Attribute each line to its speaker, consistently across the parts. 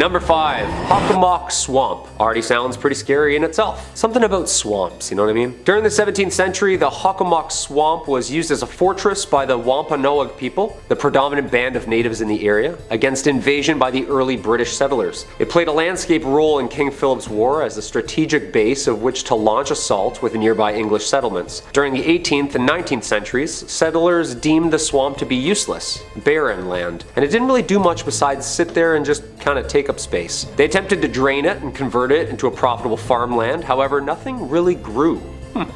Speaker 1: Number 5. Havok Swamp. Already sounds pretty scary in itself. Something about swamps, you know what I mean? During the 17th century, the Havok Swamp was used as a fortress by the Wampanoag people, the predominant band of natives in the area, against invasion by the early British settlers. It played a landscape role in King Philip's War as a strategic base of which to launch assaults with nearby English settlements. During the 18th and 19th centuries, settlers deemed the swamp to be useless, barren land, and it didn't really do much besides sit there and just kind of take up space. They attempted to drain it and convert it into a profitable farmland, however nothing really grew.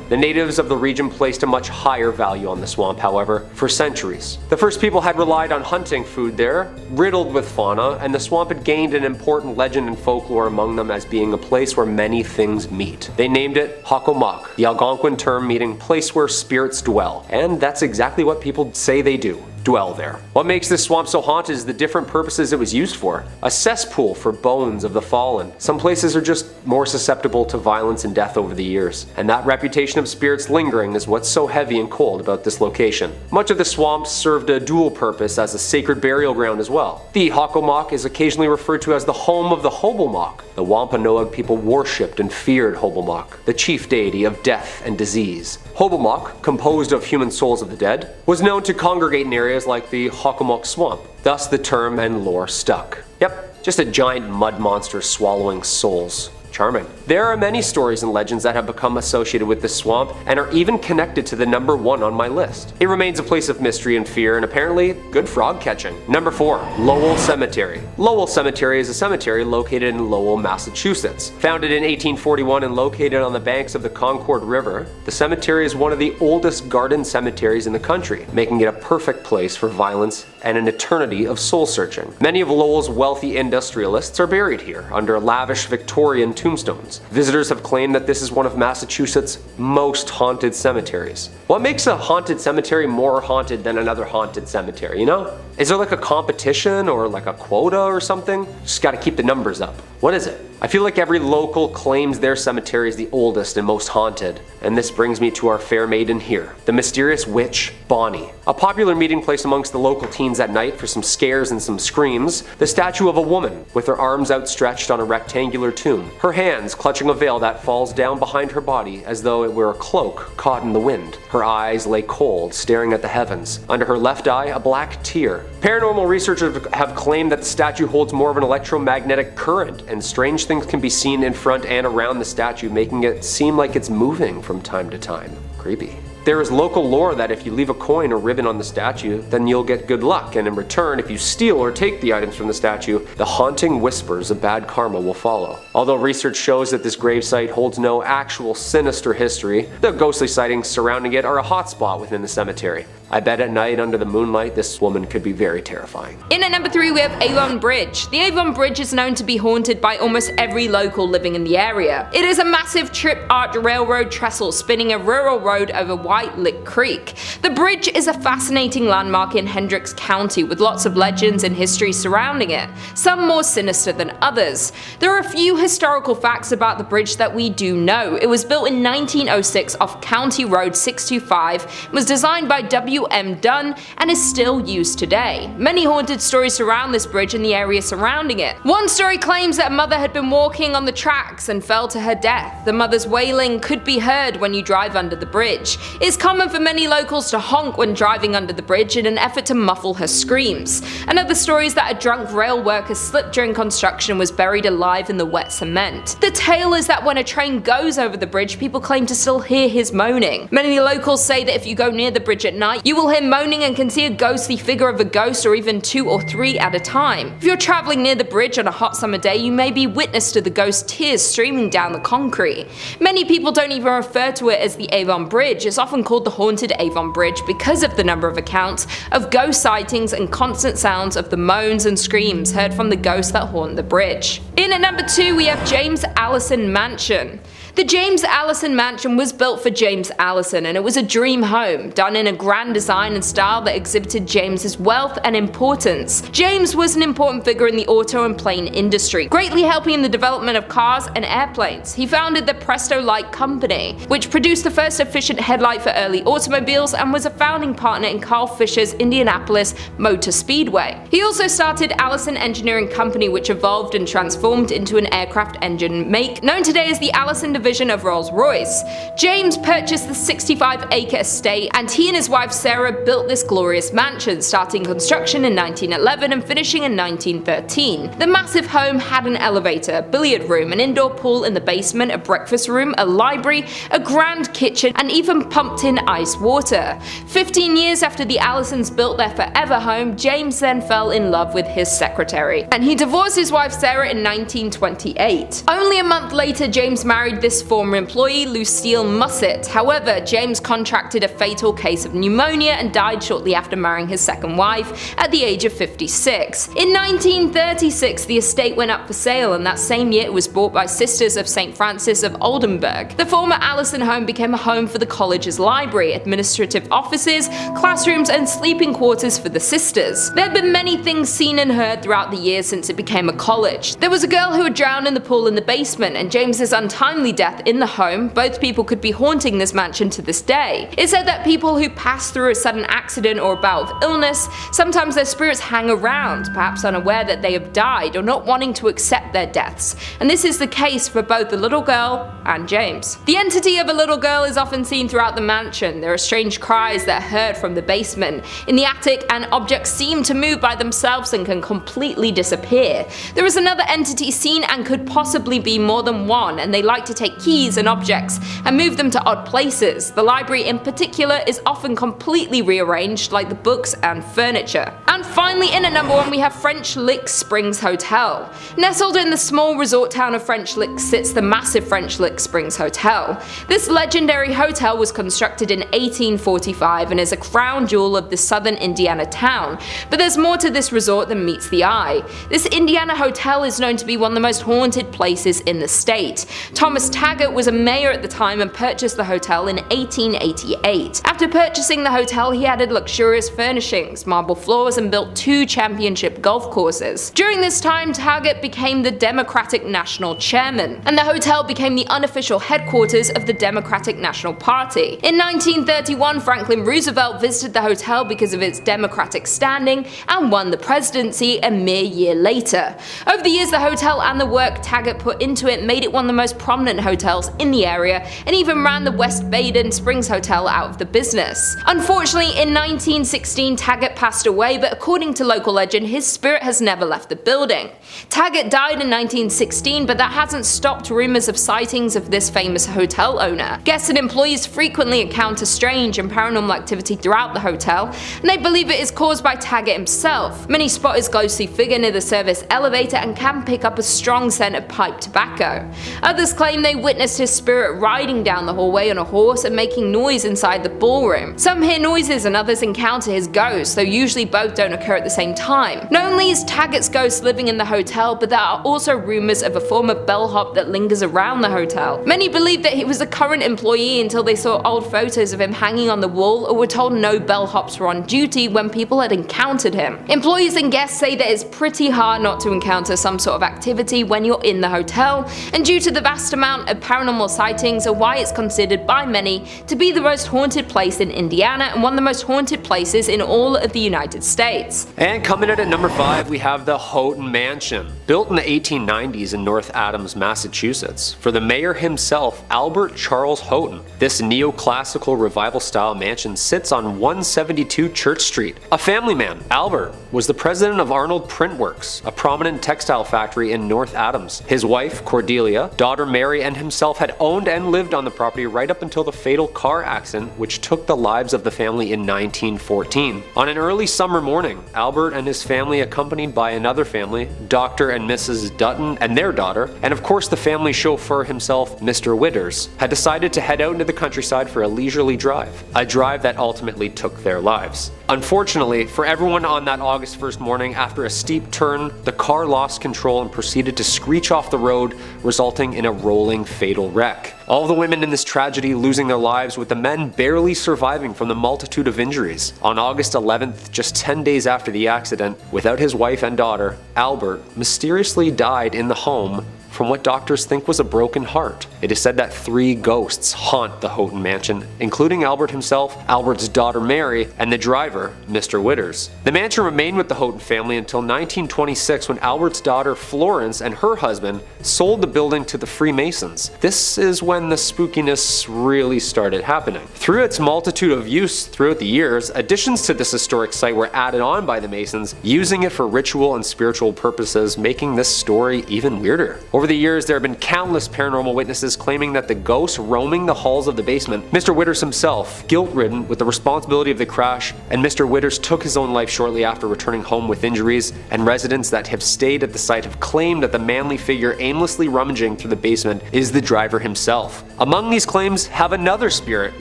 Speaker 1: The natives of the region placed a much higher value on the swamp, however, for centuries. The first people had relied on hunting food there, riddled with fauna, and the swamp had gained an important legend and folklore among them as being a place where many things meet. They named it Havok, the Algonquin term meaning place where spirits dwell, and that's exactly what people say they do. Dwell there. What makes this swamp so haunted is the different purposes it was used for. A cesspool for bones of the fallen. Some places are just more susceptible to violence and death over the years, and that reputation of spirits lingering is what's so heavy and cold about this location. Much of the swamp served a dual purpose as a sacred burial ground as well. The Havok is occasionally referred to as the home of the Hobomok. The Wampanoag people worshipped and feared Hobomok, the chief deity of death and disease. Hobomok, composed of human souls of the dead, was known to congregate in areas like the Havok Swamp. Thus the term and lore stuck. Yep, just a giant mud monster swallowing souls. Charming. There are many stories and legends that have become associated with this swamp and are even connected to the number 1 on my list. It remains a place of mystery and fear and apparently good frog catching. Number 4. Lowell Cemetery. Lowell Cemetery is a cemetery located in Lowell, Massachusetts. Founded in 1841 and located on the banks of the Concord River, the cemetery is one of the oldest garden cemeteries in the country, making it a perfect place for violence and an eternity of soul searching. Many of Lowell's wealthy industrialists are buried here under lavish Victorian tombstones. Visitors have claimed that this is one of Massachusetts' most haunted cemeteries. What makes a haunted cemetery more haunted than another haunted cemetery, you know? Is there like a competition or like a quota or something? Just gotta keep the numbers up. What is it? I feel like every local claims their cemetery is the oldest and most haunted, and this brings me to our fair maiden here, the mysterious witch, Bonnie. A popular meeting place amongst the local teens at night for some scares and some screams, the statue of a woman with her arms outstretched on a rectangular tomb, her hands clutching a veil that falls down behind her body as though it were a cloak caught in the wind. Her eyes lay cold, staring at the heavens. Under her left eye, a black tear. Paranormal researchers have claimed that the statue holds more of an electromagnetic current, and strange things can be seen in front and around the statue, making it seem like it's moving from time to time. Creepy. There is local lore that if you leave a coin or ribbon on the statue, then you'll get good luck, and in return, if you steal or take the items from the statue, the haunting whispers of bad karma will follow. Although research shows that this gravesite holds no actual sinister history, the ghostly sightings surrounding it are a hotspot within the cemetery. I bet at night under the moonlight this woman could be very terrifying.
Speaker 2: In at number 3 we have Avon Bridge. The Avon Bridge is known to be haunted by almost every local living in the area. It is a massive trip-arch railroad trestle spinning a rural road over White Lick Creek. The bridge is a fascinating landmark in Hendricks County with lots of legends and history surrounding it, some more sinister than others. There are a few historical facts about the bridge that we do know. It was built in 1906 off County Road 625, was designed by W.M. Dunn, and is still used today. Many haunted stories surround this bridge and the area surrounding it. One story claims that a mother had been walking on the tracks and fell to her death. The mother's wailing could be heard when you drive under the bridge. It's common for many locals to honk when driving under the bridge in an effort to muffle her screams. Another story is that a drunk rail worker slipped during construction and was buried alive in the wet cement. The tale is that when a train goes over the bridge, people claim to still hear his moaning. Many locals say that if you go near the bridge at night, you will hear moaning and can see a ghostly figure of a ghost or even 2 or 3 at a time. If you're traveling near the bridge on a hot summer day, you may be witness to the ghost tears streaming down the concrete. Many people don't even refer to it as the Avon Bridge. It's often called the Haunted Avon Bridge because of the number of accounts of ghost sightings and constant sounds of the moans and screams heard from the ghosts that haunt the bridge. In at number 2 we have James Allison Mansion. The James Allison Mansion was built for James Allison, and it was a dream home, done in a grand design and style that exhibited James's wealth and importance. James was an important figure in the auto and plane industry, greatly helping in the development of cars and airplanes. He founded the Presto Light Company, which produced the first efficient headlight for early automobiles, and was a founding partner in Carl Fisher's Indianapolis Motor Speedway. He also started Allison Engineering Company, which evolved and transformed into an aircraft engine make known today as the Allison division of Rolls-Royce. James purchased the 65-acre estate, and he and his wife Sarah built this glorious mansion, starting construction in 1911 and finishing in 1913. The massive home had an elevator, a billiard room, an indoor pool in the basement, a breakfast room, a library, a grand kitchen, and even pumped-in ice water. 15 years after the Allisons built their forever home, James then fell in love with his secretary, and he divorced his wife Sarah in 1928. Only a month later, James married this former employee, Lucille Musset. However, James contracted a fatal case of pneumonia and died shortly after marrying his second wife at the age of 56. In 1936, the estate went up for sale, and that same year it was bought by Sisters of St. Francis of Oldenburg. The former Allison home became a home for the college's library, administrative offices, classrooms, and sleeping quarters for the sisters. There have been many things seen and heard throughout the years since it became a college. There was a girl who had drowned in the pool in the basement, and James's untimely death in the home. Both people could be haunting this mansion to this day. It's said that people who pass through a sudden accident or a bout of illness, sometimes their spirits hang around, perhaps unaware that they have died or not wanting to accept their deaths, and this is the case for both the little girl and James. The entity of a little girl is often seen throughout the mansion. There are strange cries that are heard from the basement, in the attic, and objects seem to move by themselves and can completely disappear. There is another entity seen and could possibly be more than one, and they like to take keys and objects and move them to odd places. The library in particular is often completely rearranged, like the books and furniture. And finally, in at number 1 we have French Lick Springs Hotel. Nestled in the small resort town of French Lick sits the massive French Lick Springs Hotel. This legendary hotel was constructed in 1845 and is a crown jewel of the southern Indiana town, but there's more to this resort than meets the eye. This Indiana hotel is known to be one of the most haunted places in the state. Thomas Taggart was a mayor at the time and purchased the hotel in 1888. After purchasing the hotel, he added luxurious furnishings, marble floors, and built 2 championship golf courses. During this time, Taggart became the Democratic National Chairman, and the hotel became the unofficial headquarters of the Democratic National Party. In 1931, Franklin Roosevelt visited the hotel because of its Democratic standing and won the presidency a mere year later. Over the years, the hotel and the work Taggart put into it made it one of the most prominent hotels in the area, and even ran the West Baden Springs Hotel out of the business. Unfortunately, in 1916, Taggart passed away, but according to local legend, his spirit has never left the building. Taggart died in 1916, but that hasn't stopped rumors of sightings of this famous hotel owner. Guests and employees frequently encounter strange and paranormal activity throughout the hotel, and they believe it is caused by Taggart himself. Many spot his ghostly figure near the service elevator and can pick up a strong scent of pipe tobacco. Others claim they witnessed his spirit riding down the hallway on a horse and making noise inside the ballroom. Some hear noises and others encounter his ghost, though usually both don't occur at the same time. Not only is Taggart's ghost living in the hotel, but there are also rumors of a former bellhop that lingers around the hotel. Many believe that he was a current employee until they saw old photos of him hanging on the wall, or were told no bellhops were on duty when people had encountered him. Employees and guests say that it's pretty hard not to encounter some sort of activity when you're in the hotel, and due to the vast amount of paranormal sightings are why it's considered by many to be the most haunted place in Indiana and one of the most haunted places in all of the United States.
Speaker 1: And coming in at number 5, we have the Hoton Mansion. Built in the 1890s in North Adams, Massachusetts, for the mayor himself, Albert Charles Hoton. This neoclassical revival-style mansion sits on 172 Church Street. A family man, Albert was the president of Arnold Print Works, a prominent textile factory in North Adams. His wife, Cordelia, daughter Mary, and himself had owned and lived on the property right up until the fatal car accident which took the lives of the family in 1914. On an early summer morning, Albert and his family, accompanied by another family, Dr. and Mrs. Dutton and their daughter, and of course the family chauffeur himself, Mr. Witters, had decided to head out into the countryside for a leisurely drive, a drive that ultimately took their lives. Unfortunately for everyone on that August 1st morning, after a steep turn, the car lost control and proceeded to screech off the road, resulting in a rolling fatal wreck. All the women in this tragedy losing their lives, with the men barely surviving from the multitude of injuries. On August 11th, just 10 days after the accident, without his wife and daughter, Albert mysteriously died in the home from what doctors think was a broken heart. It is said that 3 ghosts haunt the Hoton Mansion, including Albert himself, Albert's daughter Mary, and the driver, Mr. Witters. The mansion remained with the Hoton family until 1926, when Albert's daughter Florence and her husband sold the building to the Freemasons. This is when the spookiness really started happening. Through its multitude of use throughout the years, additions to this historic site were added on by the Masons, using it for ritual and spiritual purposes, making this story even weirder. Over the years, there have been countless paranormal witnesses claiming that the ghosts roaming the halls of the basement, Mr. Witters himself, guilt-ridden with the responsibility of the crash, and Mr. Witters took his own life shortly after returning home with injuries, and residents that have stayed at the site have claimed that the manly figure aimlessly rummaging through the basement is the driver himself. Among these claims have another spirit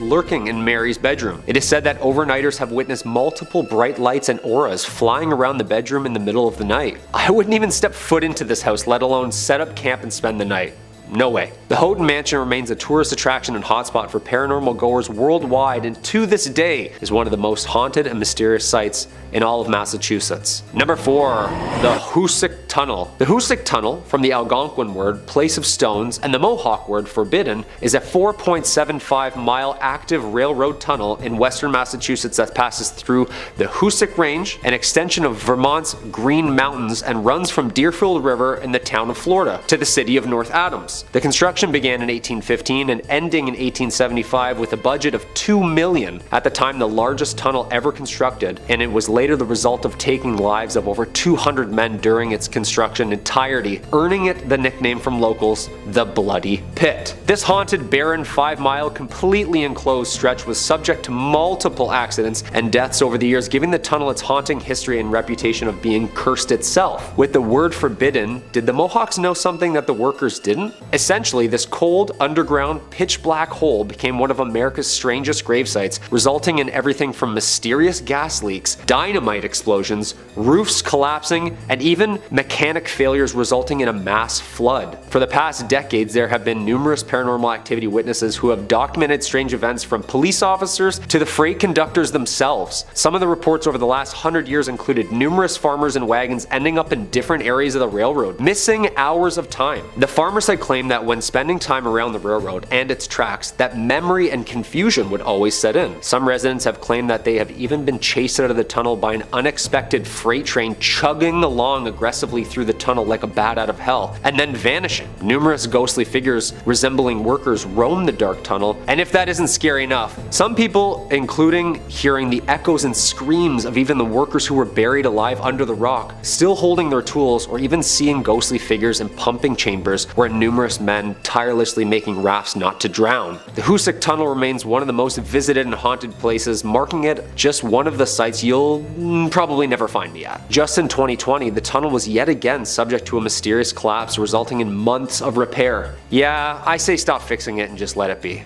Speaker 1: lurking in Mary's bedroom. It is said that overnighters have witnessed multiple bright lights and auras flying around the bedroom in the middle of the night. I wouldn't even step foot into this house, let alone set up camp and spend the night. No way. The Hoton Mansion remains a tourist attraction and hotspot for paranormal goers worldwide, and to this day is one of the most haunted and mysterious sites in all of Massachusetts. Number 4. The Hoosick Tunnel. The Hoosick Tunnel, from the Algonquin word place of stones and the Mohawk word forbidden, is a 4.75-mile active railroad tunnel in western Massachusetts that passes through the Hoosick Range, an extension of Vermont's Green Mountains, and runs from Deerfield River in the town of Florida to the city of North Adams. The construction began in 1815 and ending in 1875 with a budget of $2 million, at the time the largest tunnel ever constructed, and it was later the result of taking lives of over 200 men during its construction entirety, earning it the nickname from locals, the Bloody Pit. This haunted, barren, 5-mile, completely enclosed stretch was subject to multiple accidents and deaths over the years, giving the tunnel its haunting history and reputation of being cursed itself. With the word forbidden, did the Mohawks know something that the workers didn't? Essentially, this cold, underground, pitch-black hole became one of America's strangest grave sites, resulting in everything from mysterious gas leaks, dynamite explosions, roofs collapsing, and even mechanic failures resulting in a mass flood. For the past decades, there have been numerous paranormal activity witnesses who have documented strange events, from police officers to the freight conductors themselves. Some of the reports over the last 100 years included numerous farmers and wagons ending up in different areas of the railroad, missing hours of time. The farmers had claimed that when spending time around the railroad and its tracks, that memory and confusion would always set in. Some residents have claimed that they have even been chased out of the tunnel by an unexpected freight train chugging along aggressively through the tunnel like a bat out of hell, and then vanishing. Numerous ghostly figures resembling workers roam the dark tunnel, and if that isn't scary enough, some people, including hearing the echoes and screams of even the workers who were buried alive under the rock, still holding their tools, or even seeing ghostly figures in pumping chambers where numerous men tirelessly making rafts not to drown. The Hoosick Tunnel remains one of the most visited and haunted places, marking it just one of the sites you'll probably never find me at. Just in 2020, the tunnel was yet again subject to a mysterious collapse, resulting in months of repair. Yeah, I say stop fixing it and just let it be.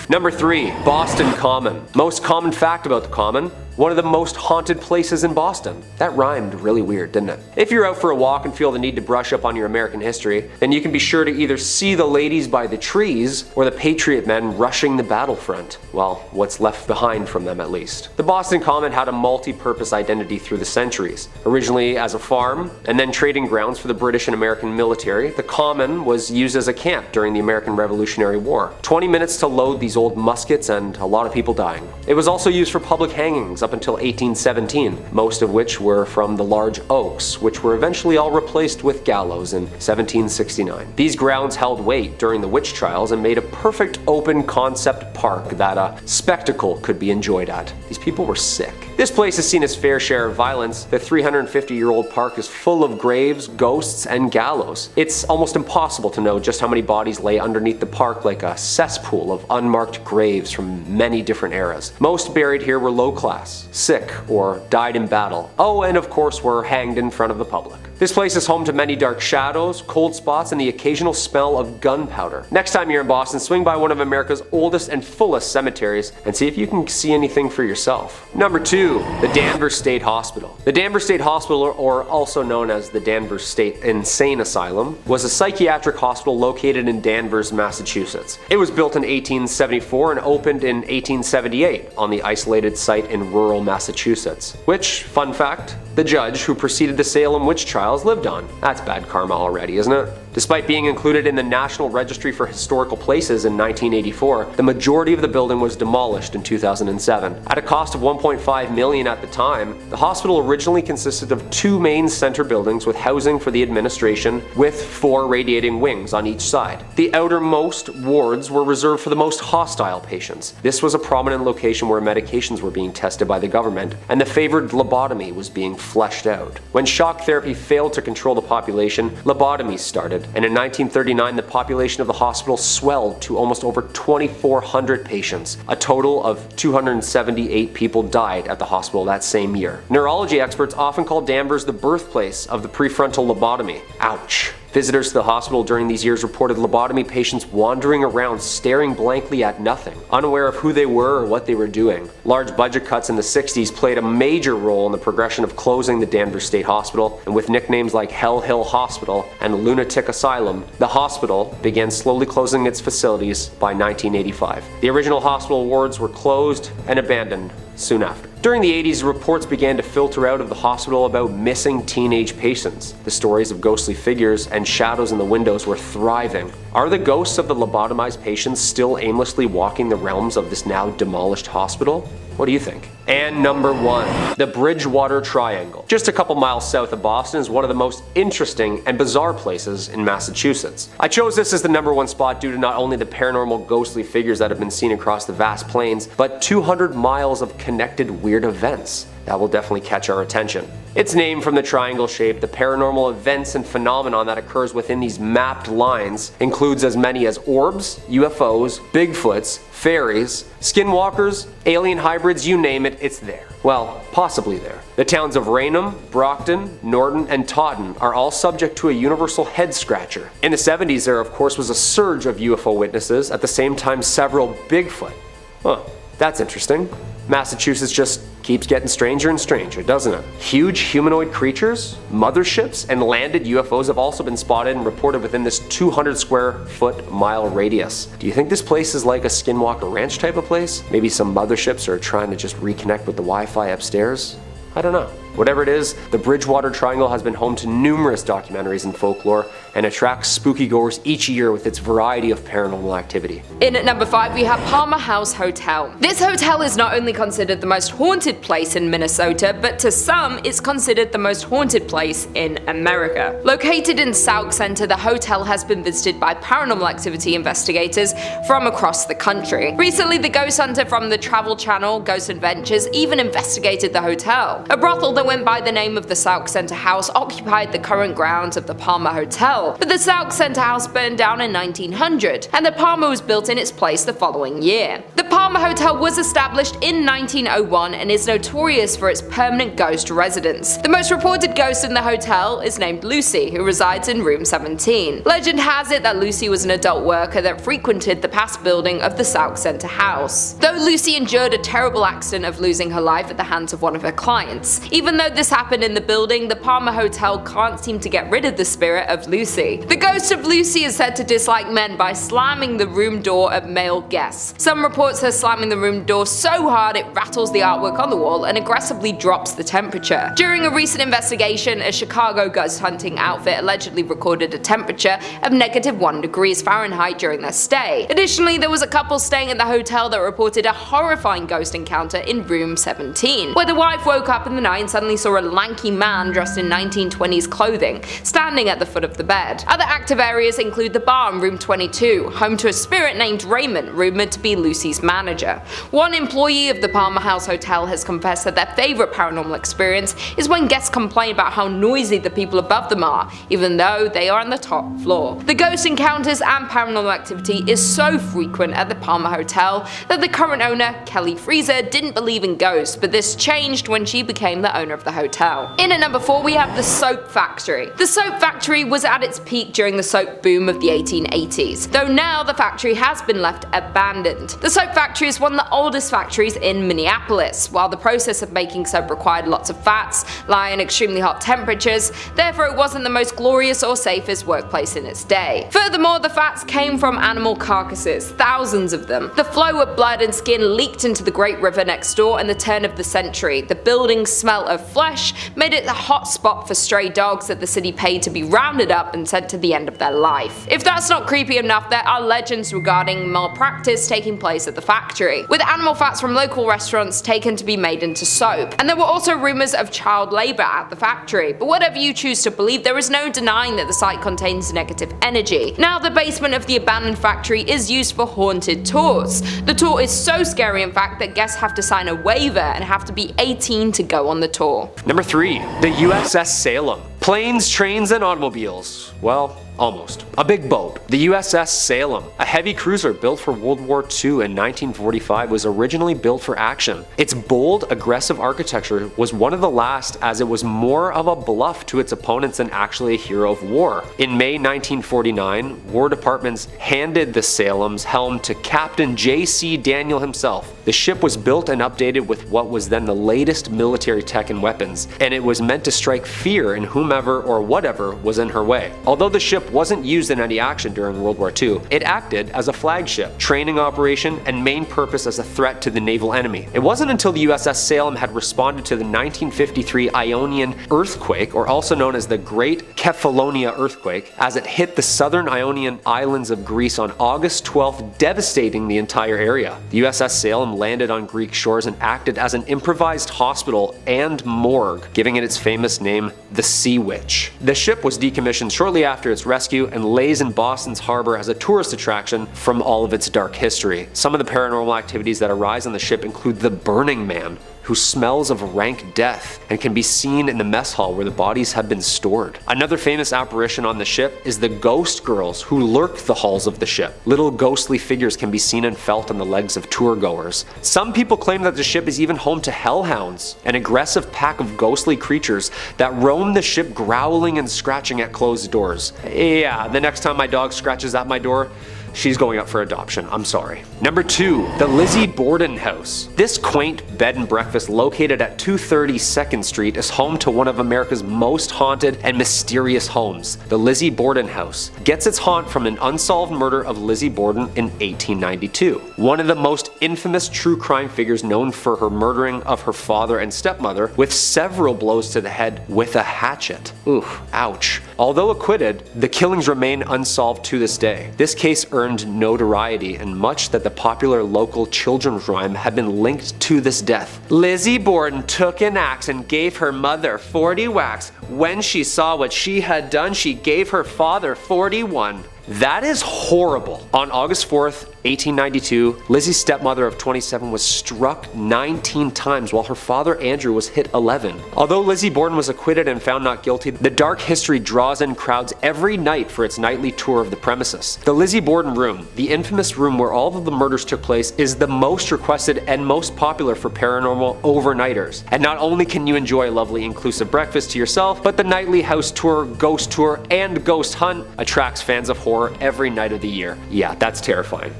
Speaker 1: Number 3. Boston Common. Most common fact about the Common: one of the most haunted places in Boston. That rhymed really weird, didn't it? If you're out for a walk and feel the need to brush up on your American history, then you can be sure to either see the ladies by the trees or the Patriot men rushing the battlefront. Well, what's left behind from them at least. The Boston Common had a multi-purpose identity through the centuries. Originally as a farm and then trading grounds for the British and American military, the Common was used as a camp during the American Revolutionary War. 20 minutes to load these old muskets and a lot of people dying. It was also used for public hangings up until 1817, most of which were from the large oaks, which were eventually all replaced with gallows in 1769. These grounds held weight during the witch trials and made a perfect open concept park that a spectacle could be enjoyed at. These people were sick. This place has seen its fair share of violence. The 350-year-old park is full of graves, ghosts, and gallows. It's almost impossible to know just how many bodies lay underneath the park, like a cesspool of unmarked graves from many different eras. Most buried here were low class, sick, or died in battle. Oh, and of course were hanged in front of the public. This place is home to many dark shadows, cold spots, and the occasional smell of gunpowder. Next time you're in Boston, swing by one of America's oldest and fullest cemeteries and see if you can see anything for yourself. Number 2. The Danver State Hospital. The Danver State Hospital, or also known as the Danver State Insane Asylum, was a psychiatric hospital located in Danvers, Massachusetts. It was built in 1874 and opened in 1878 on the isolated site in rural Massachusetts, which, fun fact, the judge who preceded the Salem witch trials lived on. That's bad karma already, isn't it? Despite being included in the National Registry for Historical Places in 1984, the majority of the building was demolished in 2007. At a cost of $1.5 million at the time, the hospital originally consisted of 2 main center buildings with housing for the administration, with 4 radiating wings on each side. The outermost wards were reserved for the most hostile patients. This was a prominent location where medications were being tested by the government, and the favored lobotomy was being fleshed out. When shock therapy failed to control the population, lobotomies started, and in 1939 the population of the hospital swelled to almost over 2,400 patients. A total of 278 people died at the hospital that same year. Neurology experts often call Danvers the birthplace of the prefrontal lobotomy. Ouch. Visitors to the hospital during these years reported lobotomy patients wandering around staring blankly at nothing, unaware of who they were or what they were doing. Large budget cuts in the 60s played a major role in the progression of closing the Danvers State Hospital, and with nicknames like Hell Hill Hospital and Lunatic Asylum, the hospital began slowly closing its facilities by 1985. The original hospital wards were closed and abandoned soon after. During the 80s, reports began to filter out of the hospital about missing teenage patients. The stories of ghostly figures and shadows in the windows were thriving. Are the ghosts of the lobotomized patients still aimlessly walking the realms of this now demolished hospital? What do you think? And number 1, the Bridgewater Triangle. Just a couple miles south of Boston is one of the most interesting and bizarre places in Massachusetts. I chose this as the number 1 spot due to not only the paranormal ghostly figures that have been seen across the vast plains, but 200 miles of connected weird events that will definitely catch our attention. It's named from the triangle shape. The paranormal events and phenomenon that occurs within these mapped lines includes as many as orbs, UFOs, Bigfoots, fairies, skinwalkers, alien hybrids, you name it, it's there. Well, possibly there. The towns of Raynham, Brockton, Norton, and Taunton are all subject to a universal head scratcher. In the 70s, there of course was a surge of UFO witnesses, at the same time several Bigfoot. Huh, that's interesting. Massachusetts just keeps getting stranger and stranger, doesn't it? Huge humanoid creatures, motherships, and landed UFOs have also been spotted and reported within this 200 square foot mile radius. Do you think this place is like a Skinwalker Ranch type of place? Maybe some motherships are trying to just reconnect with the Wi-Fi upstairs? I don't know. Whatever it is, the Bridgewater Triangle has been home to numerous documentaries and folklore and attracts spooky goers each year with its variety of paranormal activity.
Speaker 2: In at number 5 we have Palmer House Hotel. This hotel is not only considered the most haunted place in Minnesota, but to some it's considered the most haunted place in America. Located in Sauk Center, the hotel has been visited by paranormal activity investigators from across the country. Recently, the ghost hunter from the Travel Channel, Ghost Adventures, even investigated the hotel. A brothel that went by the name of the Sauk Center House occupied the current grounds of the Palmer Hotel, but the Sauk Center House burned down in 1900, and the Palmer was built in its place the following year. The Palmer Hotel was established in 1901 and is notorious for its permanent ghost residence. The most reported ghost in the hotel is named Lucy, who resides in room 17. Legend has it that Lucy was an adult worker that frequented the past building of the Sauk Center House. Though Lucy endured a terrible accident of losing her life at the hands of one of her clients. Even though this happened in the building, the Palmer Hotel can't seem to get rid of the spirit of Lucy. The ghost of Lucy is said to dislike men by slamming the room door of male guests. Some reports her slamming the room door so hard it rattles the artwork on the wall and aggressively drops the temperature. During a recent investigation, a Chicago ghost hunting outfit allegedly recorded a temperature of -1 degrees Fahrenheit during their stay. Additionally, there was a couple staying at the hotel that reported a horrifying ghost encounter in room 17, where the wife woke up in the night and suddenly saw a lanky man dressed in 1920s clothing standing at the foot of the bed. Other active areas include the bar in room 22, home to a spirit named Raymond, rumored to be Lucy's manager. One employee of the Palmer House Hotel has confessed that their favorite paranormal experience is when guests complain about how noisy the people above them are, even though they are on the top floor. The ghost encounters and paranormal activity is so frequent at the Palmer Hotel that the current owner, Kelly Freezer, didn't believe in ghosts, but this changed when she became the owner owner of the hotel. In at number 4 we have the soap factory. The soap factory was at its peak during the soap boom of the 1880s, though now the factory has been left abandoned. The soap factory is one of the oldest factories in Minneapolis. While the process of making soap required lots of fats, lie in extremely hot temperatures, therefore it wasn't the most glorious or safest workplace in its day. Furthermore, the fats came from animal carcasses, thousands of them. The flow of blood and skin leaked into the Great River next door in the turn of the century. The building's smell of flesh made it a hot spot for stray dogs that the city paid to be rounded up and sent to the end of their life. If that's not creepy enough, there are legends regarding malpractice taking place at the factory, with animal fats from local restaurants taken to be made into soap. And there were also rumors of child labor at the factory, but whatever you choose to believe, there is no denying that the site contains negative energy. Now the basement of the abandoned factory is used for haunted tours. The tour is so scary in fact that guests have to sign a waiver and have to be 18 to go on the tour.
Speaker 1: Number 3. The USS Salem. Planes, trains, and automobiles. Well, almost. A big boat. The USS Salem, a heavy cruiser built for World War II in 1945, was originally built for action. Its bold, aggressive architecture was one of the last, as it was more of a bluff to its opponents than actually a hero of war. In May 1949, War Departments handed the Salem's helm to Captain J.C. Daniel himself. The ship was built and updated with what was then the latest military tech and weapons, and it was meant to strike fear in whomever or whatever was in her way. Although the ship wasn't used in any action during World War II, it acted as a flagship, training operation, and main purpose as a threat to the naval enemy. It wasn't until the USS Salem had responded to the 1953 Ionian earthquake, or also known as the Great Kefalonia earthquake, as it hit the southern Ionian islands of Greece on August 12th, devastating the entire area. The USS Salem landed on Greek shores and acted as an improvised hospital and morgue, giving it its famous name, the Sea Witch. The ship was decommissioned shortly after its rescue and lays in Boston's harbor as a tourist attraction from all of its dark history. Some of the paranormal activities that arise on the ship include the Burning Man, who smells of rank death and can be seen in the mess hall where the bodies have been stored. Another famous apparition on the ship is the ghost girls who lurk the halls of the ship. Little ghostly figures can be seen and felt on the legs of tour goers. Some people claim that the ship is even home to hellhounds, an aggressive pack of ghostly creatures that roam the ship growling and scratching at closed doors. Yeah, the next time my dog scratches at my door, she's going up for adoption, I'm sorry. Number 2. The Lizzy Bordon House. This quaint bed and breakfast located at 230 2nd Street is home to one of America's most haunted and mysterious homes. The Lizzy Bordon House gets its haunt from an unsolved murder of Lizzy Bordon in 1892. One of the most infamous true crime figures known for her murdering of her father and stepmother with several blows to the head with a hatchet. Oof, ouch. Although acquitted, the killings remain unsolved to this day. This case earned notoriety, and much that the popular local children's rhyme had been linked to this death. Lizzy Bordon took an axe and gave her mother 40 whacks. When she saw what she had done, she gave her father 41. That is horrible. On August 4th, 1892, Lizzy's stepmother of 27 was struck 19 times while her father Andrew was hit 11. Although Lizzy Bordon was acquitted and found not guilty, the dark history draws in crowds every night for its nightly tour of the premises. The Lizzy Bordon room, the infamous room where all of the murders took place, is the most requested and most popular for paranormal overnighters. And not only can you enjoy a lovely inclusive breakfast to yourself, but the nightly house tour, ghost tour, and ghost hunt attracts fans of horror every night of the year. Yeah, that's terrifying.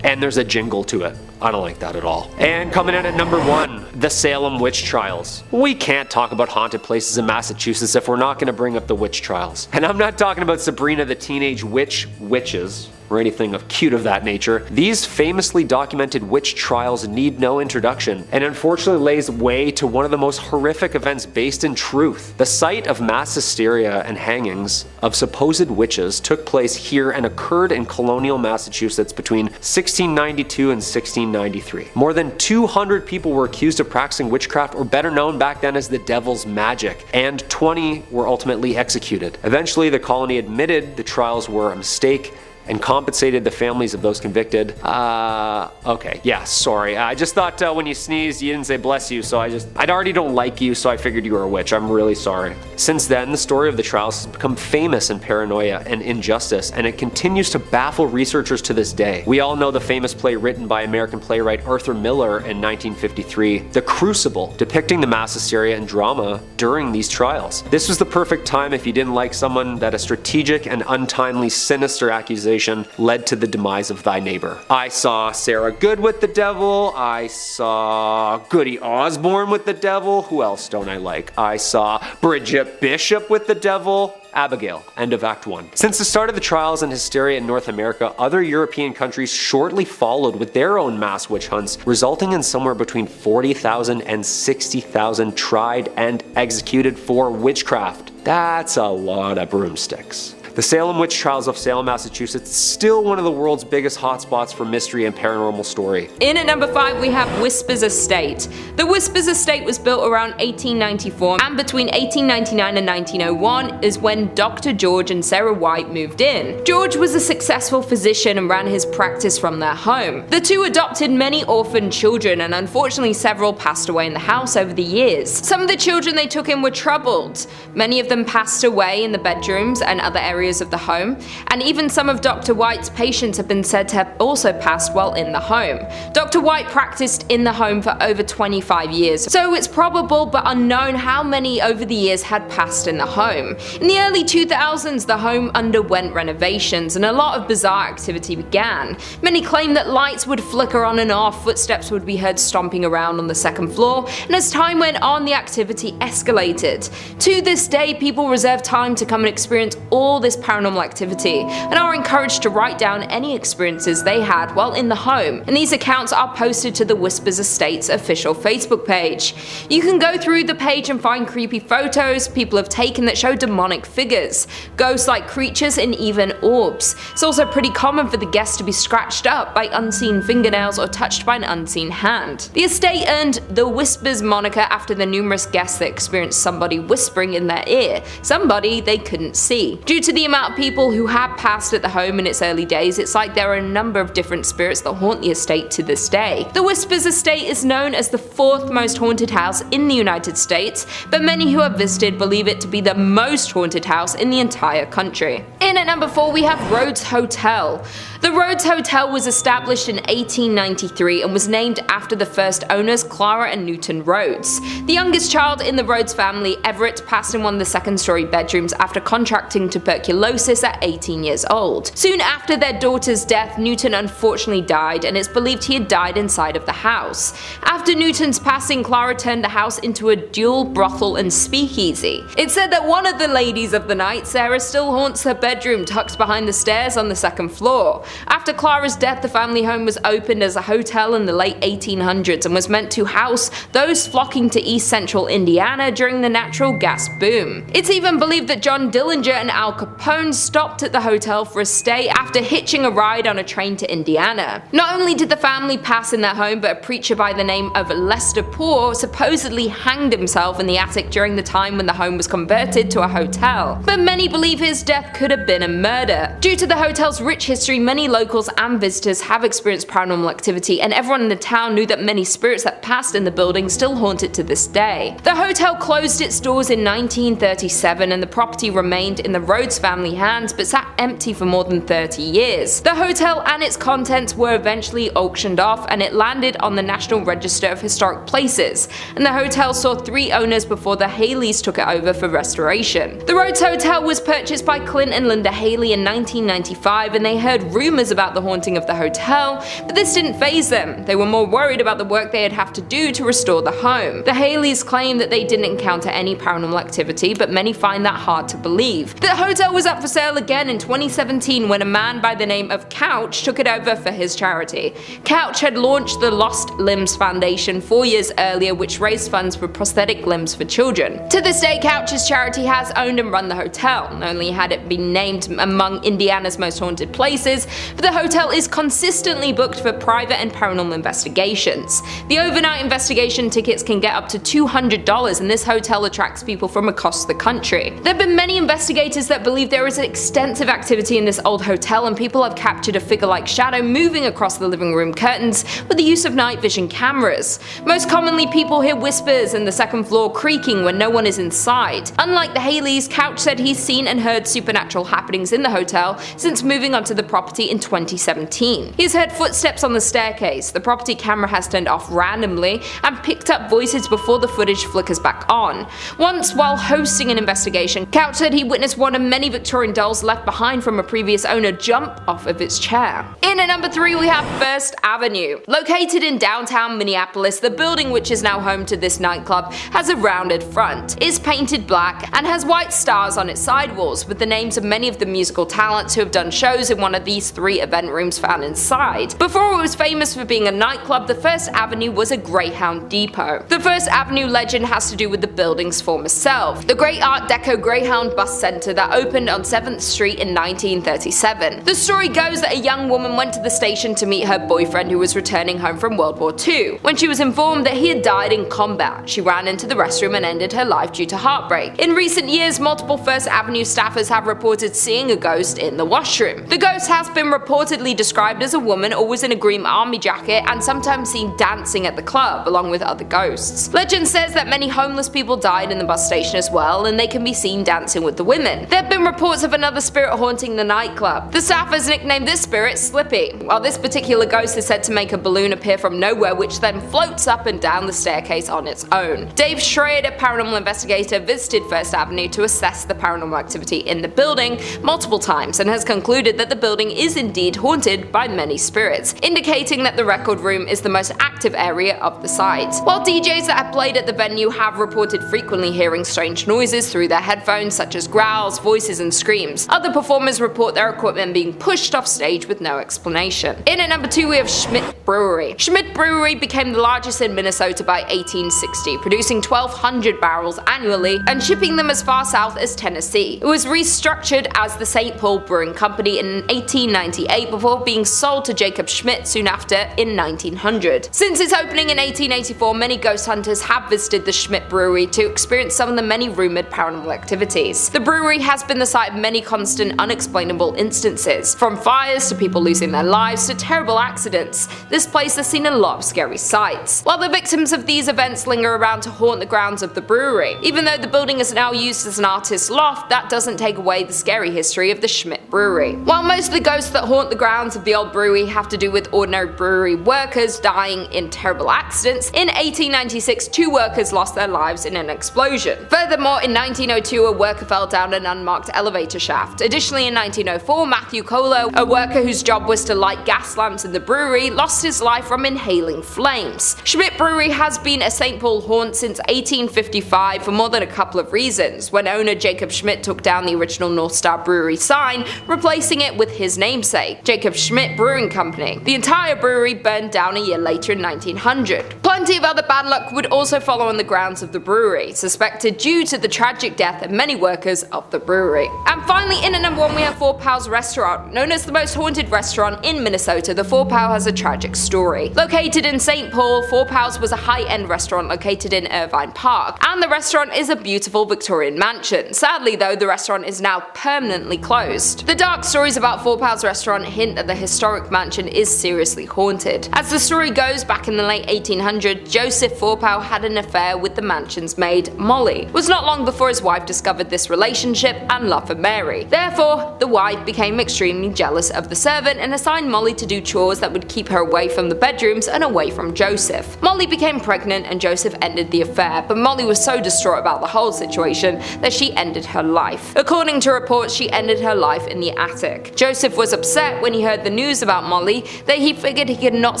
Speaker 1: And there's a jingle to it. I don't like that at all. And coming in at number 1, the Salem Witch Trials. We can't talk about haunted places in Massachusetts if we're not going to bring up the witch trials. And I'm not talking about Sabrina the Teenage Witches, or anything of cute of that nature. These famously documented witch trials need no introduction, and unfortunately lays way to one of the most horrific events based in truth. The site of mass hysteria and hangings of supposed witches took place here and occurred in colonial Massachusetts between 1692 and 1693. More than 200 people were accused of practicing witchcraft, or better known back then as the devil's magic, and 20 were ultimately executed. Eventually, the colony admitted the trials were a mistake and compensated the families of those convicted. Okay, yeah, sorry. I just thought when you sneezed, you didn't say bless you, so I already don't like you, so I figured you were a witch. I'm really sorry. Since then, the story of the trials has become famous in paranoia and injustice, and it continues to baffle researchers to this day. We all know the famous play written by American playwright Arthur Miller in 1953, The Crucible, depicting the mass hysteria and drama during these trials. This was the perfect time if you didn't like someone that a strategic and untimely sinister accusation led to the demise of thy neighbor. I saw Sarah Good with the devil, I saw Goody Osborne with the devil, who else don't I like? I saw Bridget Bishop with the devil, Abigail. End of Act 1. Since the start of the trials and hysteria in North America, other European countries shortly followed with their own mass witch hunts, resulting in somewhere between 40,000 and 60,000 tried and executed for witchcraft. That's a lot of broomsticks. The Salem Witch Trials of Salem, Massachusetts is still one of the world's biggest hotspots for mystery and paranormal story.
Speaker 2: In at number 5 we have Whispers Estate. The Whispers Estate was built around 1894, and between 1899 and 1901 is when Dr. George and Sarah White moved in. George was a successful physician and ran his practice from their home. The two adopted many orphaned children, and unfortunately several passed away in the house over the years. Some of the children they took in were troubled. Many of them passed away in the bedrooms and other areas of the home, and even some of Dr. White's patients have been said to have also passed while in the home. Dr. White practiced in the home for over 25 years, so it's probable but unknown how many over the years had passed in the home. In the early 2000s, the home underwent renovations and a lot of bizarre activity began. Many claim that lights would flicker on and off, footsteps would be heard stomping around on the second floor, and as time went on, the activity escalated. To this day, people reserve time to come and experience all this paranormal activity and are encouraged to write down any experiences they had while in the home, and these accounts are posted to the Whispers Estate's official Facebook page. You can go through the page and find creepy photos people have taken that show demonic figures, ghost-like creatures, and even orbs. It's also pretty common for the guests to be scratched up by unseen fingernails or touched by an unseen hand. The estate earned the Whispers moniker after the numerous guests that experienced somebody whispering in their ear, somebody they couldn't see. Due to the amount of people who have passed at the home in its early days, it's like there are a number of different spirits that haunt the estate to this day. The Whispers Estate is known as the 4th most haunted house in the United States, but many who have visited believe it to be the most haunted house in the entire country. In at number 4 we have Rhodes Hotel. The Rhodes Hotel was established in 1893 and was named after the first owners, Clara and Newton Rhodes. The youngest child in the Rhodes family, Everett, passed in one of the second-story bedrooms after contracting tuberculosis at 18 years old. Soon after their daughter's death, Newton unfortunately died, and it's believed he had died inside of the house. After Newton's passing, Clara turned the house into a dual brothel and speakeasy. It's said that one of the ladies of the night, Sarah, still haunts her bedroom tucked behind the stairs on the second floor. After Clara's death, the family home was opened as a hotel in the late 1800s and was meant to house those flocking to East Central Indiana during the natural gas boom. It's even believed that John Dillinger and Al Capone stopped at the hotel for a stay after hitching a ride on a train to Indiana. Not only did the family pass in their home, but a preacher by the name of Lester Poor supposedly hanged himself in the attic during the time when the home was converted to a hotel. But many believe his death could have been a murder. Due to the hotel's rich history, many locals and visitors have experienced paranormal activity, and everyone in the town knew that many spirits that passed in the building still haunt it to this day. The hotel closed its doors in 1937 and the property remained in the Rhodes family hands but sat empty for more than 30 years. The hotel and its contents were eventually auctioned off and it landed on the National Register of Historic Places, and the hotel saw 3 owners before the Haleys took it over for restoration. The Rhodes Hotel was purchased by Clint and Linda Haley in 1995, and they heard rumors about the haunting of the hotel, but this didn't faze them. They were more worried about the work they'd have to do to restore the home. The Haleys claim that they didn't encounter any paranormal activity, but many find that hard to believe. The hotel was up for sale again in 2017 when a man by the name of Couch took it over for his charity. Couch had launched the Lost Limbs Foundation 4 years earlier, which raised funds for prosthetic limbs for children. To this day, Couch's charity has owned and run the hotel. Not only had it been named among Indiana's most haunted places, but the hotel is consistently booked for private and paranormal investigations. The overnight investigation tickets can get up to $200, and this hotel attracts people from across the country. There have been many investigators that believe believe there is extensive activity in this old hotel, and people have captured a figure-like shadow moving across the living room curtains with the use of night vision cameras. Most commonly, people hear whispers and the second floor creaking when no one is inside. Unlike the Haleys, Couch said he's seen and heard supernatural happenings in the hotel since moving onto the property in 2017. He's heard footsteps on the staircase, the property camera has turned off randomly, and picked up voices before the footage flickers back on. Once, while hosting an investigation, Couch said he witnessed one of many Victorian dolls left behind from a previous owner jump off of its chair. In at number 3 we have First Avenue. Located in downtown Minneapolis, the building, which is now home to this nightclub, has a rounded front, is painted black, and has white stars on its sidewalls with the names of many of the musical talents who have done shows in one of these 3 event rooms found inside. Before it was famous for being a nightclub, the First Avenue was a Greyhound depot. The First Avenue legend has to do with the building's former self, the great Art Deco Greyhound bus center that opened on 7th Street in 1937. The story goes that a young woman went to the station to meet her boyfriend who was returning home from World War II. When she was informed that he had died in combat, she ran into the restroom and ended her life due to heartbreak. In recent years, multiple First Avenue staffers have reported seeing a ghost in the washroom. The ghost has been reportedly described as a woman always in a green army jacket and sometimes seen dancing at the club along with other ghosts. Legend says that many homeless people died in the bus station as well, and they can be seen dancing with the women. There have been reports of another spirit haunting the nightclub. The staffers nicknamed this spirit Slippy, while this particular ghost is said to make a balloon appear from nowhere which then floats up and down the staircase on its own. Dave Schrader, paranormal investigator, visited First Avenue to assess the paranormal activity in the building multiple times and has concluded that the building is indeed haunted by many spirits, indicating that the record room is the most active area of the site. While DJs that have played at the venue have reported frequently hearing strange noises through their headphones such as growls, voices and screams, other performers report their equipment being pushed off stage with no explanation. In at number 2 we have Schmid Brewery. Schmid Brewery became the largest in Minnesota by 1860, producing 1,200 barrels annually and shipping them as far south as Tennessee. It was restructured as the St. Paul Brewing Company in 1898 before being sold to Jacob Schmidt soon after in 1900. Since its opening in 1884, many ghost hunters have visited the Schmid Brewery to experience some of the many rumored paranormal activities. The brewery has been the site of many constant unexplainable instances, from fires to people losing their lives to terrible accidents. This place has seen a lot of scary sights. While the victims of these events linger around to haunt the grounds of the brewery, even though the building is now used as an artist's loft, that doesn't take away the scary history of the Schmid Brewery. While most of the ghosts that haunt the grounds of the old brewery have to do with ordinary brewery workers dying in terrible accidents, in 1896 2 workers lost their lives in an explosion. Furthermore, in 1902 a worker fell down an unmarked elevator shaft. Additionally, in 1904 Matthew Colo, a worker whose job was to light gas lamps in the brewery, lost his life from inhaling flames. Schmid Brewery has been a St. Paul haunt since 1855 for more than a couple of reasons, when owner Jacob Schmidt took down the original North Star Brewery sign, replacing it with his namesake, Jacob Schmidt Brewing Company. The entire brewery burned down a year later in 1900. Plenty of other bad luck would also follow on the grounds of the brewery, suspected due to the tragic death of many workers of the brewery. And finally, in at number 1 we have Four Pals Restaurant. Known as the most haunted restaurant in Minnesota, the Four Pal has a tragic story. Located in St. Paul, Four Pals was a high-end restaurant located in Irvine Park, and the restaurant is a beautiful Victorian mansion. Sadly though, the restaurant is now permanently closed. The dark stories about Four Pals Restaurant hint that the historic mansion is seriously haunted. As the story goes, back in the late 1800s, Joseph Fourpal had an affair with the mansion's maid, Molly. It was not long before his wife discovered this relationship and love for Mary. Therefore, the wife became extremely jealous of the servant and assigned Molly to do chores that would keep her away from the bedrooms and away from Joseph. Molly became pregnant and Joseph ended the affair, but Molly was so distraught about the whole situation that she ended her life. According to reports, she ended her life in the attic. Joseph was upset when he heard the news about Molly that he figured he could not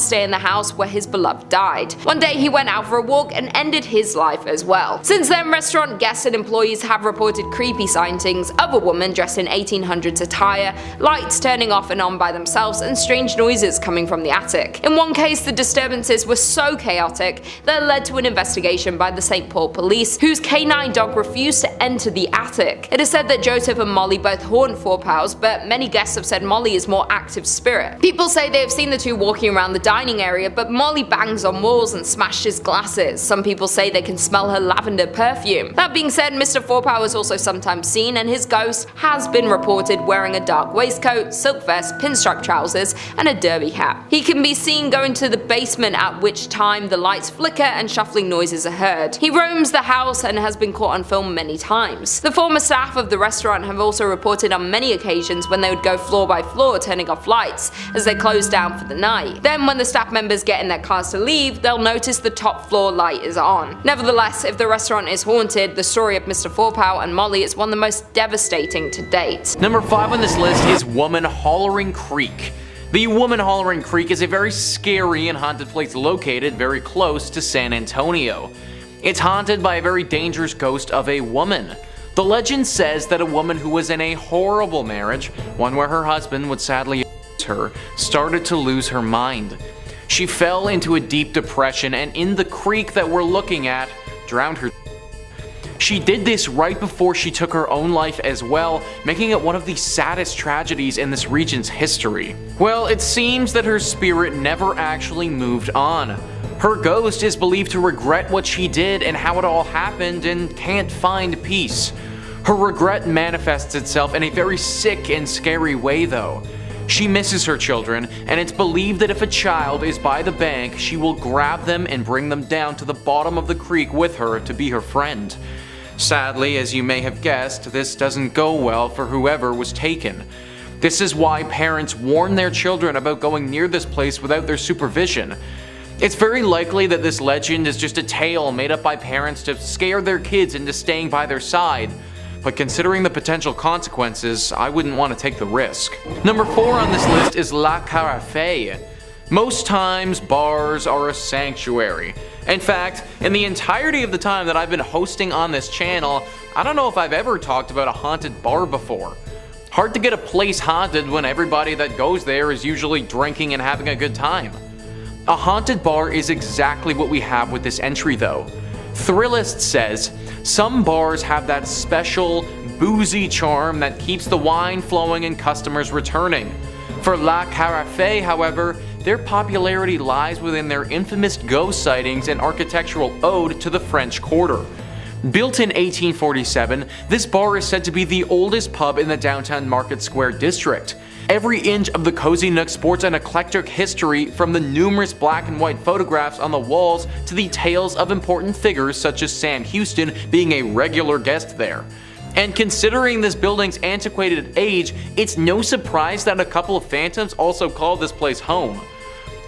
Speaker 2: stay in the house where his beloved died. One day he went out for a walk and ended his life as well. Since then, restaurant guests and employees have reported creepy sightings of a woman dressed in 1800s attire, lights turning off and on by themselves, and strange noises coming from the attic. In one case, the disturbances were so chaotic that it led to an investigation by the St. Paul police, whose canine dog refused to enter the attic. It is said that Joseph and Molly both haunt Four Pals, but many guests have said Molly is more active spirit. People say they have seen the two walking around the dining area, but Molly bangs on walls and smashes glasses. Some people say they can smell her lavender perfume. That being said, Mr. Fourpal is also sometimes seen, and his ghost has been reported wearing a dark waistcoat, silk vest, pinstripe trousers, and a derby hat. He can be seen going to the basement, at which time the lights flicker and shuffling noises are heard. He roams the house and has been caught on film many times. The former staff of the restaurant have also reported on many occasions when they would go floor by floor turning off lights as they close down for the night. Then when the staff members get in their cars to leave, they'll notice the top floor light is on. Nevertheless, if the restaurant is haunted, the story of Mr. Fourpow and Molly is one of the most devastating to date.
Speaker 3: Number 5 on this list is Woman Hollering Creek. The Woman Hollering Creek is a very scary and haunted place located very close to San Antonio. It's haunted by a very dangerous ghost of a woman. The legend says that a woman who was in a horrible marriage, one where her husband would sadly abuse her, started to lose her mind. She fell into a deep depression and in the creek that we're looking at, drowned her. She did this right before she took her own life as well, making it one of the saddest tragedies in this region's history. Well, it seems that her spirit never actually moved on. Her ghost is believed to regret what she did and how it all happened and can't find peace. Her regret manifests itself in a very sick and scary way though. She misses her children, and it's believed that if a child is by the bank, she will grab them and bring them down to the bottom of the creek with her to be her friend. Sadly, as you may have guessed, this doesn't go well for whoever was taken. This is why parents warn their children about going near this place without their supervision. It's very likely that this legend is just a tale made up by parents to scare their kids into staying by their side. But considering the potential consequences, I wouldn't want to take the risk. Number 4 on this list is La Carafe. Most times, bars are a sanctuary. In fact, in the entirety of the time that I've been hosting on this channel, I don't know if I've ever talked about a haunted bar before. Hard to get a place haunted when everybody that goes there is usually drinking and having a good time. A haunted bar is exactly what we have with this entry though. Thrillist says, some bars have that special, boozy charm that keeps the wine flowing and customers returning. For La Carafe, however, their popularity lies within their infamous ghost sightings and architectural ode to the French Quarter. Built in 1847, this bar is said to be the oldest pub in the downtown Market Square district. Every inch of the cozy nook sports an eclectic history, from the numerous black and white photographs on the walls to the tales of important figures such as Sam Houston being a regular guest there. And considering this building's antiquated age, it's no surprise that a couple of phantoms also call this place home.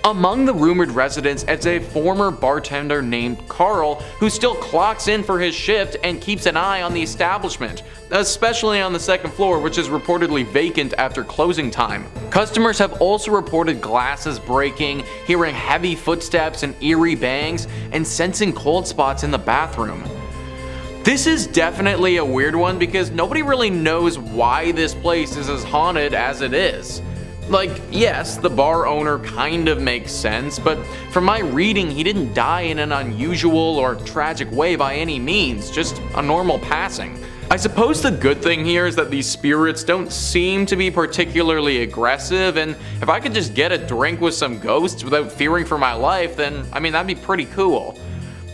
Speaker 3: Among the rumored residents is a former bartender named Carl, who still clocks in for his shift and keeps an eye on the establishment, especially on the second floor, which is reportedly vacant after closing time. Customers have also reported glasses breaking, hearing heavy footsteps and eerie bangs, and sensing cold spots in the bathroom. This is definitely a weird one because nobody really knows why this place is as haunted as it is. Like, yes, the bar owner kind of makes sense, but from my reading, he didn't die in an unusual or tragic way by any means, just a normal passing. I suppose the good thing here is that these spirits don't seem to be particularly aggressive, and if I could just get a drink with some ghosts without fearing for my life, then I mean that'd be pretty cool.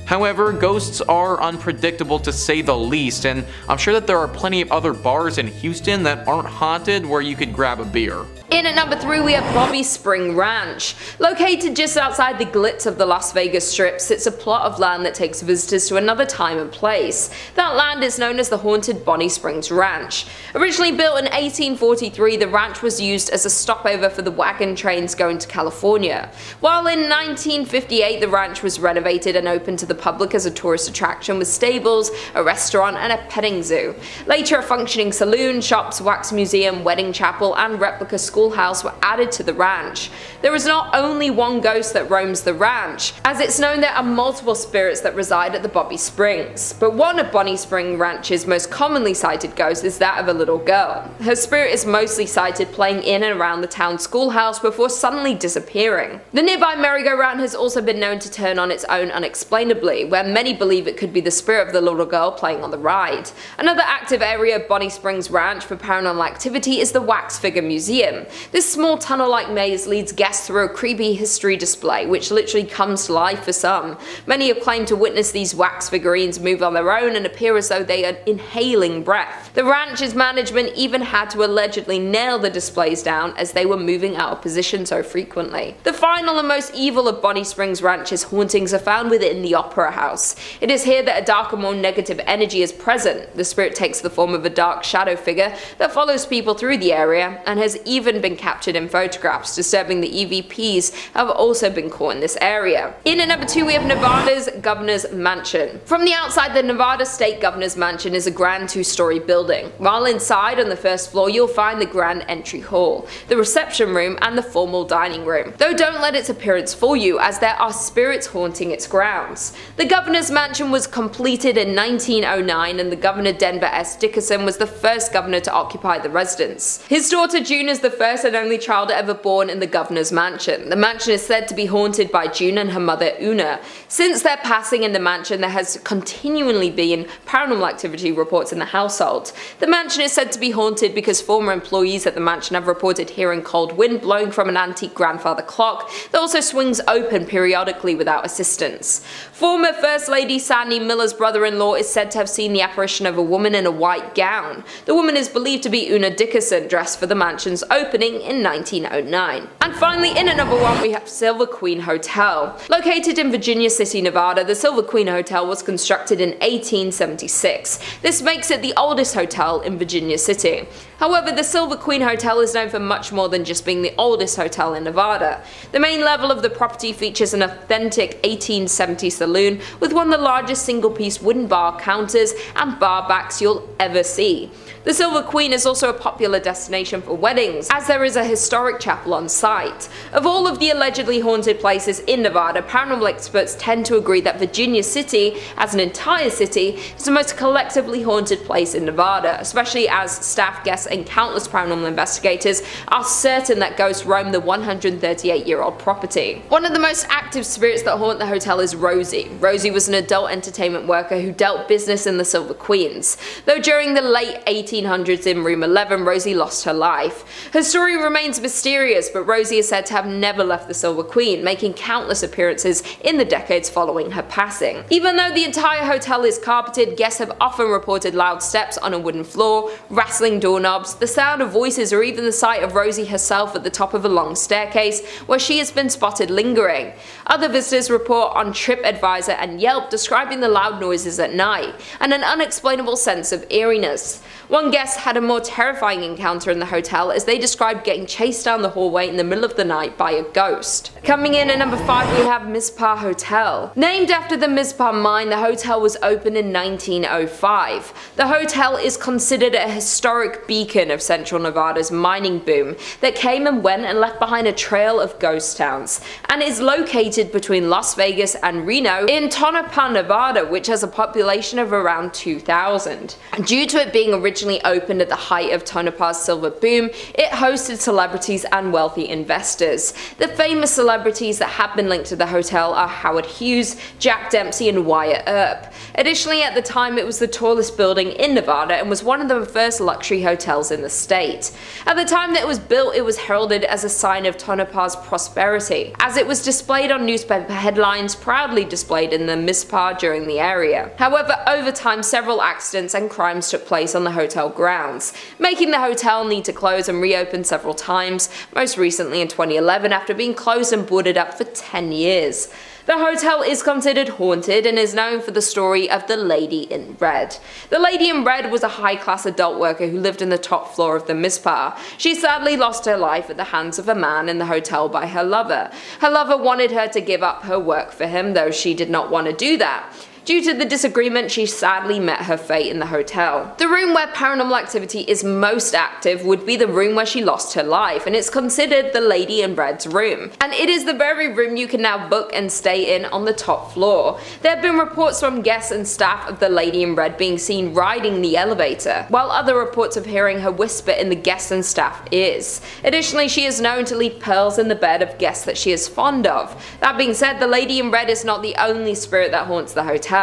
Speaker 3: However, ghosts are unpredictable to say the least, and I'm sure that there are plenty of other bars in Houston that aren't haunted where you could grab a beer.
Speaker 2: In at number 3 we have Bobby Spring Ranch. Located just outside the glitz of the Las Vegas Strip sits a plot of land that takes visitors to another time and place. That land is known as the haunted Bonnie Springs Ranch. Originally built in 1843, the ranch was used as a stopover for the wagon trains going to California. While in 1958 the ranch was renovated and opened to the public as a tourist attraction with stables, a restaurant and a petting zoo. Later a functioning saloon, shops, wax museum, wedding chapel and replica schoolhouse were added to the ranch. There is not only one ghost that roams the ranch, as it's known there are multiple spirits that reside at the Bobby Springs. But one of Bonnie Spring Ranch's most commonly sighted ghosts is that of a little girl. Her spirit is mostly sighted playing in and around the town schoolhouse before suddenly disappearing. The nearby merry-go-round has also been known to turn on its own unexplainably notably, where many believe it could be the spirit of the little girl playing on the ride. Another active area of Bonnie Springs Ranch for paranormal activity is the Wax Figure Museum. This small tunnel-like maze leads guests through a creepy history display, which literally comes to life for some. Many have claimed to witness these wax figurines move on their own and appear as though they are inhaling breath. The ranch's management even had to allegedly nail the displays down as they were moving out of position so frequently. The final and most evil of Bonnie Springs Ranch's hauntings are found within the Opera House. It is here that a darker, more negative energy is present. The spirit takes the form of a dark shadow figure that follows people through the area and has even been captured in photographs, disturbing the EVPs have also been caught in this area. In at number 2 we have Nevada's Governor's Mansion. From the outside, the Nevada State Governor's Mansion is a grand 2-story building. While inside on the first floor you'll find the grand entry hall, the reception room and the formal dining room. Though don't let its appearance fool you, as there are spirits haunting its grounds. The Governor's Mansion was completed in 1909 and the Governor Denver S. Dickerson was the first governor to occupy the residence. His daughter June is the first and only child ever born in the Governor's Mansion. The mansion is said to be haunted by June and her mother Una. Since their passing in the mansion, there has continually been paranormal activity reports in the household. The mansion is said to be haunted because former employees at the mansion have reported hearing cold wind blowing from an antique grandfather clock that also swings open periodically without assistance. Former First Lady Sandy Miller's brother-in-law is said to have seen the apparition of a woman in a white gown. The woman is believed to be Una Dickerson, dressed for the mansion's opening in 1909. And finally, in at number 1 we have Silver Queen Hotel. Located in Virginia City, Nevada, the Silver Queen Hotel was constructed in 1876. This makes it the oldest hotel in Virginia City. However, the Silver Queen Hotel is known for much more than just being the oldest hotel in Nevada. The main level of the property features an authentic 1870s saloon with one of the largest single-piece wooden bar counters and bar backs you'll ever see. The Silver Queen is also a popular destination for weddings, as there is a historic chapel on site. Of all of the allegedly haunted places in Nevada, paranormal experts tend to agree that Virginia City, as an entire city, is the most collectively haunted place in Nevada, especially as staff, guests, and countless paranormal investigators are certain that ghosts roam the 138-year-old property. One of the most active spirits that haunt the hotel is Rosie. Rosie was an adult entertainment worker who dealt business in the Silver Queens. Though during the late 1800s in room 11, Rosie lost her life. Her story remains mysterious, but Rosie is said to have never left the Silver Queen, making countless appearances in the decades following her passing. Even though the entire hotel is carpeted, guests have often reported loud steps on a wooden floor, rattling doorknobs, the sound of voices, or even the sight of Rosie herself at the top of a long staircase where she has been spotted lingering. Other visitors report on TripAdvisor and Yelp describing the loud noises at night and an unexplainable sense of eeriness. One guest had a more terrifying encounter in the hotel as they described getting chased down the hallway in the middle of the night by a ghost. Coming in at number 5 we have Mispah Hotel. Named after the Mispah mine, the hotel was opened in 1905. The hotel is considered a historic beacon of central Nevada's mining boom that came and went and left behind a trail of ghost towns, and is located between Las Vegas and Reno in Tonopah, Nevada, which has a population of around 2,000. Due to it being originally opened at the height of Tonopah's silver boom, it hosted celebrities and wealthy investors. The famous celebrities that have been linked to the hotel are Howard Hughes, Jack Dempsey, and Wyatt Earp. Additionally, at the time it was the tallest building in Nevada and was one of the first luxury hotels in the state. At the time that it was built, it was heralded as a sign of Tonopah's prosperity, as it was displayed on newspaper headlines, proudly displayed in the Mispah during the area. However, over time several accidents and crimes took place on the hotel grounds, making the hotel need to close and reopen several times, most recently in 2011 after being closed and boarded up for 10 years. The hotel is considered haunted and is known for the story of the Lady in Red. The Lady in Red was a high-class adult worker who lived in the top floor of the Mispah. She sadly lost her life at the hands of a man in the hotel by her lover. Her lover wanted her to give up her work for him, though she did not want to do that. Due to the disagreement, she sadly met her fate in the hotel. The room where paranormal activity is most active would be the room where she lost her life, and it's considered the Lady in Red's room. And it is the very room you can now book and stay in on the top floor. There have been reports from guests and staff of the Lady in Red being seen riding the elevator, while other reports of hearing her whisper in the guests and staff ears. Additionally, she is known to leave pearls in the bed of guests that she is fond of. That being said, the Lady in Red is not the only spirit that haunts the hotel,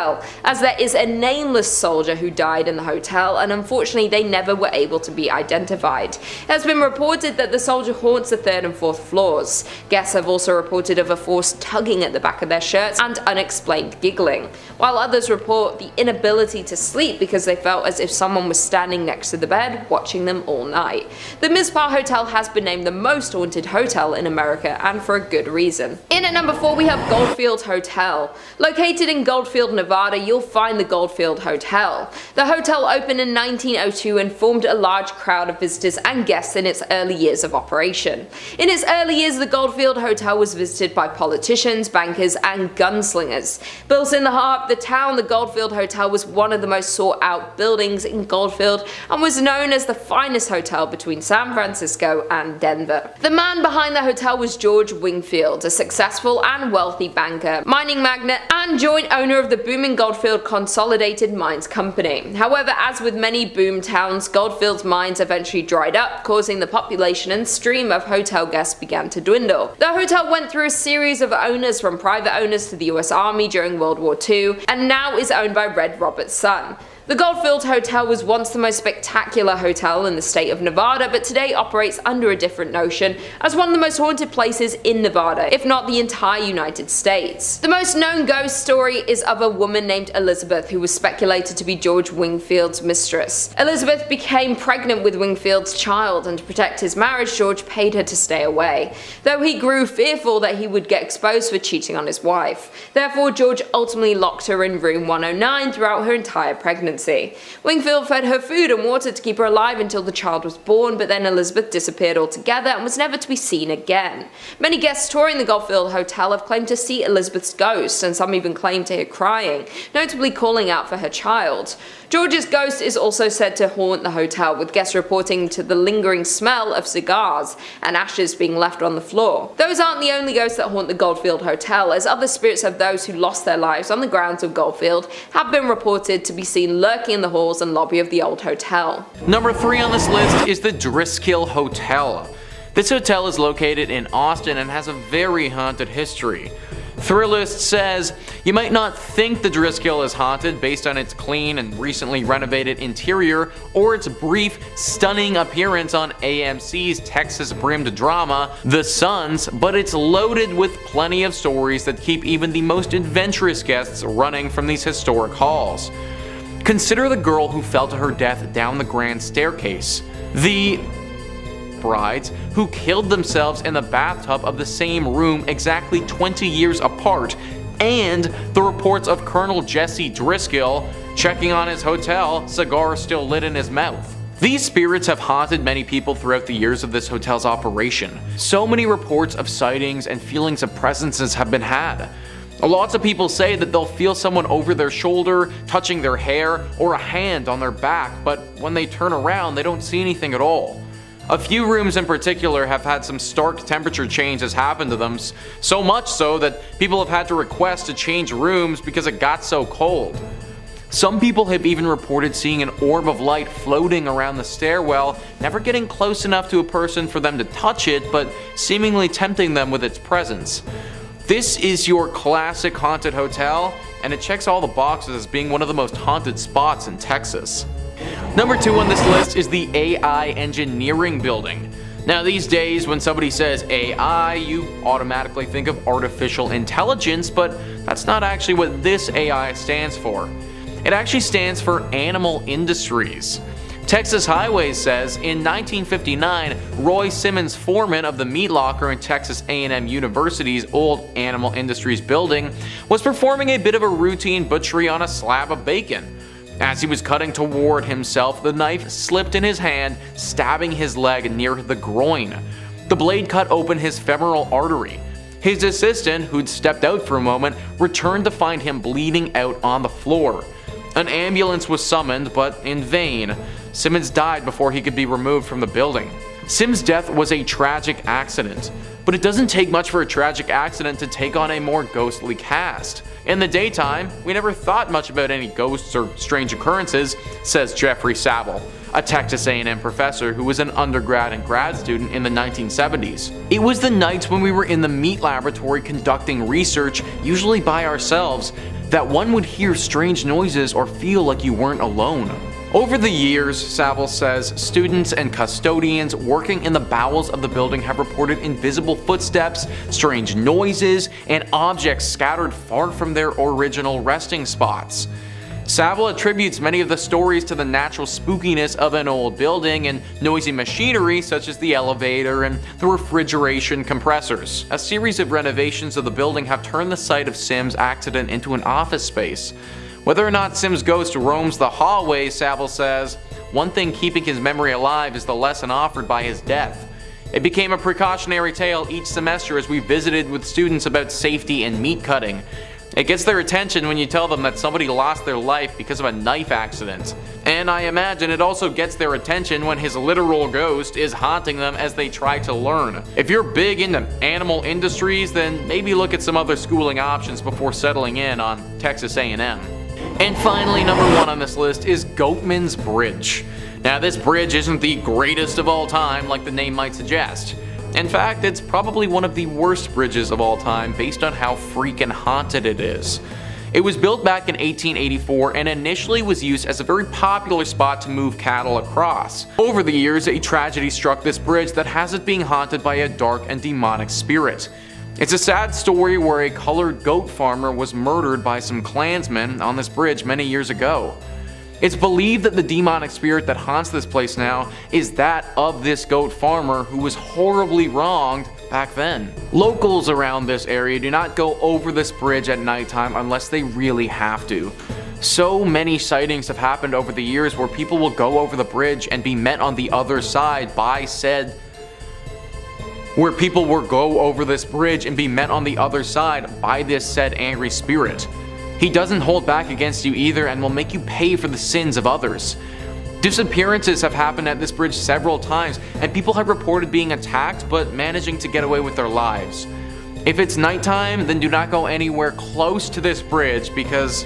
Speaker 2: as there is a nameless soldier who died in the hotel, and unfortunately they never were able to be identified. It has been reported that the soldier haunts the 3rd and 4th floors. Guests have also reported of a force tugging at the back of their shirts and unexplained giggling, while others report the inability to sleep because they felt as if someone was standing next to the bed watching them all night. The Mispah Hotel has been named the most haunted hotel in America, and for a good reason. In at number 4 we have Goldfield Hotel. Located in Goldfield, Nevada, you'll find the Goldfield Hotel. The hotel opened in 1902 and formed a large crowd of visitors and guests in its early years of operation. In its early years, the Goldfield Hotel was visited by politicians, bankers, and gunslingers. Built in the heart of the town, the Goldfield Hotel was one of the most sought out buildings in Goldfield and was known as the finest hotel between San Francisco and Denver. The man behind the hotel was George Wingfield, a successful and wealthy banker, mining magnate, and joint owner of the booming Goldfield Consolidated Mines Company. However, as with many boom towns, Goldfield's mines eventually dried up, causing the population and stream of hotel guests began to dwindle. The hotel went through a series of owners, from private owners to the US Army during World War II, and now is owned by Red Roberts' son. The Goldfield Hotel was once the most spectacular hotel in the state of Nevada, but today operates under a different notion as one of the most haunted places in Nevada, if not the entire United States. The most known ghost story is of a woman named Elizabeth, who was speculated to be George Wingfield's mistress. Elizabeth became pregnant with Wingfield's child, and to protect his marriage, George paid her to stay away, though he grew fearful that he would get exposed for cheating on his wife. Therefore, George ultimately locked her in room 109 throughout her entire pregnancy. Wingfield fed her food and water to keep her alive until the child was born, but then Elizabeth disappeared altogether and was never to be seen again. Many guests touring the Goldfield Hotel have claimed to see Elizabeth's ghost, and some even claim to hear crying, notably calling out for her child. George's ghost is also said to haunt the hotel, with guests reporting to the lingering smell of cigars and ashes being left on the floor. Those aren't the only ghosts that haunt the Goldfield Hotel, as other spirits of those who lost their lives on the grounds of Goldfield have been reported to be seen lurking in the halls and lobby of the old hotel.
Speaker 3: Number 3 on this list is the Driskill Hotel. This hotel is located in Austin and has a very haunted history. Thrillist says, you might not think the Driskill is haunted based on its clean and recently renovated interior or its brief, stunning appearance on AMC's Texas-brimmed drama, The Sons, but it's loaded with plenty of stories that keep even the most adventurous guests running from these historic halls. Consider the girl who fell to her death down the grand staircase, the brides who killed themselves in the bathtub of the same room exactly 20 years apart, and the reports of Colonel Jesse Driskill checking on his hotel, cigar still lit in his mouth. These spirits have haunted many people throughout the years of this hotel's operation. So many reports of sightings and feelings of presences have been had. Lots of people say that they'll feel someone over their shoulder, touching their hair, or a hand on their back, but when they turn around they don't see anything at all. A few rooms in particular have had some stark temperature changes happen to them, so much so that people have had to request to change rooms because it got so cold. Some people have even reported seeing an orb of light floating around the stairwell, never getting close enough to a person for them to touch it, but seemingly tempting them with its presence. This is your classic haunted hotel, and it checks all the boxes as being one of the most haunted spots in Texas. Number 2 on this list is the AI Engineering Building. Now these days when somebody says AI, you automatically think of artificial intelligence, but that's not actually what this AI stands for. It actually stands for Animal Industries. Texas Highways says in 1959, Roy Simmons, foreman of the meat locker in Texas A&M University's old Animal Industries building, was performing a bit of a routine butchery on a slab of bacon. As he was cutting toward himself, the knife slipped in his hand, stabbing his leg near the groin. The blade cut open his femoral artery. His assistant, who'd stepped out for a moment, returned to find him bleeding out on the floor. An ambulance was summoned, but in vain. Simmons died before he could be removed from the building. Sim's death was a tragic accident, but it doesn't take much for a tragic accident to take on a more ghostly cast. In the daytime, we never thought much about any ghosts or strange occurrences, says Jeffrey Saville, a Texas A&M professor who was an undergrad and grad student in the 1970s. It was the nights when we were in the meat laboratory conducting research, usually by ourselves, that one would hear strange noises or feel like you weren't alone. Over the years, Saville says, students and custodians working in the bowels of the building have reported invisible footsteps, strange noises, and objects scattered far from their original resting spots. Saville attributes many of the stories to the natural spookiness of an old building and noisy machinery such as the elevator and the refrigeration compressors. A series of renovations of the building have turned the site of Sim's accident into an office space. Whether or not Sim's ghost roams the hallways, Saville says, one thing keeping his memory alive is the lesson offered by his death. It became a precautionary tale each semester as we visited with students about safety and meat cutting. It gets their attention when you tell them that somebody lost their life because of a knife accident. And I imagine it also gets their attention when his literal ghost is haunting them as they try to learn. If you're big into animal industries, then maybe look at some other schooling options before settling in on Texas A&M. And finally, number 1 on this list is Goatmans Bridge. Now, this bridge isn't the greatest of all time like the name might suggest. In fact, it's probably one of the worst bridges of all time based on how freaking haunted it is. It was built back in 1884 and initially was used as a very popular spot to move cattle across. Over the years, a tragedy struck this bridge that has it being haunted by a dark and demonic spirit. It's a sad story where a colored goat farmer was murdered by some Klansmen on this bridge many years ago. It's believed that the demonic spirit that haunts this place now is that of this goat farmer who was horribly wronged back then. Locals around this area do not go over this bridge at nighttime unless they really have to. So many sightings have happened over the years where people will go over the bridge and be met on the other side by said angry spirit. He doesn't hold back against you either and will make you pay for the sins of others. Disappearances have happened at this bridge several times and people have reported being attacked but managing to get away with their lives. If it's nighttime, then do not go anywhere close to this bridge because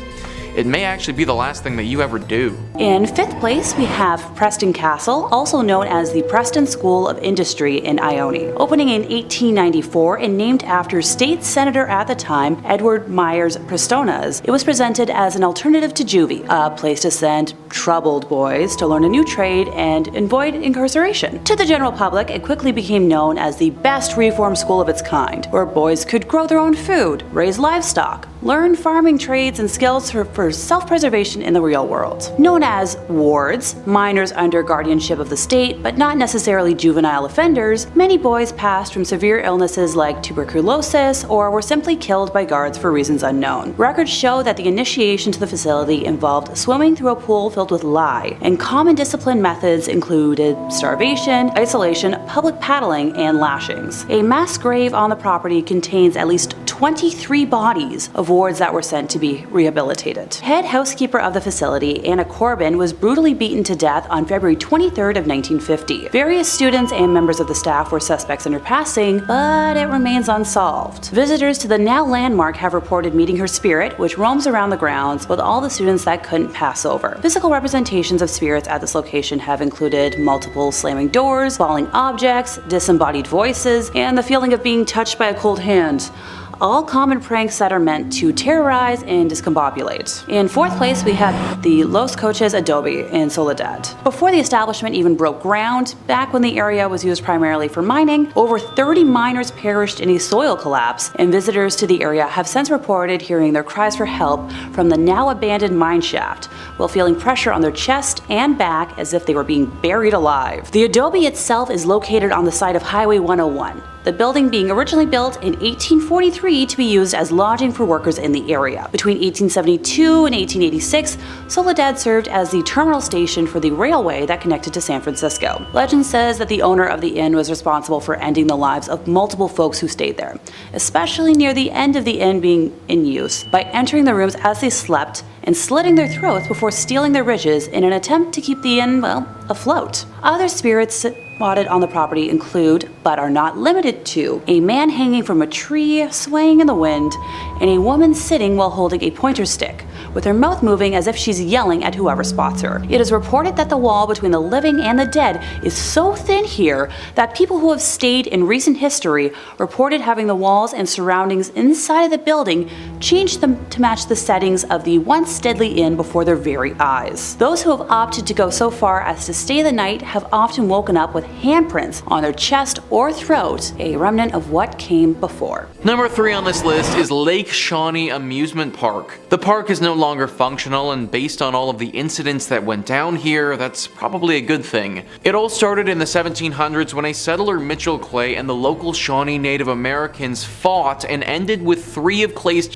Speaker 3: it may actually be the last thing that you ever do.
Speaker 4: In 5th place, we have Preston Castle, also known as the Preston School of Industry in Ione. Opening in 1894 and named after state senator at the time, Edward Myers Prestonas, it was presented as an alternative to juvie, a place to send troubled boys to learn a new trade and avoid incarceration. To the general public, it quickly became known as the best reform school of its kind, where boys could grow their own food, raise livestock, learn farming trades and skills for self-preservation in the real world. Known as wards, minors under guardianship of the state, but not necessarily juvenile offenders, many boys passed from severe illnesses like tuberculosis or were simply killed by guards for reasons unknown. Records show that the initiation to the facility involved swimming through a pool filled with lye, and common discipline methods included starvation, isolation, public paddling, and lashings. A mass grave on the property contains at least 23 bodies of wards that were sent to be rehabilitated. Head housekeeper of the facility, Anna Corbin, was brutally beaten to death on February 23rd of 1950. Various students and members of the staff were suspects in her passing, but it remains unsolved. Visitors to the now landmark have reported meeting her spirit, which roams around the grounds with all the students that couldn't pass over. Physical representations of spirits at this location have included multiple slamming doors, falling objects, disembodied voices, and the feeling of being touched by a cold hand. All common pranks that are meant to terrorize and discombobulate. In 4th place, we have the Los Coches Adobe in Soledad. Before the establishment even broke ground, back when the area was used primarily for mining, over 30 miners perished in a soil collapse, and visitors to the area have since reported hearing their cries for help from the now abandoned mine shaft, while feeling pressure on their chest and back as if they were being buried alive. The adobe itself is located on the side of Highway 101. the building being originally built in 1843 to be used as lodging for workers in the area. Between 1872 and 1886, Soledad served as the terminal station for the railway that connected to San Francisco. Legend says that the owner of the inn was responsible for ending the lives of multiple folks who stayed there, especially near the end of the inn being in use, by entering the rooms as they slept and slitting their throats before stealing their riches in an attempt to keep the inn, well, afloat. Other spirits spotted on the property include, but are not limited to, a man hanging from a tree, swaying in the wind, and a woman sitting while holding a pointer stick, with her mouth moving as if she's yelling at whoever spots her. It is reported that the wall between the living and the dead is so thin here that people who have stayed in recent history reported having the walls and surroundings inside of the building changed them to match the settings of the once deadly inn before their very eyes. Those who have opted to go so far as to stay the night have often woken up with handprints on their chest or throat, a remnant of what came before.
Speaker 3: Number 3 on this list is Lake Shaunie Amusement Park. The park is no longer functional, and based on all of the incidents that went down here, that's probably a good thing. It all started in the 1700s when a settler, Mitchell Clay, and the local Shawnee Native Americans fought and ended with 3 of Clay's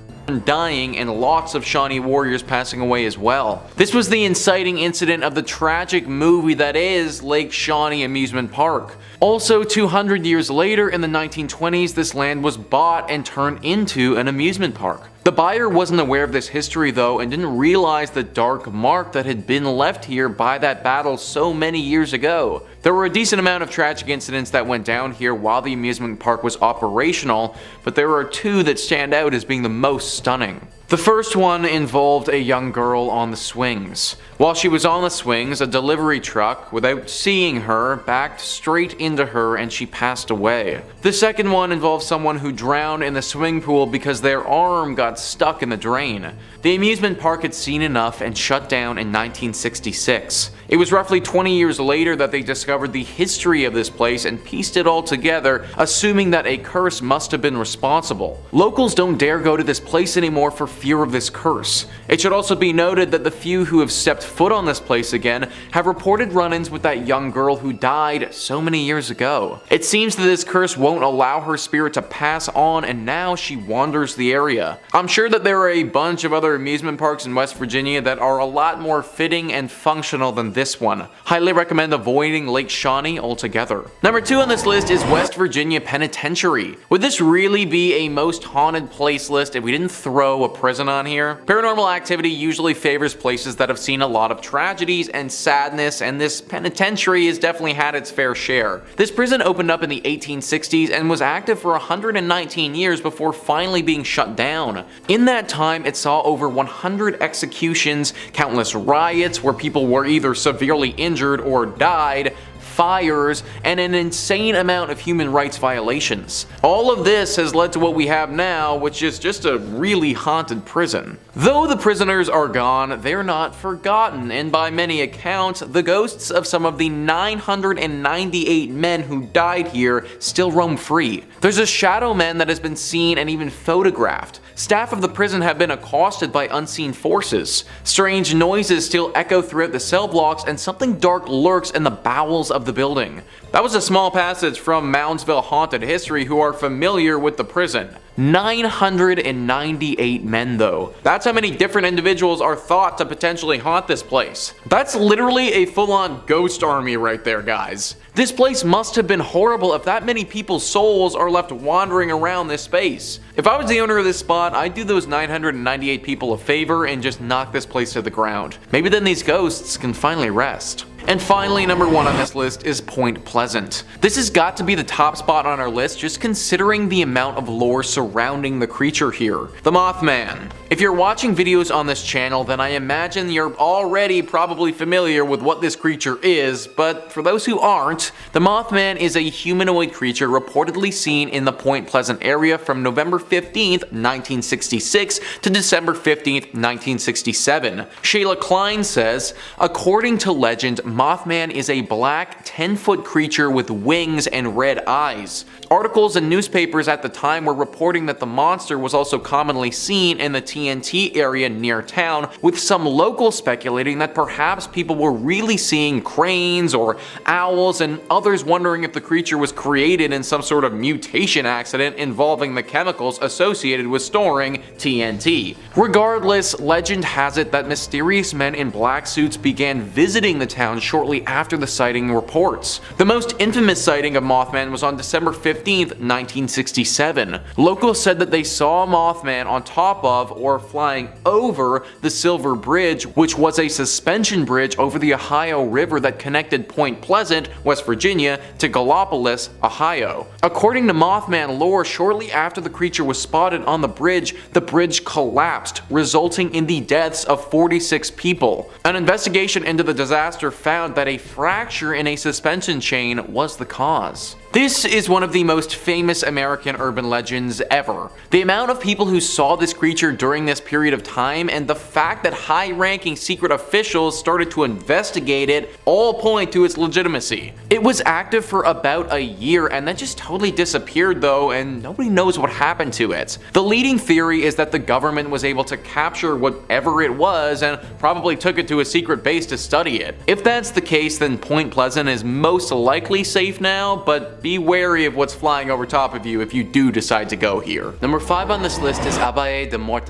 Speaker 3: dying and lots of Shawnee warriors passing away as well. This was the inciting incident of the tragic movie that is Lake Shaunie Amusement Park. Also, 200 years later in the 1920s, this land was bought and turned into an amusement park. The buyer wasn't aware of this history though, and didn't realize the dark mark that had been left here by that battle so many years ago. There were a decent amount of tragic incidents that went down here while the amusement park was operational, but there are 2 that stand out as being the most stunning. The first one involved a young girl on the swings. While she was on the swings, a delivery truck, without seeing her, backed straight into her and she passed away. The second one involved someone who drowned in the swimming pool because their arm got stuck in the drain. The amusement park had seen enough and shut down in 1966. It was roughly 20 years later that they discovered the history of this place and pieced it all together, assuming that a curse must have been responsible. Locals don't dare go to this place anymore for fear of this curse. It should also be noted that the few who have stepped foot on this place again have reported run-ins with that young girl who died so many years ago. It seems that this curse won't allow her spirit to pass on, and now she wanders the area. I'm sure that there are a bunch of other amusement parks in West Virginia that are a lot more fitting and functional than this one. Highly recommend avoiding Lake Shaunie altogether. Number 2 on this list is West Virginia Penitentiary. Would this really be a most haunted place list if we didn't throw a prison on here? Paranormal activity usually favors places that have seen a lot of tragedies and sadness, and this penitentiary has definitely had its fair share. This prison opened up in the 1860s and was active for 119 years before finally being shut down. In that time, it saw over 100 executions, countless riots where people were either severely injured or died, fires, and an insane amount of human rights violations. All of this has led to what we have now, which is just a really haunted prison. Though the prisoners are gone, they're not forgotten, and by many accounts, the ghosts of some of the 998 men who died here still roam free. There's a shadow man that has been seen and even photographed. Staff of the prison have been accosted by unseen forces. Strange noises still echo throughout the cell blocks, and something dark lurks in the bowels of the building. That was a small passage from Moundsville Haunted History, who are familiar with the prison. 998 men though. That's how many different individuals are thought to potentially haunt this place. That's literally a full-on ghost army right there, guys. This place must have been horrible if that many people's souls are left wandering around this space. If I was the owner of this spot, I'd do those 998 people a favor and just knock this place to the ground. Maybe then these ghosts can finally rest. And finally, number 1 on this list is Point Pleasant. This has got to be the top spot on our list, just considering the amount of lore surrounding the creature here. The Mothman. If you're watching videos on this channel, then I imagine you're already probably familiar with what this creature is, but for those who aren't, the Mothman is a humanoid creature reportedly seen in the Point Pleasant area from November 15th, 1966 to December 15th, 1967. Shayla Klein says, according to legend, Mothman is a black, 10-foot creature with wings and red eyes. Articles and newspapers at the time were reporting that the monster was also commonly seen in the TNT area near town, with some locals speculating that perhaps people were really seeing cranes or owls, and others wondering if the creature was created in some sort of mutation accident involving the chemicals associated with storing TNT. Regardless, legend has it that mysterious men in black suits began visiting the town shortly after the sighting reports. The most infamous sighting of Mothman was on December 15th, 1967. Locals said that they saw Mothman on top of or flying over the Silver Bridge, which was a suspension bridge over the Ohio River that connected Point Pleasant, West Virginia, to Gallipolis, Ohio. According to Mothman lore, shortly after the creature was spotted on the bridge collapsed, resulting in the deaths of 46 people. An investigation into the disaster found that a fracture in a suspension chain was the cause. This is one of the most famous American urban legends ever. The amount of people who saw this creature during this period of time, and the fact that high-ranking secret officials started to investigate it, all point to its legitimacy. It was active for about a year and then just totally disappeared though, and nobody knows what happened to it. The leading theory is that the government was able to capture whatever it was and probably took it to a secret base to study it. If that's the case, then Point Pleasant is most likely safe now, but be wary of what's flying over top of you if you do decide to go here. Number 5 on this list is Abbey de Mort.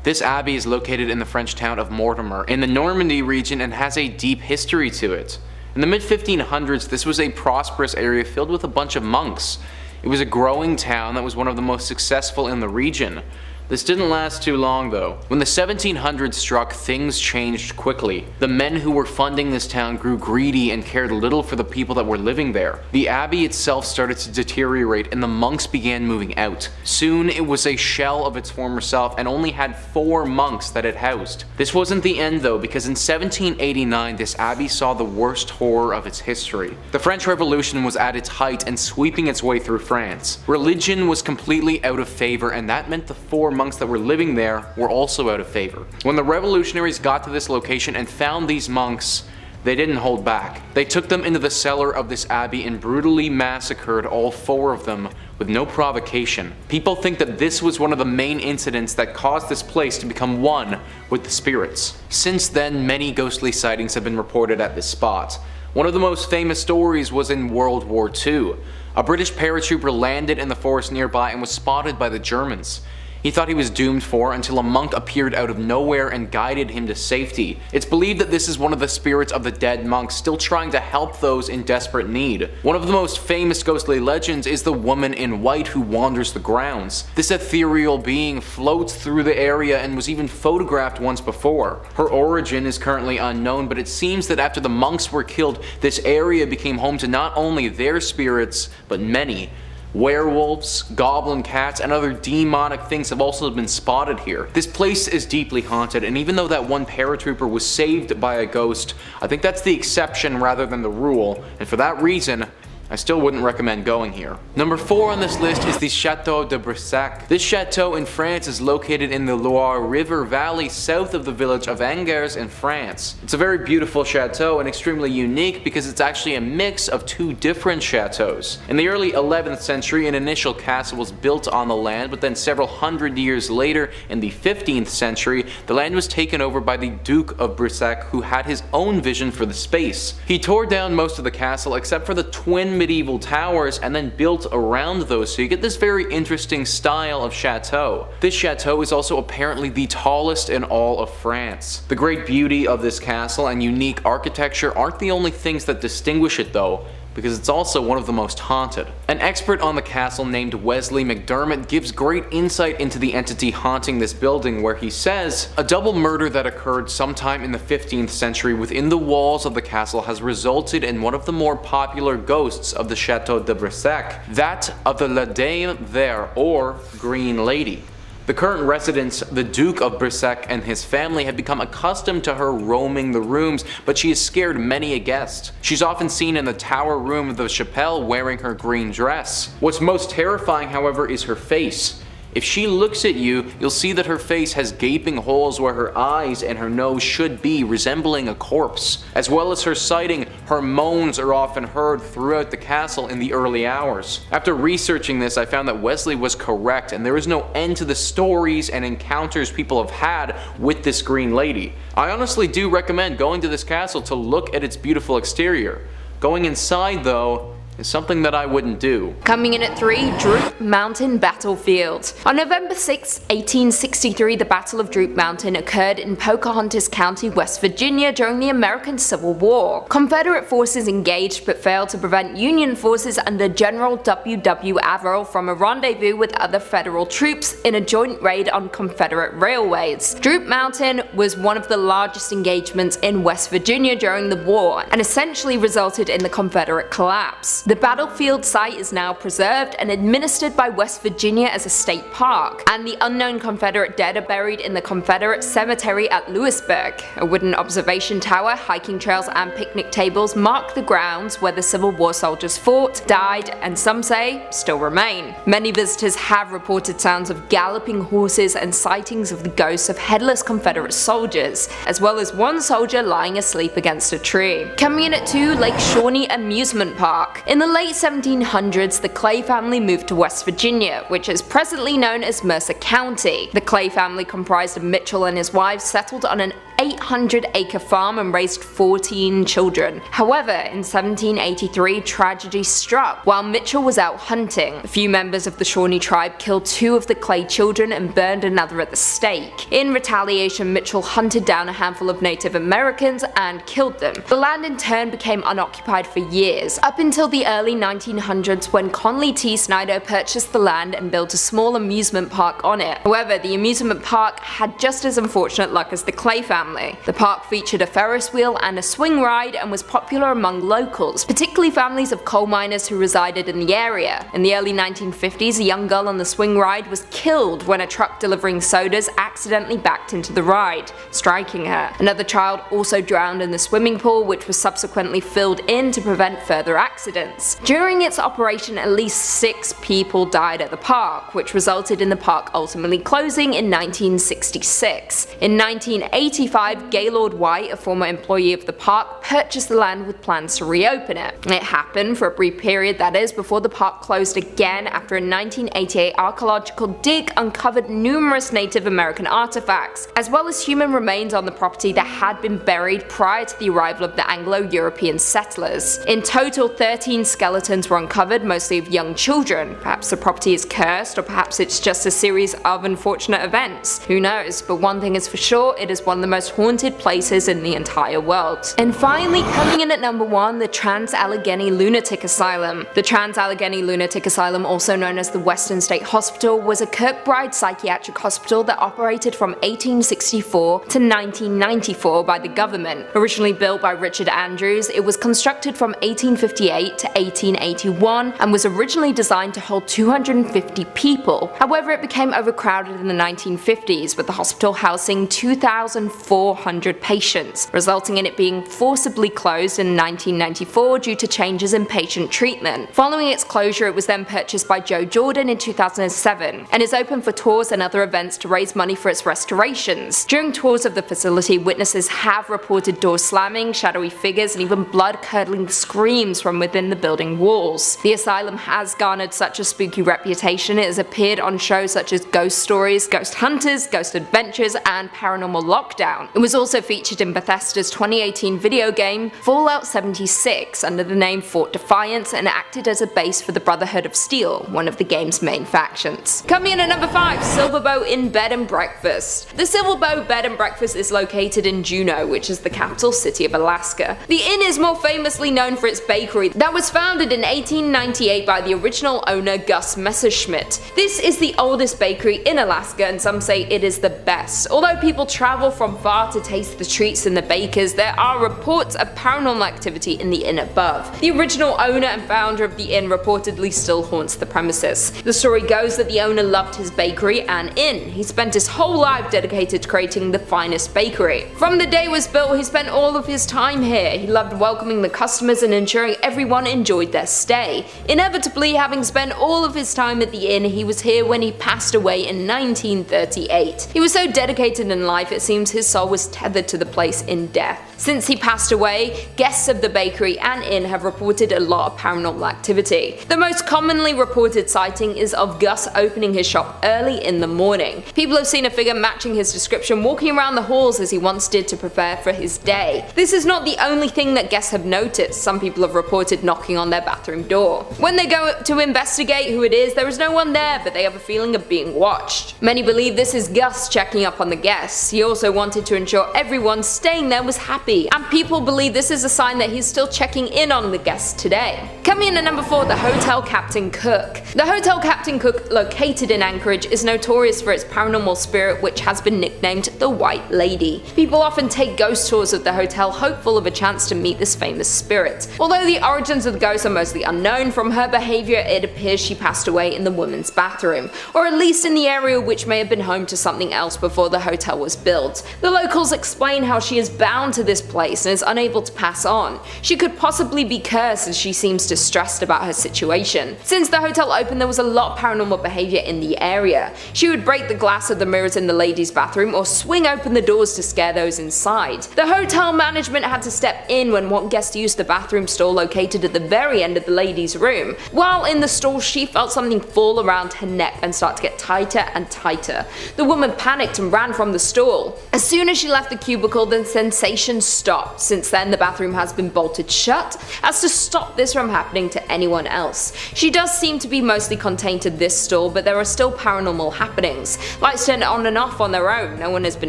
Speaker 3: This abbey is located in the French town of Mortimer in the Normandy region and has a deep history to it. In the mid-1500s, this was a prosperous area filled with a bunch of monks. It was a growing town that was one of the most successful in the region. This didn't last too long though. When the 1700s struck, things changed quickly. The men who were funding this town grew greedy and cared little for the people that were living there. The abbey itself started to deteriorate and the monks began moving out. Soon it was a shell of its former self and only had 4 monks that it housed. This wasn't the end though, because in 1789 this abbey saw the worst horror of its history. The French Revolution was at its height and sweeping its way through France. Religion was completely out of favor, and that meant the 4 monks that were living there were also out of favor. When the revolutionaries got to this location and found these monks, they didn't hold back. They took them into the cellar of this abbey and brutally massacred all 4 of them with no provocation. People think that this was one of the main incidents that caused this place to become one with the spirits. Since then, many ghostly sightings have been reported at this spot. One of the most famous stories was in World War II. A British paratrooper landed in the forest nearby and was spotted by the Germans. He thought he was doomed for until a monk appeared out of nowhere and guided him to safety. It's believed that this is one of the spirits of the dead monks still trying to help those in desperate need. One of the most famous ghostly legends is the woman in white who wanders the grounds. This ethereal being floats through the area and was even photographed once before. Her origin is currently unknown, but it seems that after the monks were killed, this area became home to not only their spirits, but many. Werewolves, goblin cats, and other demonic things have also been spotted here. This place is deeply haunted, and even though that one paratrooper was saved by a ghost, I think that's the exception rather than the rule, and for that reason, I still wouldn't recommend going here. Number 4 on this list is the Chateau de Brissac. This chateau in France is located in the Loire River Valley south of the village of Angers in France. It's a very beautiful chateau and extremely unique because it's actually a mix of 2 different chateaus. In the early 11th century, an initial castle was built on the land, but then several hundred years later, in the 15th century, the land was taken over by the Duke of Brissac, who had his own vision for the space. He tore down most of the castle except for the twin medieval towers and then built around those, so you get this very interesting style of chateau. This chateau is also apparently the tallest in all of France. The great beauty of this castle and unique architecture aren't the only things that distinguish it though, because it's also one of the most haunted. An expert on the castle named Wesley McDermott gives great insight into the entity haunting this building, where he says, "A double murder that occurred sometime in the 15th century within the walls of the castle has resulted in one of the more popular ghosts of the Chateau de Brissac, that of the La Dame Verte, or Green Lady. The current residents, the Duke of Brissac and his family, have become accustomed to her roaming the rooms, but she has scared many a guest. She's often seen in the tower room of the chapelle wearing her green dress. What's most terrifying, however, is her face. If she looks at you, you'll see that her face has gaping holes where her eyes and her nose should be, resembling a corpse. As well as her sighting, her moans are often heard throughout the castle in the early hours. After researching this, I found that Wesley was correct, and there is no end to the stories and encounters people have had with this green lady. I honestly do recommend going to this castle to look at its beautiful exterior. Going inside though, is something that I wouldn't do.
Speaker 2: Coming in at 3, Droop Mountain Battlefield. On November 6, 1863, the Battle of Droop Mountain occurred in Pocahontas County, West Virginia during the American Civil War. Confederate forces engaged but failed to prevent Union forces under General W. Averill from a rendezvous with other Federal troops in a joint raid on Confederate railways. Droop Mountain was one of the largest engagements in West Virginia during the war and essentially resulted in the Confederate collapse. The battlefield site is now preserved and administered by West Virginia as a state park, and the unknown Confederate dead are buried in the Confederate Cemetery at Lewisburg. A wooden observation tower, hiking trails, and picnic tables mark the grounds where the Civil War soldiers fought, died, and some say still remain. Many visitors have reported sounds of galloping horses and sightings of the ghosts of headless Confederate soldiers, as well as one soldier lying asleep against a tree. Coming in at 2, Lake Shaunie Amusement Park. In the late 1700s, the Clay family moved to West Virginia, which is presently known as Mercer County. The Clay family, comprised of Mitchell and his wife, settled on an 800-acre farm and raised 14 children. However, in 1783, tragedy struck while Mitchell was out hunting. A few members of the Shawnee tribe killed 2 of the Clay children and burned another at the stake. In retaliation, Mitchell hunted down a handful of Native Americans and killed them. The land in turn became unoccupied for years, up until the early 1900s when Conley T. Snyder purchased the land and built a small amusement park on it. However, the amusement park had just as unfortunate luck as the Clay family. The park featured a Ferris wheel and a swing ride and was popular among locals, particularly families of coal miners who resided in the area. In the early 1950s, a young girl on the swing ride was killed when a truck delivering sodas accidentally backed into the ride, striking her. Another child also drowned in the swimming pool, which was subsequently filled in to prevent further accidents. During its operation, at least 6 people died at the park, which resulted in the park ultimately closing in 1966. In 1985, Gaylord White, a former employee of the park, purchased the land with plans to reopen it. It happened for a brief period, that is, before the park closed again after a 1988 archaeological dig uncovered numerous Native American artifacts, as well as human remains on the property that had been buried prior to the arrival of the Anglo-European settlers. In total, 13 skeletons were uncovered, mostly of young children. Perhaps the property is cursed, or perhaps it's just a series of unfortunate events. Who knows? But one thing is for sure, it is one of the most haunted places in the entire world. And finally, coming in at number 1, the Trans-Allegheny Lunatic Asylum. The Trans-Allegheny Lunatic Asylum, also known as the Western State Hospital, was a Kirkbride psychiatric hospital that operated from 1864 to 1994 by the government. Originally built by Richard Andrews, it was constructed from 1858 to 1881 and was originally designed to hold 250 people. However, it became overcrowded in the 1950s, with the hospital housing 2,400 patients, resulting in it being forcibly closed in 1994 due to changes in patient treatment. Following its closure, it was then purchased by Joe Jordan in 2007 and is open for tours and other events to raise money for its restorations. During tours of the facility, witnesses have reported doors slamming, shadowy figures, and even blood-curdling screams from within the building walls. The asylum has garnered such a spooky reputation, it has appeared on shows such as Ghost Stories, Ghost Hunters, Ghost Adventures, and Paranormal Lockdown. It was also featured in Bethesda's 2018 video game Fallout 76 under the name Fort Defiance and acted as a base for the Brotherhood of Steel, one of the game's main factions. Coming in at number 5, Silverbow Inn Bed and Breakfast. The Silverbow Bed and Breakfast is located in Juneau, which is the capital city of Alaska. The inn is more famously known for its bakery that was founded in 1898 by the original owner Gus Messerschmidt. This is the oldest bakery in Alaska and some say it is the best. Although people travel from far bar to taste the treats and the bakers, there are reports of paranormal activity in the inn above. The original owner and founder of the inn reportedly still haunts the premises. The story goes that the owner loved his bakery and inn. He spent his whole life dedicated to creating the finest bakery. From the day it was built, he spent all of his time here. He loved welcoming the customers and ensuring everyone enjoyed their stay. Inevitably, having spent all of his time at the inn, he was here when he passed away in 1938. He was so dedicated in life, it seems his soul was tethered to the place in death. Since he passed away, guests of the bakery and inn have reported a lot of paranormal activity. The most commonly reported sighting is of Gus opening his shop early in the morning. People have seen a figure matching his description walking around the halls as he once did to prepare for his day. This is not the only thing that guests have noticed. Some people have reported knocking on their bathroom door. When they go to investigate who it is, there is no one there, but they have a feeling of being watched. Many believe this is Gus checking up on the guests. He also wanted to ensure everyone staying there was happy, and people believe this is a sign that he's still checking in on the guests today. Coming in at number 4, the Hotel Captain Cook. The Hotel Captain Cook, located in Anchorage, is notorious for its paranormal spirit, which has been nicknamed the White Lady. People often take ghost tours of the hotel, hopeful of a chance to meet this famous spirit. Although the origins of the ghost are mostly unknown, from her behavior it appears she passed away in the women's bathroom, or at least in the area which may have been home to something else before the hotel was built. The locals explain how she is bound to this place and is unable to pass on. She could possibly be cursed, as she seems distressed about her situation. Since the hotel opened, there was a lot of paranormal behavior in the area. She would break the glass of the mirrors in the ladies' bathroom or swing open the doors to scare those inside. The hotel management had to step in when one guest used the bathroom stall located at the very end of the ladies' room. While in the stall, she felt something fall around her neck and start to get tighter and tighter. The woman panicked and ran from the stall. As soon as she left the cubicle, the sensation stopped. Since then, the bathroom has been bolted shut as to stop this from happening to anyone else. She does seem to be mostly contained to this stall, but there are still paranormal happenings. Lights turn on and off on their own. No one has been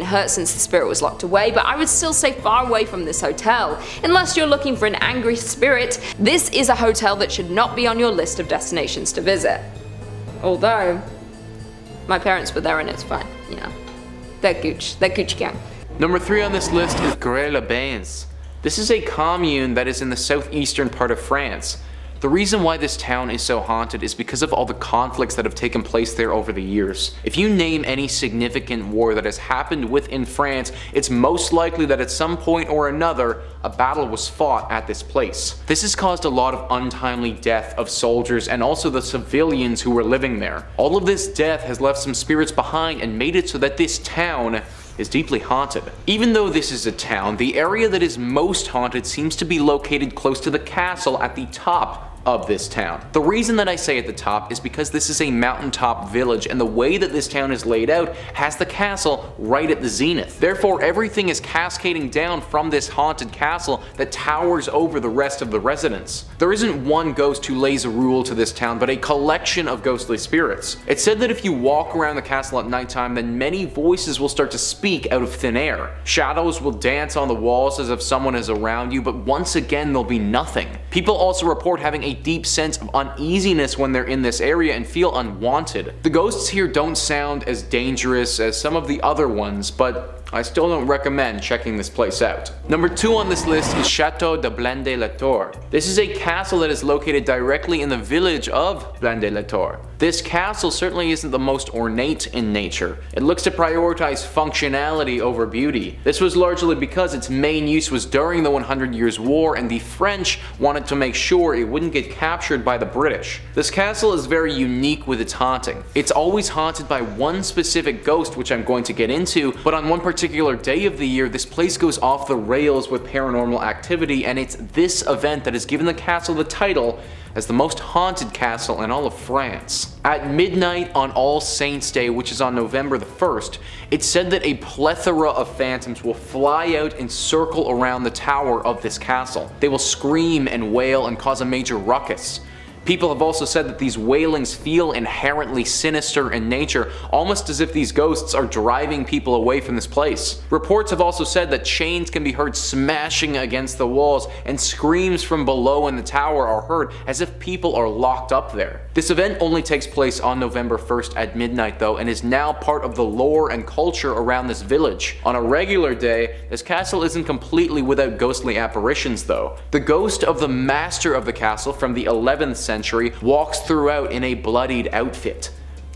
Speaker 2: hurt since the spirit was locked away, but I would still stay far away from this hotel. Unless you're looking for an angry spirit, this is a hotel that should not be on your list of destinations to visit. Although, my parents were there and it's fine, you know. They're Gucci gang.
Speaker 3: Number 3 on this list is Grès-les-Bains. This is a commune that is in the southeastern part of France. The reason why this town is so haunted is because of all the conflicts that have taken place there over the years. If you name any significant war that has happened within France, it's most likely that at some point or another, a battle was fought at this place. This has caused a lot of untimely death of soldiers and also the civilians who were living there. All of this death has left some spirits behind and made it so that this town is deeply haunted. Even though this is a town, the area that is most haunted seems to be located close to the castle at the top of this town. The reason that I say at the top is because this is a mountaintop village, and the way that this town is laid out has the castle right at the zenith. Therefore, everything is cascading down from this haunted castle that towers over the rest of the residents. There isn't one ghost who lays a rule to this town, but a collection of ghostly spirits. It's said that if you walk around the castle at nighttime, then many voices will start to speak out of thin air. Shadows will dance on the walls as if someone is around you, but once again there'll be nothing. People also report having a deep sense of uneasiness when they're in this area and feel unwanted. The ghosts here don't sound as dangerous as some of the other ones, but I still don't recommend checking this place out. Number 2 on this list is Chateau de Blain-de-la-Tour. This is a castle that is located directly in the village of Blain-de-la-Tour. This castle certainly isn't the most ornate in nature. It looks to prioritize functionality over beauty. This was largely because its main use was during the 100 Years' War, and the French wanted to make sure it wouldn't get captured by the British. This castle is very unique with its haunting. It's always haunted by one specific ghost, which I'm going to get into, but on one particular day of the year, this place goes off the rails with paranormal activity, and it's this event that has given the castle the title as the most haunted castle in all of France. At midnight on All Saints' Day, which is on November the 1st, it's said that a plethora of phantoms will fly out and circle around the tower of this castle. They will scream and wail and cause a major ruckus. People have also said that these wailings feel inherently sinister in nature, almost as if these ghosts are driving people away from this place. Reports have also said that chains can be heard smashing against the walls, and screams from below in the tower are heard as if people are locked up there. This event only takes place on November 1st at midnight though, and is now part of the lore and culture around this village. On a regular day, this castle isn't completely without ghostly apparitions though. The ghost of the master of the castle from the 11th century walks throughout in a bloodied outfit.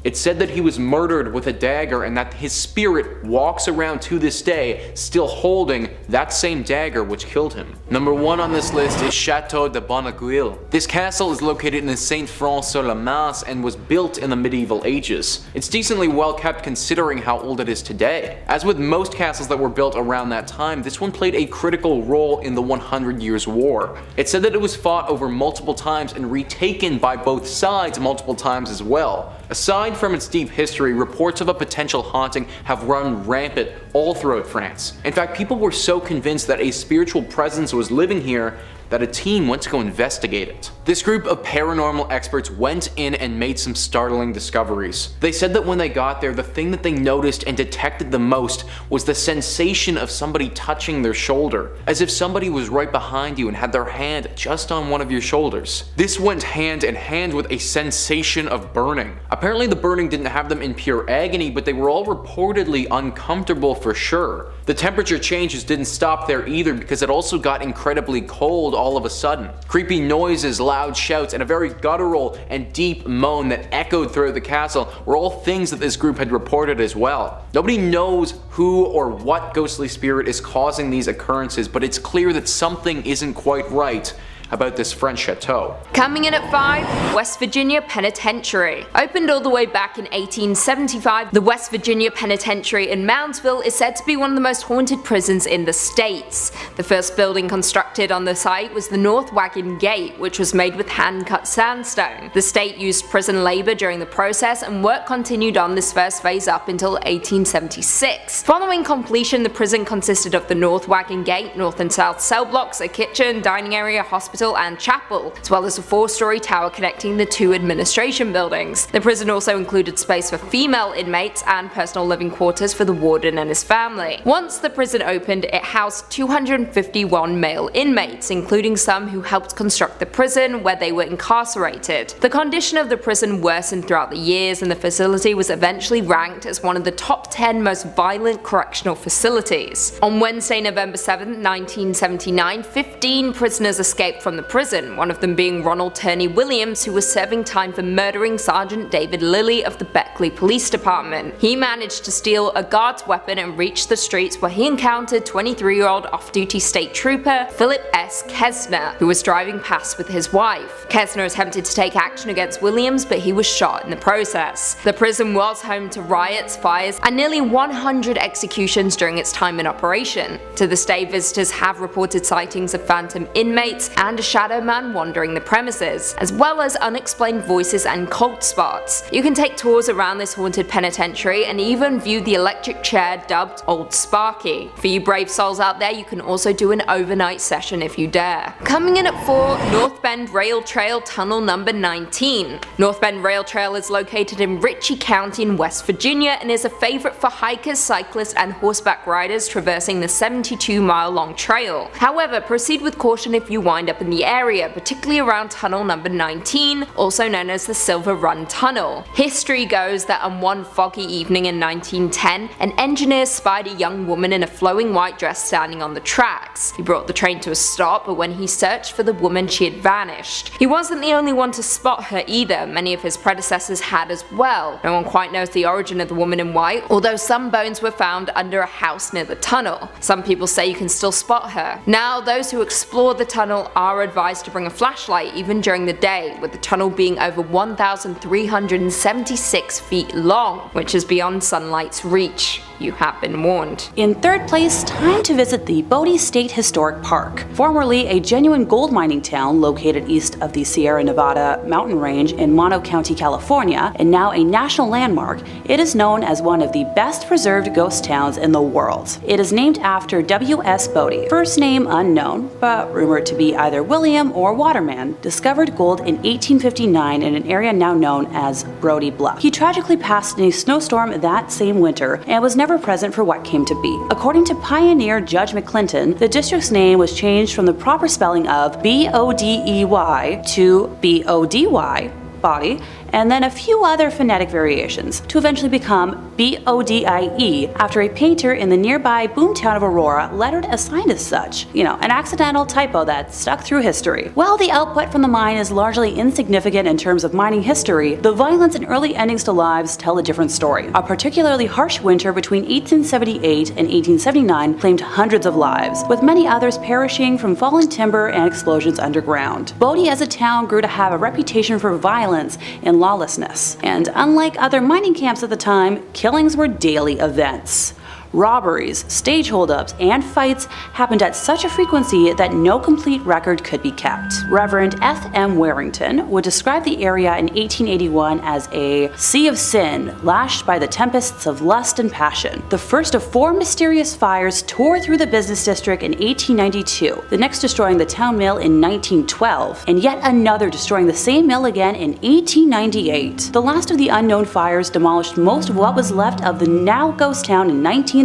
Speaker 3: It's said that he was murdered with a dagger and that his spirit walks around to this day still holding that same dagger which killed him. Number 1 on this list is Chateau de Bonneguil. This castle is located in Saint-Front-sur-la-Masse and was built in the medieval ages. It's decently well kept considering how old it is today. As with most castles that were built around that time, this one played a critical role in the 100 Years' War. It's said that it was fought over multiple times and retaken by both sides multiple times as well. Aside from its deep history, reports of a potential haunting have run rampant all throughout France. In fact, people were so convinced that a spiritual presence was living here that a team went to go investigate it. This group of paranormal experts went in and made some startling discoveries. They said that when they got there, the thing that they noticed and detected the most was the sensation of somebody touching their shoulder, as if somebody was right behind you and had their hand just on one of your shoulders. This went hand in hand with a sensation of burning. Apparently the burning didn't have them in pure agony, but they were all reportedly uncomfortable for sure. The temperature changes didn't stop there either, because it also got incredibly cold all of a sudden. Creepy noises, loud shouts, and a very guttural and deep moan that echoed throughout the castle were all things that this group had reported as well. Nobody knows who or what ghostly spirit is causing these occurrences, but it's clear that something isn't quite right about this French chateau.
Speaker 2: Coming in at 5, West Virginia Penitentiary. Opened all the way back in 1875, the West Virginia Penitentiary in Moundsville is said to be one of the most haunted prisons in the states. The first building constructed on the site was the North Wagon Gate, which was made with hand-cut sandstone. The state used prison labor during the process, and work continued on this first phase up until 1876. Following completion, the prison consisted of the North Wagon Gate, north and south cell blocks, a kitchen, dining area, hospital, and chapel, as well as a 4-story tower connecting the 2 administration buildings. The prison also included space for female inmates and personal living quarters for the warden and his family. Once the prison opened, it housed 251 male inmates, including some who helped construct the prison where they were incarcerated. The condition of the prison worsened throughout the years, and the facility was eventually ranked as one of the top 10 most violent correctional facilities. On Wednesday, November 7, 1979, 15 prisoners escaped from the prison, one of them being Ronald Turney Williams, who was serving time for murdering Sergeant David Lilly of the Beckley Police Department. He managed to steal a guard's weapon and reach the streets, where he encountered 23-year-old off-duty state trooper Philip S. Kesner, who was driving past with his wife. Kesner attempted to take action against Williams, but he was shot in the process. The prison was home to riots, fires, and nearly 100 executions during its time in operation. To this day, visitors have reported sightings of phantom inmates and a shadow man wandering the premises, as well as unexplained voices and cold spots. You can take tours around this haunted penitentiary and even view the electric chair dubbed Old Sparky. For you brave souls out there, you can also do an overnight session if you dare. Coming in at 4, North Bend Rail Trail Tunnel number 19. North Bend Rail Trail is located in Ritchie County in West Virginia and is a favorite for hikers, cyclists, and horseback riders traversing the 72-mile long trail. However, proceed with caution if you wind up in the area, particularly around tunnel number 19, also known as the Silver Run Tunnel. History goes that on one foggy evening in 1910, an engineer spied a young woman in a flowing white dress standing on the tracks. He brought the train to a stop, but when he searched for the woman, she had vanished. He wasn't the only one to spot her either, many of his predecessors had as well. No one quite knows the origin of the woman in white, although some bones were found under a house near the tunnel. Some people say you can still spot her. Now, those who explore the tunnel are advised to bring a flashlight even during the day, with the tunnel being over 1,376 feet long, which is beyond sunlight's reach. You have been warned.
Speaker 4: In third place, time to visit the Bodie State Historic Park. Formerly a genuine gold mining town located east of the Sierra Nevada mountain range in Mono County, California, and now a national landmark, it is known as one of the best preserved ghost towns in the world. It is named after W.S. Bodie, first name unknown, but rumored to be either William or Waterman, discovered gold in 1859 in an area now known as Brody Bluff. He tragically passed in a snowstorm that same winter and was never present for what came to be. According to pioneer Judge McClinton, the district's name was changed from the proper spelling of B-O-D-E-Y to B-O-D-Y, body, and then a few other phonetic variations to eventually become B-O-D-I-E after a painter in the nearby boomtown of Aurora lettered a sign as such. You know, an accidental typo that stuck through history. While the output from the mine is largely insignificant in terms of mining history, the violence and early endings to lives tell a different story. A particularly harsh winter between 1878 and 1879 claimed hundreds of lives, with many others perishing from fallen timber and explosions underground. Bodie as a town grew to have a reputation for violence and lawlessness, and unlike other mining camps at the time, killings were daily events. Robberies, stage holdups, and fights happened at such a frequency that no complete record could be kept. Reverend F.M. Warrington would describe the area in 1881 as a sea of sin lashed by the tempests of lust and passion. The first of 4 mysterious fires tore through the business district in 1892, the next destroying the town mill in 1912, and yet another destroying the same mill again in 1898. The last of the unknown fires demolished most of what was left of the now ghost town in 1932,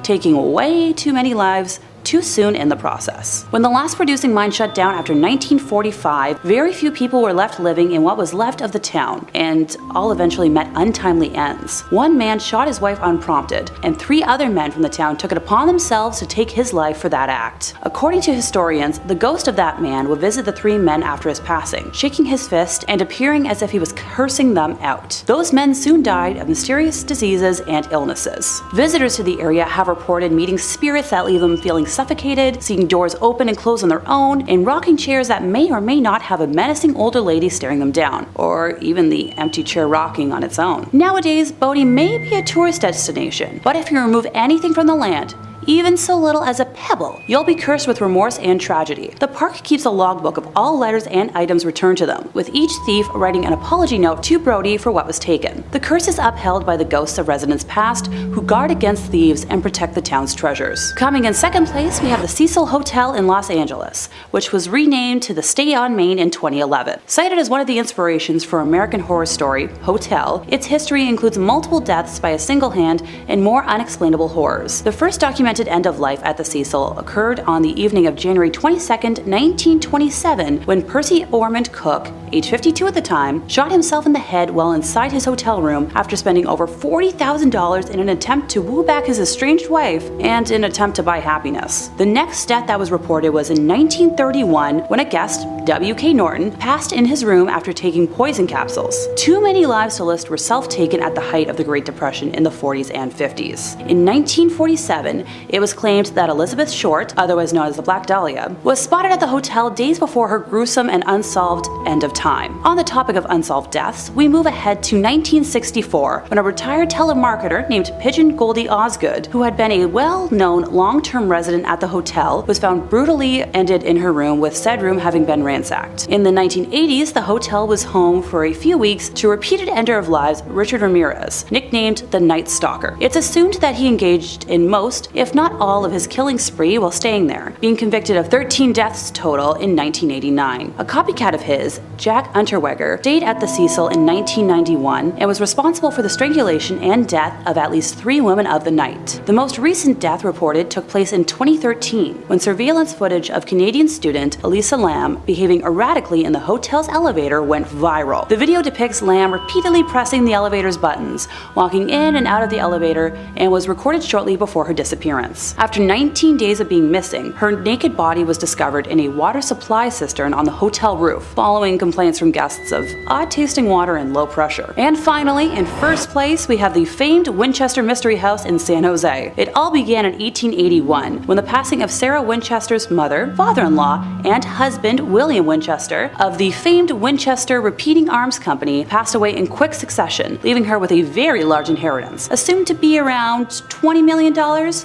Speaker 4: taking way too many lives too soon in the process. When the last producing mine shut down after 1945, very few people were left living in what was left of the town, and all eventually met untimely ends. One man shot his wife unprompted, and 3 other men from the town took it upon themselves to take his life for that act. According to historians, the ghost of that man would visit the 3 men after his passing, shaking his fist and appearing as if he was cursing them out. Those men soon died of mysterious diseases and illnesses. Visitors to the area have reported meeting spirits that leave them feeling suffocated, seeing doors open and close on their own, and rocking chairs that may or may not have a menacing older lady staring them down, or even the empty chair rocking on its own. Nowadays, Bodie may be a tourist destination, but if you remove anything from the land, even so little as a pebble, you'll be cursed with remorse and tragedy. The park keeps a logbook of all letters and items returned to them, with each thief writing an apology note to Bodie for what was taken. The curse is upheld by the ghosts of residents past who guard against thieves and protect the town's treasures. Coming in second place, we have the Cecil Hotel in Los Angeles, which was renamed to the Stay on Main in 2011. Cited as one of the inspirations for American Horror Story, Hotel, its history includes multiple deaths by a single hand and more unexplainable horrors. The first documented end of life at the Cecil occurred on the evening of January 22, 1927, when Percy Ormond Cook, age 52 at the time, shot himself in the head while inside his hotel room after spending over $40,000 in an attempt to woo back his estranged wife and an attempt to buy happiness. The next death that was reported was in 1931 when a guest, W.K. Norton, passed in his room after taking poison capsules. Too many lives to list were self-taken at the height of the Great Depression in the 40s and 50s. In 1947, it was claimed that Elizabeth Short, otherwise known as the Black Dahlia, was spotted at the hotel days before her gruesome and unsolved end of time. On the topic of unsolved deaths, we move ahead to 1964, when a retired telemarketer named Pigeon Goldie Osgood, who had been a well-known long-term resident at the hotel, was found brutally ended in her room, with said room having been ransacked. In the 1980s, the hotel was home for a few weeks to repeated ender of lives Richard Ramirez, nicknamed the Night Stalker. It's assumed that he engaged in most, if not all, of his killing spree while staying there, being convicted of 13 deaths total in 1989. A copycat of his, Jack Unterweger, stayed at the Cecil in 1991 and was responsible for the strangulation and death of at least 3 women of the night. The most recent death reported took place in 2013, when surveillance footage of Canadian student Elisa Lam behaving erratically in the hotel's elevator went viral. The video depicts Lam repeatedly pressing the elevator's buttons, walking in and out of the elevator, and was recorded shortly before her disappearance. After 19 15 days of being missing, her naked body was discovered in a water supply cistern on the hotel roof, following complaints from guests of odd-tasting water and low pressure. And finally, in first place, we have the famed Winchester Mystery House in San Jose. It all began in 1881, when the passing of Sarah Winchester's mother, father-in-law, and husband, William Winchester, of the famed Winchester Repeating Arms Company, passed away in quick succession, leaving her with a very large inheritance, assumed to be around $20 million,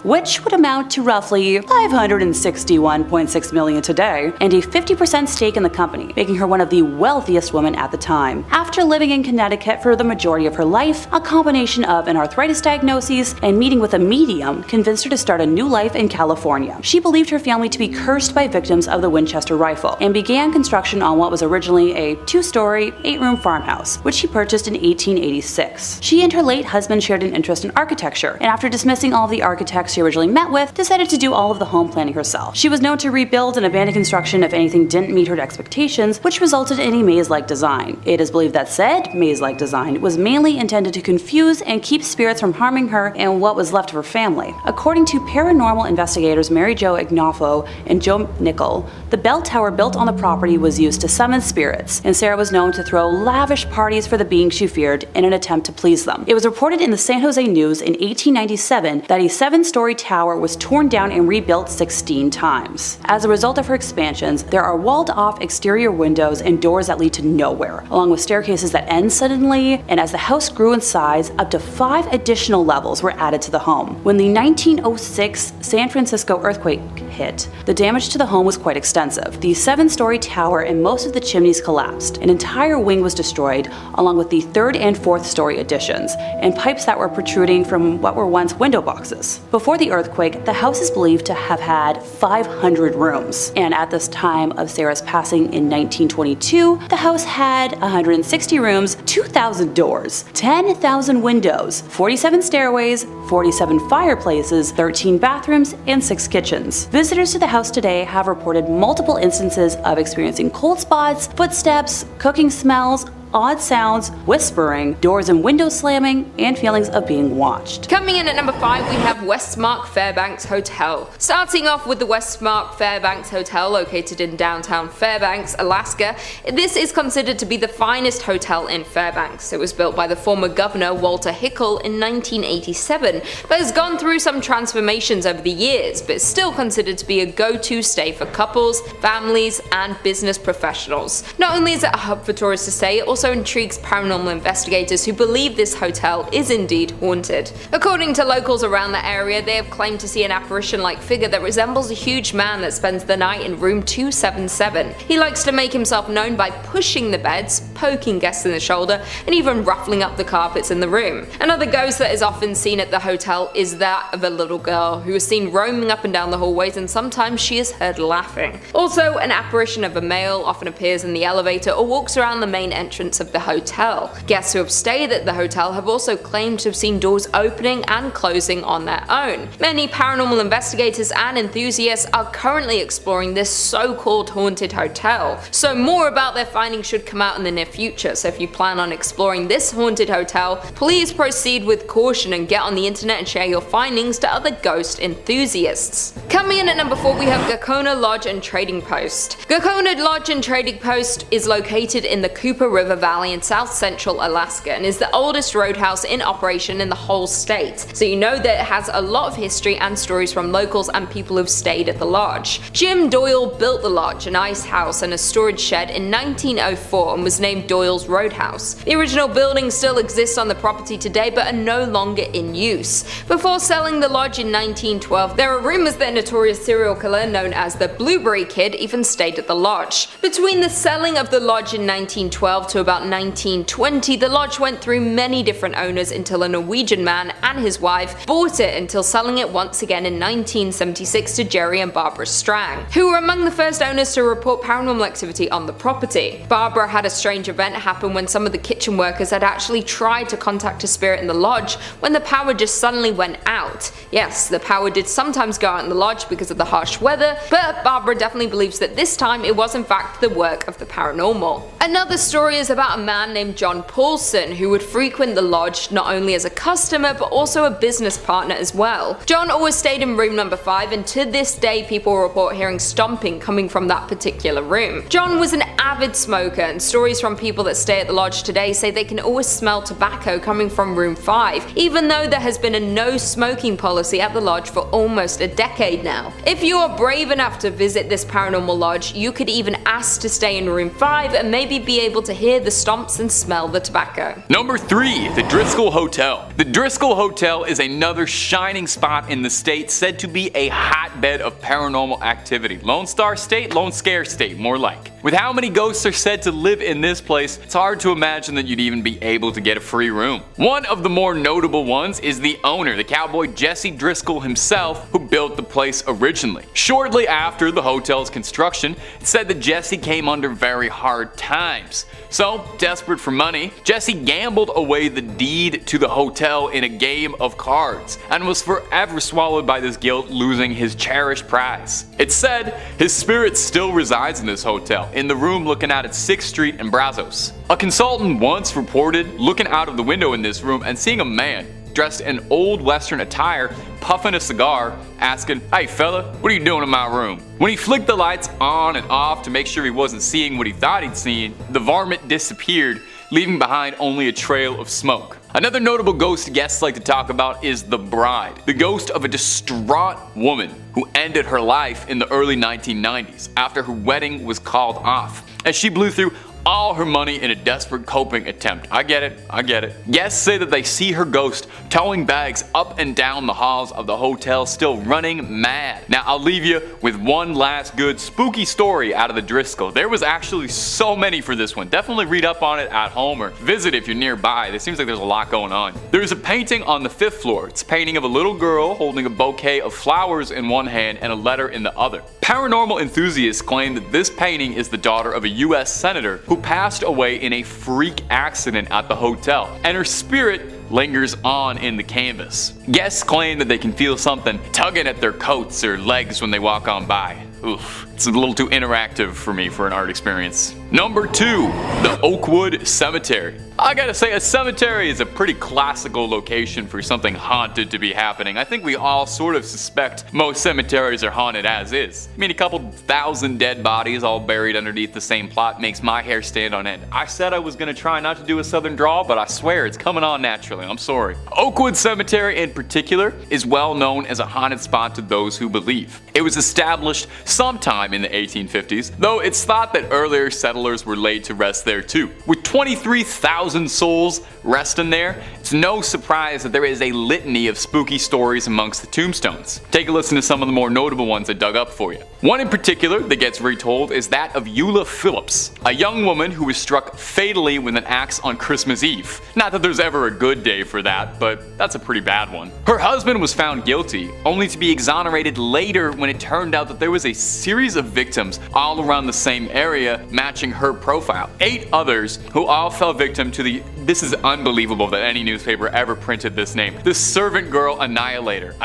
Speaker 4: which would amount to roughly $561.6 million today, and a 50% stake in the company, making her one of the wealthiest women at the time. After living in Connecticut for the majority of her life, a combination of an arthritis diagnosis and meeting with a medium convinced her to start a new life in California. She believed her family to be cursed by victims of the Winchester rifle, and began construction on what was originally a 2-story, 8-room farmhouse, which she purchased in 1886. She and her late husband shared an interest in architecture, and after dismissing all of the architects she originally met with, decided to do all of the home planning herself. She was known to rebuild and abandon construction if anything didn't meet her expectations, which resulted in a maze-like design. It is believed that said maze-like design was mainly intended to confuse and keep spirits from harming her and what was left of her family. According to paranormal investigators Mary Jo Ignafo and Joe Nickel, the bell tower built on the property was used to summon spirits, and Sarah was known to throw lavish parties for the beings she feared in an attempt to please them. It was reported in the San Jose News in 1897 that a 7-story tower was torn down and rebuilt 16 times. As a result of her expansions, there are walled-off exterior windows and doors that lead to nowhere, along with staircases that end suddenly, and as the house grew in size, up to 5 additional levels were added to the home. When the 1906 San Francisco earthquake hit, the damage to the home was quite extensive. The 7-story tower and most of the chimneys collapsed. An entire wing was destroyed, along with the 3rd and 4th story additions, and pipes that were protruding from what were once window boxes. Before the earthquake, the house is believed to have had 500 rooms, and at this time of Sarah's passing in 1922, the house had 160 rooms, 2,000 doors, 10,000 windows, 47 stairways, 47 fireplaces, 13 bathrooms, and 6 kitchens. Visitors to the house today have reported multiple instances of experiencing cold spots, footsteps, cooking smells, odd sounds, whispering, doors and windows slamming, and feelings of being watched.
Speaker 2: Coming in at number 5, we have Westmark Fairbanks Hotel. Starting off with the Westmark Fairbanks Hotel located in downtown Fairbanks, Alaska. This is considered to be the finest hotel in Fairbanks. It was built by the former governor Walter Hickel in 1987, but has gone through some transformations over the years, but is still considered to be a go-to stay for couples, families, and business professionals. Not only is it a hub for tourists to stay, it also intrigues paranormal investigators who believe this hotel is indeed haunted. According to locals around the area, they have claimed to see an apparition-like figure that resembles a huge man that spends the night in room 277. He likes to make himself known by pushing the beds, poking guests in the shoulder, and even ruffling up the carpets in the room. Another ghost that is often seen at the hotel is that of a little girl who is seen roaming up and down the hallways, and sometimes she is heard laughing. Also, an apparition of a male often appears in the elevator or walks around the main entrance of the hotel. Guests who have stayed at the hotel have also claimed to have seen doors opening and closing on their own. Many paranormal investigators and enthusiasts are currently exploring this so-called haunted hotel, so more about their findings should come out in the near future. So if you plan on exploring this haunted hotel, please proceed with caution and get on the internet and share your findings to other ghost enthusiasts. Coming in at number 4, we have Gakona Lodge and Trading Post. Gakona Lodge and Trading Post is located in the Cooper River Valley in south central Alaska and is the oldest roadhouse in operation in the whole state. So you know that it has a lot of history and stories from locals and people who've stayed at the lodge. Jim Doyle built the lodge, an ice house and a storage shed in 1904 and was named Doyle's Roadhouse. The original buildings still exist on the property today but are no longer in use. Before selling the lodge in 1912, there are rumors that a notorious serial killer known as the Blueberry Kid even stayed at the lodge. Between the selling of the lodge in 1912 to about 1920, the lodge went through many different owners until a Norwegian man and his wife bought it, until selling it once again in 1976 to Jerry and Barbara Strang, who were among the first owners to report paranormal activity on the property. Barbara had a strange event happen when some of the kitchen workers had actually tried to contact a spirit in the lodge when the power just suddenly went out. Yes, the power did sometimes go out in the lodge because of the harsh weather, but Barbara definitely believes that this time it was in fact the work of the paranormal. Another story is about a man named John Paulson who would frequent the lodge not only as a customer but also a business partner as well. John always stayed in room number 5, and to this day people report hearing stomping coming from that particular room. John was an avid smoker, and stories from people that stay at the lodge today say they can always smell tobacco coming from room 5, even though there has been a no smoking policy at the lodge for almost a decade now. If you are brave enough to visit this paranormal lodge, you could even ask to stay in room 5 and maybe be able to hear the stomps and smell the tobacco.
Speaker 5: Number 3. The Driskill Hotel. The Driskill Hotel is another shining spot in the state, said to be a hotbed of paranormal activity. Lone Star State, Lone Scare State, more like. With how many ghosts are said to live in this place, it's hard to imagine that you'd even be able to get a free room. One of the more notable ones is the owner, the cowboy Jesse Driskill himself, who built the place originally. Shortly after the hotel's construction, it's said that Jesse came under very hard times. So, desperate for money, Jesse gambled away the deed to the hotel in a game of cards, and was forever swallowed by this guilt, losing his cherished prize. It's said his spirit still resides in this hotel, in the room looking out at 6th Street and Brazos. A consultant once reported looking out of the window in this room and seeing a man dressed in old western attire, puffing a cigar, asking, "Hey fella, what are you doing in my room?" When he flicked the lights on and off to make sure he wasn't seeing what he thought he'd seen, the varmint disappeared, leaving behind only a trail of smoke. Another notable ghost guests like to talk about is the Bride, the ghost of a distraught woman who ended her life in the early 1990s after her wedding was called off, as she blew through all her money in a desperate coping attempt. I get it. Guests say that they see her ghost towing bags up and down the halls of the hotel, still running mad. Now I'll leave you with one last good spooky story out of the Driskill. There was actually so many for this one. Definitely read up on it at home or visit if you're nearby. It seems like there's a lot going on. There's a painting on the 5th floor. It's a painting of a little girl holding a bouquet of flowers in one hand and a letter in the other. Paranormal enthusiasts claim that this painting is the daughter of a US senator who passed away in a freak accident at the hotel, and her spirit lingers on in the canvas. Guests claim that they can feel something tugging at their coats or legs when they walk on by. Oof, it's a little too interactive for me for an art experience. Number 2, the Oakwood Cemetery. I gotta say, a cemetery is a pretty classical location for something haunted to be happening. I think we all sort of suspect most cemeteries are haunted as is. I mean, a couple thousand dead bodies all buried underneath the same plot makes my hair stand on end. I said I was gonna try not to do a southern drawl, but I swear it's coming on naturally. I'm sorry. Oakwood Cemetery in particular is well known as a haunted spot to those who believe. It was established sometime in the 1850s, though it's thought that earlier settlers were laid to rest there too. With 23,000 souls resting there, it's no surprise that there is a litany of spooky stories amongst the tombstones. Take a listen to some of the more notable ones I dug up for you. One in particular that gets retold is that of Eula Phillips, a young woman who was struck fatally with an axe on Christmas Eve. Not that there's ever a good day for that, but that's a pretty bad one. Her husband was found guilty, only to be exonerated later when it turned out that there was a series of victims all around the same area matching her profile. 8 others who all fell victim to this is unbelievable that any newspaper ever printed this name, the Servant Girl Annihilator.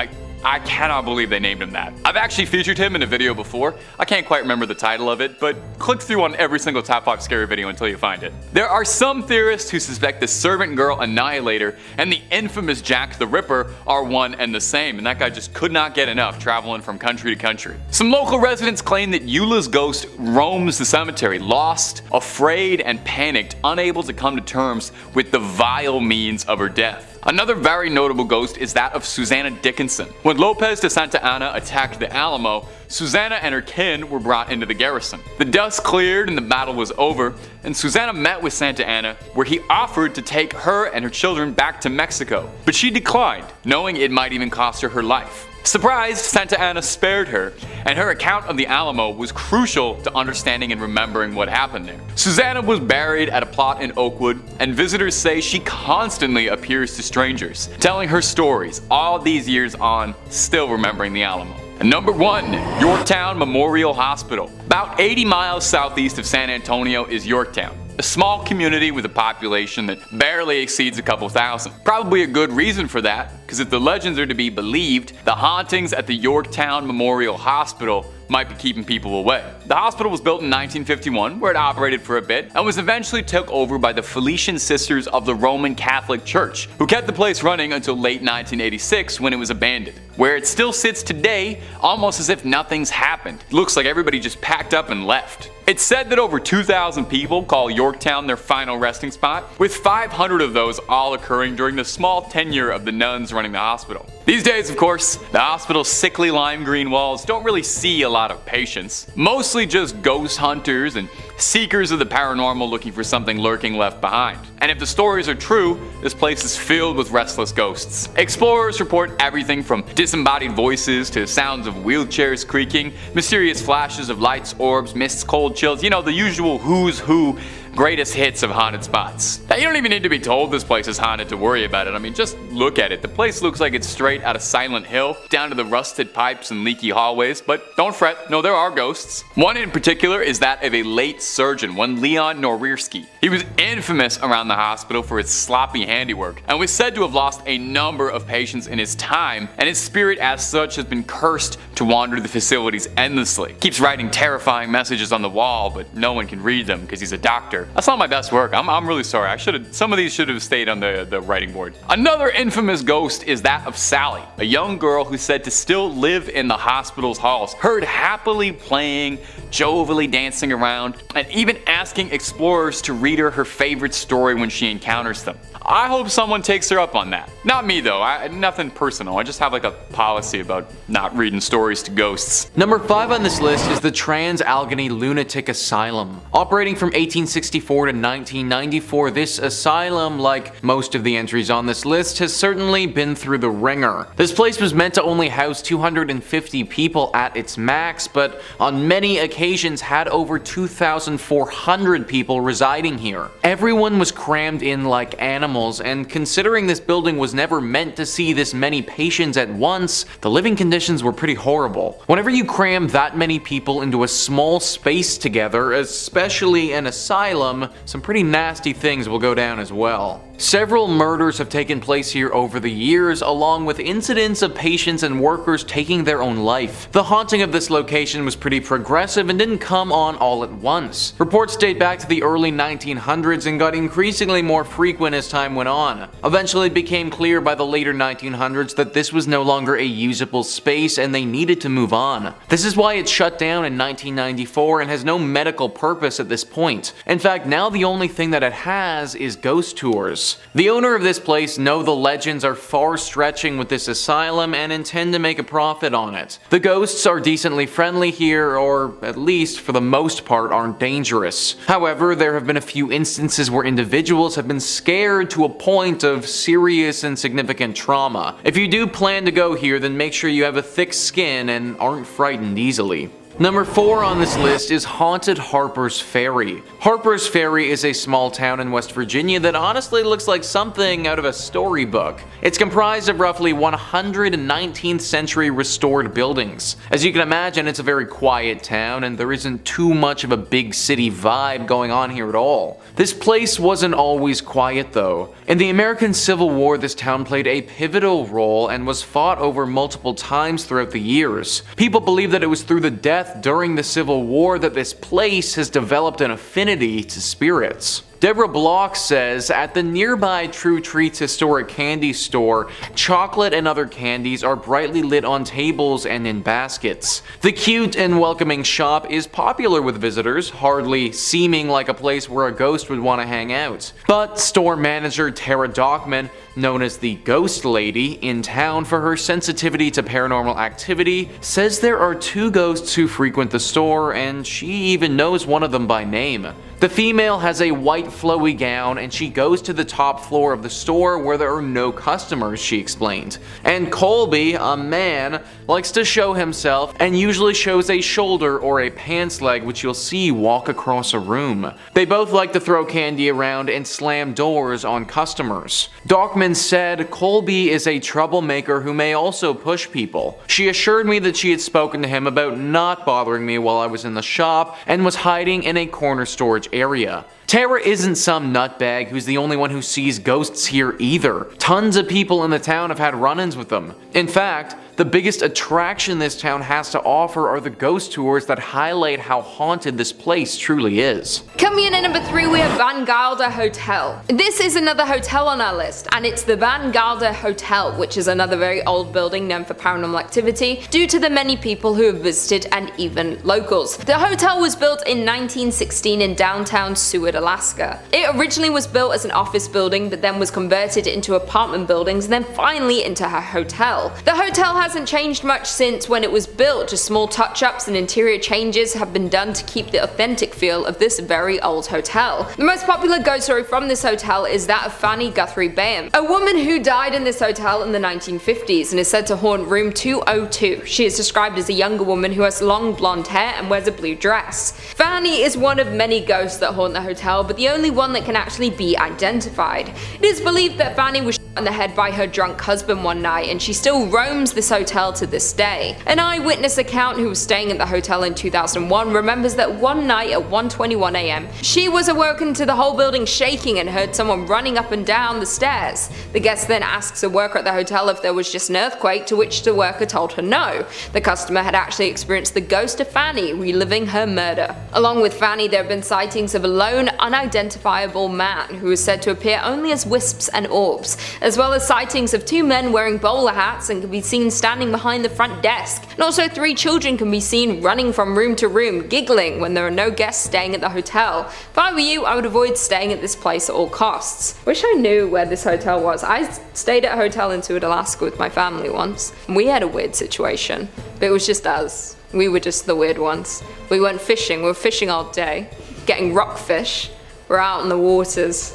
Speaker 5: I cannot believe they named him that. I've actually featured him in a video before. I can't quite remember the title of it, but click through on every single top 5 scary video until you find it. There are some theorists who suspect the Servant Girl Annihilator and the infamous Jack the Ripper are one and the same, and that guy just could not get enough traveling from country to country. Some local residents claim that Eula's ghost roams the cemetery, lost, afraid, and panicked, unable to come to terms with the vile means of her death. Another very notable ghost is that of Susanna Dickinson. When Lopez de Santa Anna attacked the Alamo, Susanna and her kin were brought into the garrison. The dust cleared and the battle was over, and Susanna met with Santa Anna, where he offered to take her and her children back to Mexico, but she declined, knowing it might even cost her her life. Surprised, Santa Anna spared her, and her account of the Alamo was crucial to understanding and remembering what happened there. Susanna was buried at a plot in Oakwood, and visitors say she constantly appears to strangers, telling her stories all these years on, still remembering the Alamo. And number 1, Yorktown Memorial Hospital. About 80 miles southeast of San Antonio is Yorktown, a small community with a population that barely exceeds a couple thousand. Probably a good reason for that, because if the legends are to be believed, the hauntings at the Yorktown Memorial Hospital might be keeping people away. The hospital was built in 1951, where it operated for a bit, and was eventually took over by the Felician Sisters of the Roman Catholic Church, who kept the place running until late 1986 when it was abandoned, where it still sits today almost as if nothing's happened. It looks like everybody just packed up and left. It's said that over 2,000 people call Yorktown their final resting spot, with 500 of those all occurring during the small tenure of the nuns running the hospital. These days, of course, the hospital's sickly lime green walls don't really see a lot of patients, mostly just ghost hunters and seekers of the paranormal looking for something lurking left behind. And if the stories are true, this place is filled with restless ghosts. Explorers report everything from disembodied voices to sounds of wheelchairs creaking, mysterious flashes of lights, orbs, mists, cold chills, you know, the usual who's who greatest hits of haunted spots. Now, you don't even need to be told this place is haunted to worry about it. I mean, just look at it. The place looks like it's straight out of Silent Hill, down to the rusted pipes and leaky hallways, but don't fret, no, there are ghosts. One in particular is that of a late surgeon, one Leon Norirski. He was infamous around the hospital for his sloppy handiwork, and was said to have lost a number of patients in his time, and his spirit as such has been cursed to wander the facilities endlessly. Keeps writing terrifying messages on the wall, but no one can read them because he's a doctor. That's not my best work. I'm really sorry. Some of these should have stayed on the writing board. Another infamous ghost is that of Sally, a young girl who's said to still live in the hospital's halls, heard happily playing, jovially dancing around, and even asking explorers to read her favorite story when she encounters them. I hope someone takes her up on that. Not me though, nothing personal. I just have like a policy about not reading stories to ghosts.
Speaker 3: Number 5 on this list is the Trans-Allegheny Lunatic Asylum. Operating from 1864 to 1994, this asylum, like most of the entries on this list, has certainly been through the ringer. This place was meant to only house 250 people at its max, but on many occasions had over 2,400 people residing here. Everyone was crammed in like animals, and considering this building was never meant to see this many patients at once, the living conditions were pretty horrible. Whenever you cram that many people into a small space together, especially an asylum, some pretty nasty things will go down as well. Several murders have taken place here over the years, along with incidents of patients and workers taking their own life. The haunting of this location was pretty progressive and didn't come on all at once. Reports date back to the early 1900s and got increasingly more frequent as time went on. Eventually it became clear by the later 1900s that this was no longer a usable space and they needed to move on. This is why it shut down in 1994 and has no medical purpose at this point. In fact, now the only thing that it has is ghost tours. The owner of this place know the legends are far stretching with this asylum and intend to make a profit on it. The ghosts are decently friendly here, or at least for the most part aren't dangerous. However, there have been a few instances where individuals have been scared to a point of serious and significant trauma. If you do plan to go here, then make sure you have a thick skin and aren't frightened easily. Number 4 on this list is Haunted Harper's Ferry. Harper's Ferry is a small town in West Virginia that honestly looks like something out of a storybook. It's comprised of roughly 100 19th century restored buildings. As you can imagine, it's a very quiet town and there isn't too much of a big city vibe going on here at all. This place wasn't always quiet though. In the American Civil War, this town played a pivotal role and was fought over multiple times throughout the years. People believe that it was through the death during the Civil War that this place has developed an affinity to spirits. Deborah Block says, at the nearby True Treats historic candy store, chocolate and other candies are brightly lit on tables and in baskets. The cute and welcoming shop is popular with visitors, hardly seeming like a place where a ghost would want to hang out. But store manager Tara Dockman, known as the Ghost Lady, in town for her sensitivity to paranormal activity, says there are 2 ghosts who frequent the store, and she even knows one of them by name. The female has a white flowy gown and she goes to the top floor of the store where there are no customers, she explained. And Colby, a man, likes to show himself and usually shows a shoulder or a pants leg which you'll see walk across a room. They both like to throw candy around and slam doors on customers. Dockman said Colby is a troublemaker who may also push people. She assured me that she had spoken to him about not bothering me while I was in the shop and was hiding in a corner storage area. Tara isn't some nutbag who's the only one who sees ghosts here either. Tons of people in the town have had run-ins with them. In fact, The biggest attraction this town has to offer are the ghost tours that highlight how haunted this place truly is.
Speaker 2: Coming in at number 3, we have Van Gelder Hotel. This is another hotel on our list, and it's the Van Gelder Hotel, which is another very old building known for paranormal activity due to the many people who have visited and even locals. The hotel was built in 1916 in downtown Seward, Alaska. It originally was built as an office building, but then was converted into apartment buildings and then finally into a hotel. The hotel hasn't changed much since when it was built, just small touch-ups and interior changes have been done to keep the authentic feel of this very old hotel. The most popular ghost story from this hotel is that of Fanny Guthrie Bayham, a woman who died in this hotel in the 1950s and is said to haunt room 202. She is described as a younger woman who has long blonde hair and wears a blue dress. Fanny is one of many ghosts that haunt the hotel, but the only one that can actually be identified. It is believed that Fanny was shot in the head by her drunk husband one night, and she still roams this hotel to this day. An eyewitness account who was staying at the hotel in 2001 remembers that one night at 1:21 AM, she was awoken to the whole building shaking and heard someone running up and down the stairs. The guest then asks a worker at the hotel if there was just an earthquake, to which the worker told her no. The customer had actually experienced the ghost of Fanny reliving her murder. Along with Fanny, there have been sightings of a lone, unidentifiable man who is said to appear only as wisps and orbs, as well as sightings of 2 men wearing bowler hats and can be seen standing behind the front desk, and also 3 children can be seen running from room to room, giggling when there are no guests staying at the hotel. If I were you, I would avoid staying at this place at all costs. Wish I knew where this hotel was. I stayed at a hotel in Seward, Alaska with my family once, and we had a weird situation, but it was just us. We were just the weird ones. We went fishing, we were fishing all day, getting rockfish, we're out in the waters.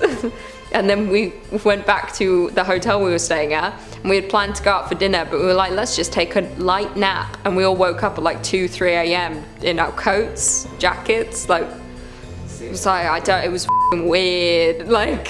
Speaker 2: And then we went back to the hotel we were staying at, and we had planned to go out for dinner, but we were like, let's just take a light nap. And we all woke up at like 2, 3 AM in our coats, jackets, like, it was like, it was f***ing weird, like.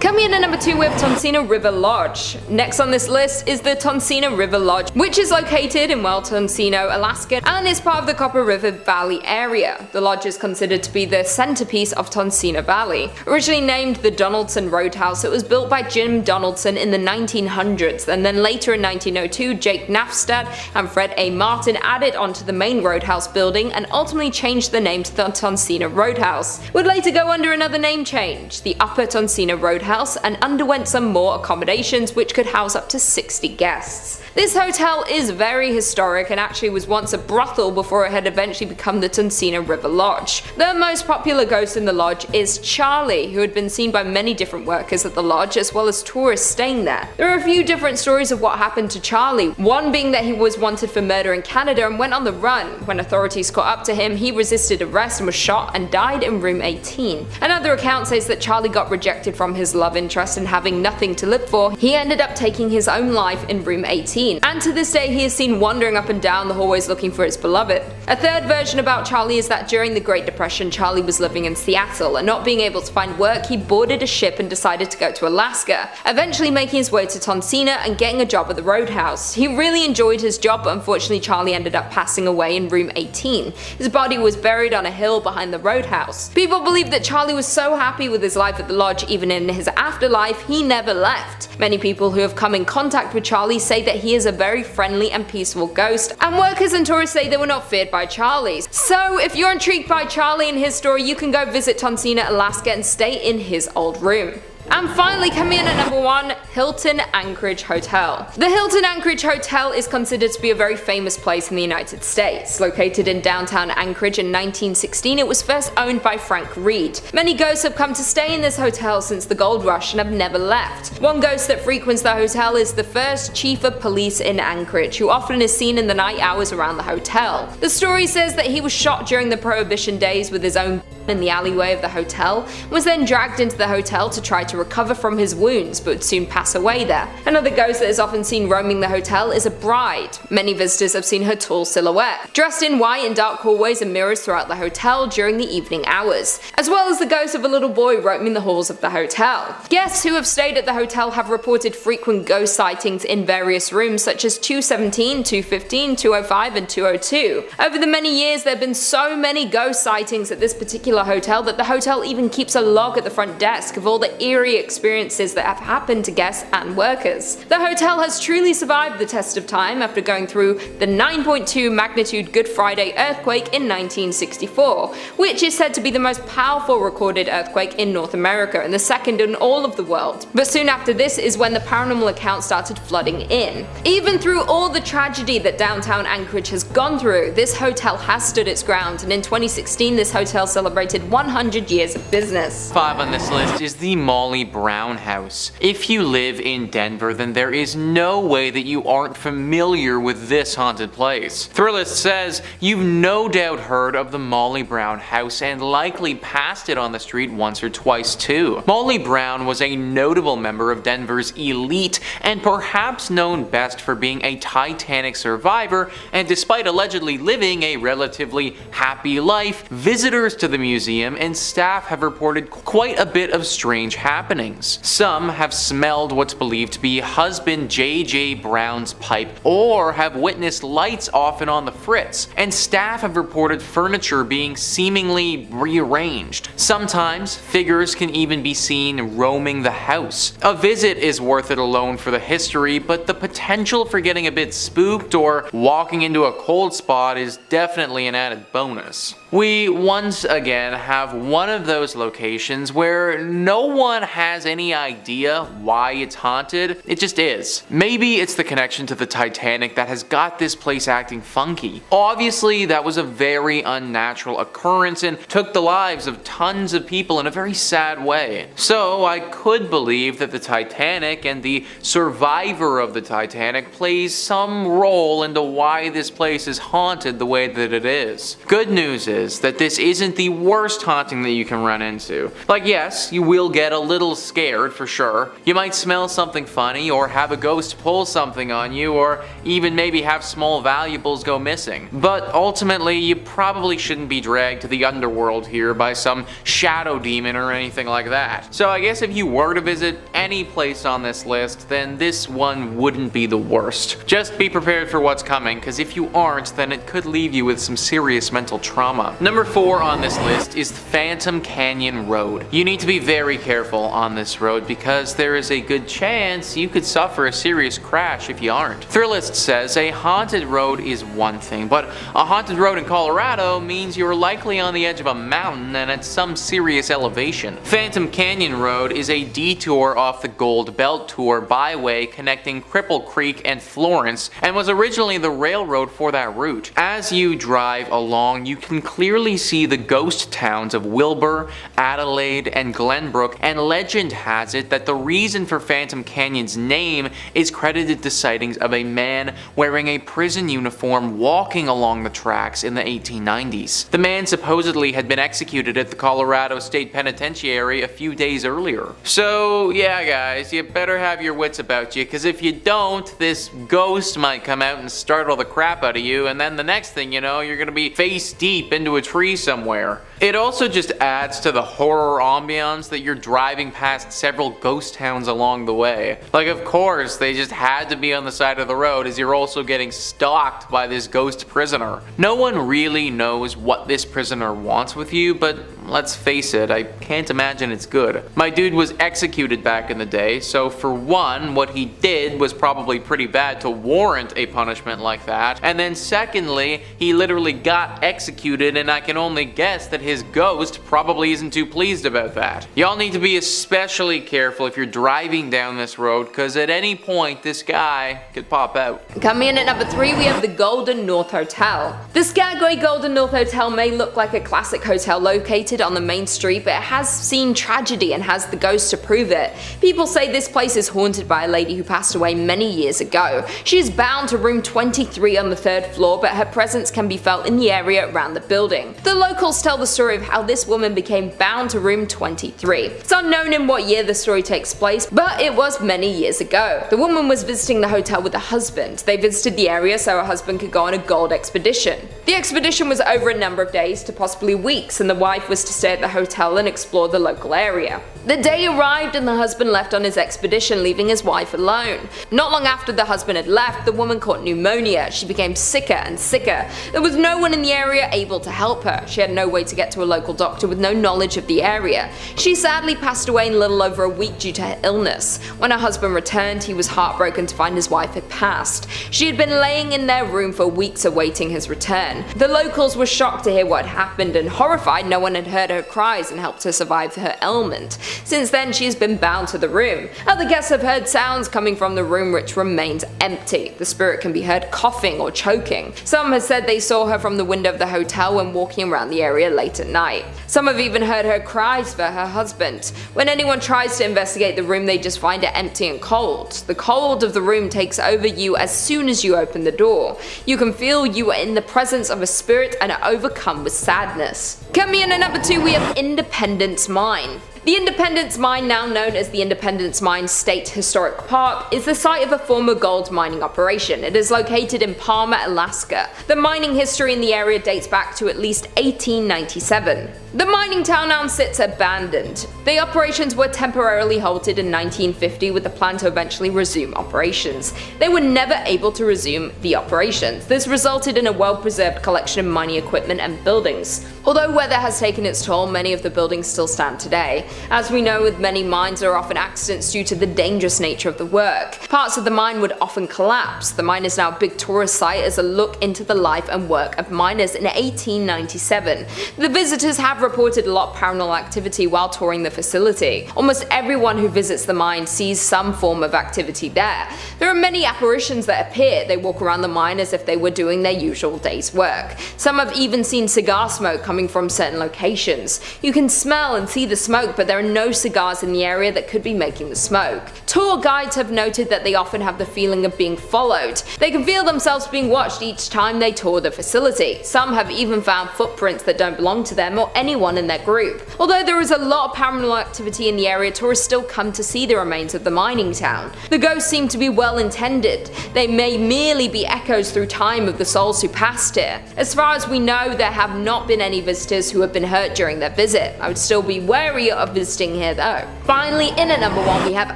Speaker 2: Coming in at number 2, we have Tonsina River Lodge. Next on this list is the Tonsina River Lodge, which is located in Tonsino, Alaska, and is part of the Copper River Valley area. The lodge is considered to be the centerpiece of Tonsina Valley. Originally named the Donaldson Roadhouse, it was built by Jim Donaldson in the 1900s, and then later in 1902, Jake Nafstad and Fred A. Martin added onto the main roadhouse building and ultimately changed the name to the Tonsina Roadhouse. It would later go under another name change, the Upper Tonsina Roadhouse, and underwent some more accommodations which could house up to 60 guests. This hotel is very historic and actually was once a brothel before it had eventually become the Tonsina River Lodge. The most popular ghost in the lodge is Charlie, who had been seen by many different workers at the lodge as well as tourists staying there. There are a few different stories of what happened to Charlie, one being that he was wanted for murder in Canada and went on the run. When authorities caught up to him, he resisted arrest and was shot and died in room 18. Another account says that Charlie got rejected from his love interest and having nothing to live for, he ended up taking his own life in room 18. And to this day he is seen wandering up and down the hallways looking for his beloved. A third version about Charlie is that during the Great Depression, Charlie was living in Seattle, and not being able to find work, he boarded a ship and decided to go to Alaska, eventually making his way to Tonsina and getting a job at the Roadhouse. He really enjoyed his job, but unfortunately Charlie ended up passing away in room 18. His body was buried on a hill behind the Roadhouse. People believe that Charlie was so happy with his life at the lodge, even in his afterlife, he never left. Many people who have come in contact with Charlie say that he is a very friendly and peaceful ghost, and workers and tourists say they were not feared by Charlie. So if you're intrigued by Charlie and his story, you can go visit Tonsina, Alaska and stay in his old room. And finally, coming in at number 1, Hilton Anchorage Hotel. The Hilton Anchorage Hotel is considered to be a very famous place in the United States. Located in downtown Anchorage in 1916, it was first owned by Frank Reed. Many ghosts have come to stay in this hotel since the gold rush and have never left. One ghost that frequents the hotel is the first chief of police in Anchorage, who often is seen in the night hours around the hotel. The story says that he was shot during the Prohibition days with his own in the alleyway of the hotel, and was then dragged into the hotel to try to recover from his wounds, but would soon pass away there. Another ghost that is often seen roaming the hotel is a bride. Many visitors have seen her tall silhouette, dressed in white in dark hallways and mirrors throughout the hotel during the evening hours, as well as the ghost of a little boy roaming the halls of the hotel. Guests who have stayed at the hotel have reported frequent ghost sightings in various rooms such as 217, 215, 205 and 202. Over the many years there have been so many ghost sightings at this particular particular hotel that the hotel even keeps a log at the front desk of all the eerie experiences that have happened to guests and workers. The hotel has truly survived the test of time after going through the 9.2 magnitude Good Friday earthquake in 1964, which is said to be the most powerful recorded earthquake in North America and the second in all of the world. But soon after this is when the paranormal accounts started flooding in. Even through all the tragedy that downtown Anchorage has gone through, this hotel has stood its ground, and in 2016 this hotel celebrated 100 years of business.
Speaker 3: 5 on this list is the Molly Brown House. If you live in Denver, then there is no way that you aren't familiar with this haunted place. Thrillist says you've no doubt heard of the Molly Brown House and likely passed it on the street once or twice too. Molly Brown was a notable member of Denver's elite and perhaps known best for being a Titanic survivor, and despite allegedly living a relatively happy life, visitors to the museum and staff have reported quite a bit of strange happenings. Some have smelled what's believed to be husband J.J. Brown's pipe, or have witnessed lights off and on the fritz, and staff have reported furniture being seemingly rearranged. Sometimes figures can even be seen roaming the house. A visit is worth it alone for the history, but the potential for getting a bit spooked or walking into a cold spot is definitely an added bonus. We once again have one of those locations where no one has any idea why it's haunted, it just is. Maybe it's the connection to the Titanic that has got this place acting funky. Obviously that was a very unnatural occurrence and took the lives of tons of people in a very sad way. So I could believe that the Titanic and the survivor of the Titanic plays some role into why this place is haunted the way that it is. Good news is that this isn't the worst haunting that you can run into. Like, yes, you will get a little scared for sure. You might smell something funny, or have a ghost pull something on you, or even maybe have small valuables go missing. But ultimately, you probably shouldn't be dragged to the underworld here by some shadow demon or anything like that. So I guess if you were to visit any place on this list, then this one wouldn't be the worst. Just be prepared for what's coming, because if you aren't, then it could leave you with some serious mental trauma. Number 4 on this list is Phantom Canyon Road. You need to be very careful on this road because there is a good chance you could suffer a serious crash if you aren't. Thrillist says a haunted road is one thing, but a haunted road in Colorado means you're likely on the edge of a mountain and at some serious elevation. Phantom Canyon Road is a detour off the Gold Belt Tour byway connecting Cripple Creek and Florence, and was originally the railroad for that route. As you drive along, you can clearly see the ghost towns of Wilbur, Adelaide, and Glenbrook, and legend has it that the reason for Phantom Canyon's name is credited to sightings of a man wearing a prison uniform walking along the tracks in the 1890s. The man supposedly had been executed at the Colorado State Penitentiary a few days earlier. So yeah guys, you better have your wits about you, because if you don't, this ghost might come out and startle the crap out of you, and then the next thing you know, you're gonna be face deep into a tree somewhere. It also just adds to the horror ambiance that you're driving past several ghost towns along the way. Like, of course, they just had to be on the side of the road as you're also getting stalked by this ghost prisoner. No one really knows what this prisoner wants with you, but let's face it, I can't imagine it's good. My dude was executed back in the day, so for one, what he did was probably pretty bad to warrant a punishment like that, and then secondly, he literally got executed, and I can only guess that his ghost probably isn't too pleased about that. Y'all need to be especially careful if you're driving down this road, because at any point this guy could pop out.
Speaker 2: Coming in at number 3, we have the Golden North Hotel. The Skagway Golden North Hotel may look like a classic hotel located on the main street, but it has seen tragedy and has the ghost to prove it. People say this place is haunted by a lady who passed away many years ago. She is bound to room 23 on the 3rd floor, but her presence can be felt in the area around the building. The locals tell the story of how this woman became bound to room 23. It's unknown in what year the story takes place, but it was many years ago. The woman was visiting the hotel with her husband. They visited the area so her husband could go on a gold expedition. The expedition was over a number of days to possibly weeks, and the wife was to stay at the hotel and explore the local area. The day arrived and the husband left on his expedition, leaving his wife alone. Not long after the husband had left, the woman caught pneumonia. She became sicker and sicker. There was no one in the area able to help her. She had no way to get to a local doctor with no knowledge of the area. She sadly passed away in a little over a week due to her illness. When her husband returned, he was heartbroken to find his wife had passed. She had been laying in their room for weeks awaiting his return. The locals were shocked to hear what had happened and horrified no one had heard her cries and helped her survive her ailment. Since then, she has been bound to the room. Other guests have heard sounds coming from the room which remains empty. The spirit can be heard coughing or choking. Some have said they saw her from the window of the hotel when walking around the area late at night. Some have even heard her cries for her husband. When anyone tries to investigate the room, they just find it empty and cold. The cold of the room takes over you as soon as you open the door. You can feel you are in the presence of a spirit and are overcome with sadness. Coming in at number 2, we have Independence Mine. The Independence Mine, now known as the Independence Mine State Historic Park, is the site of a former gold mining operation. It is located in Palmer, Alaska. The mining history in the area dates back to at least 1897. The mining town now sits abandoned. The operations were temporarily halted in 1950 with the plan to eventually resume operations. They were never able to resume the operations. This resulted in a well-preserved collection of mining equipment and buildings. Although weather has taken its toll, many of the buildings still stand today. As we know, with many mines there are often accidents due to the dangerous nature of the work. Parts of the mine would often collapse. The mine is now a big tourist site as a look into the life and work of miners in 1897. The visitors have reported a lot of paranormal activity while touring the facility. Almost everyone who visits the mine sees some form of activity there. There are many apparitions that appear. They walk around the mine as if they were doing their usual day's work. Some have even seen cigar smoke coming from certain locations. You can smell and see the smoke, but there are no cigars in the area that could be making the smoke. Tour guides have noted that they often have the feeling of being followed. They can feel themselves being watched each time they tour the facility. Some have even found footprints that don't belong to them or anyone in their group. Although there is a lot of paranormal activity in the area, tourists still come to see the remains of the mining town. The ghosts seem to be well intended. They may merely be echoes through time of the souls who passed here. As far as we know, there have not been any visitors who have been hurt during their visit. I would still be wary of visiting here though. Finally, in at number 1 we have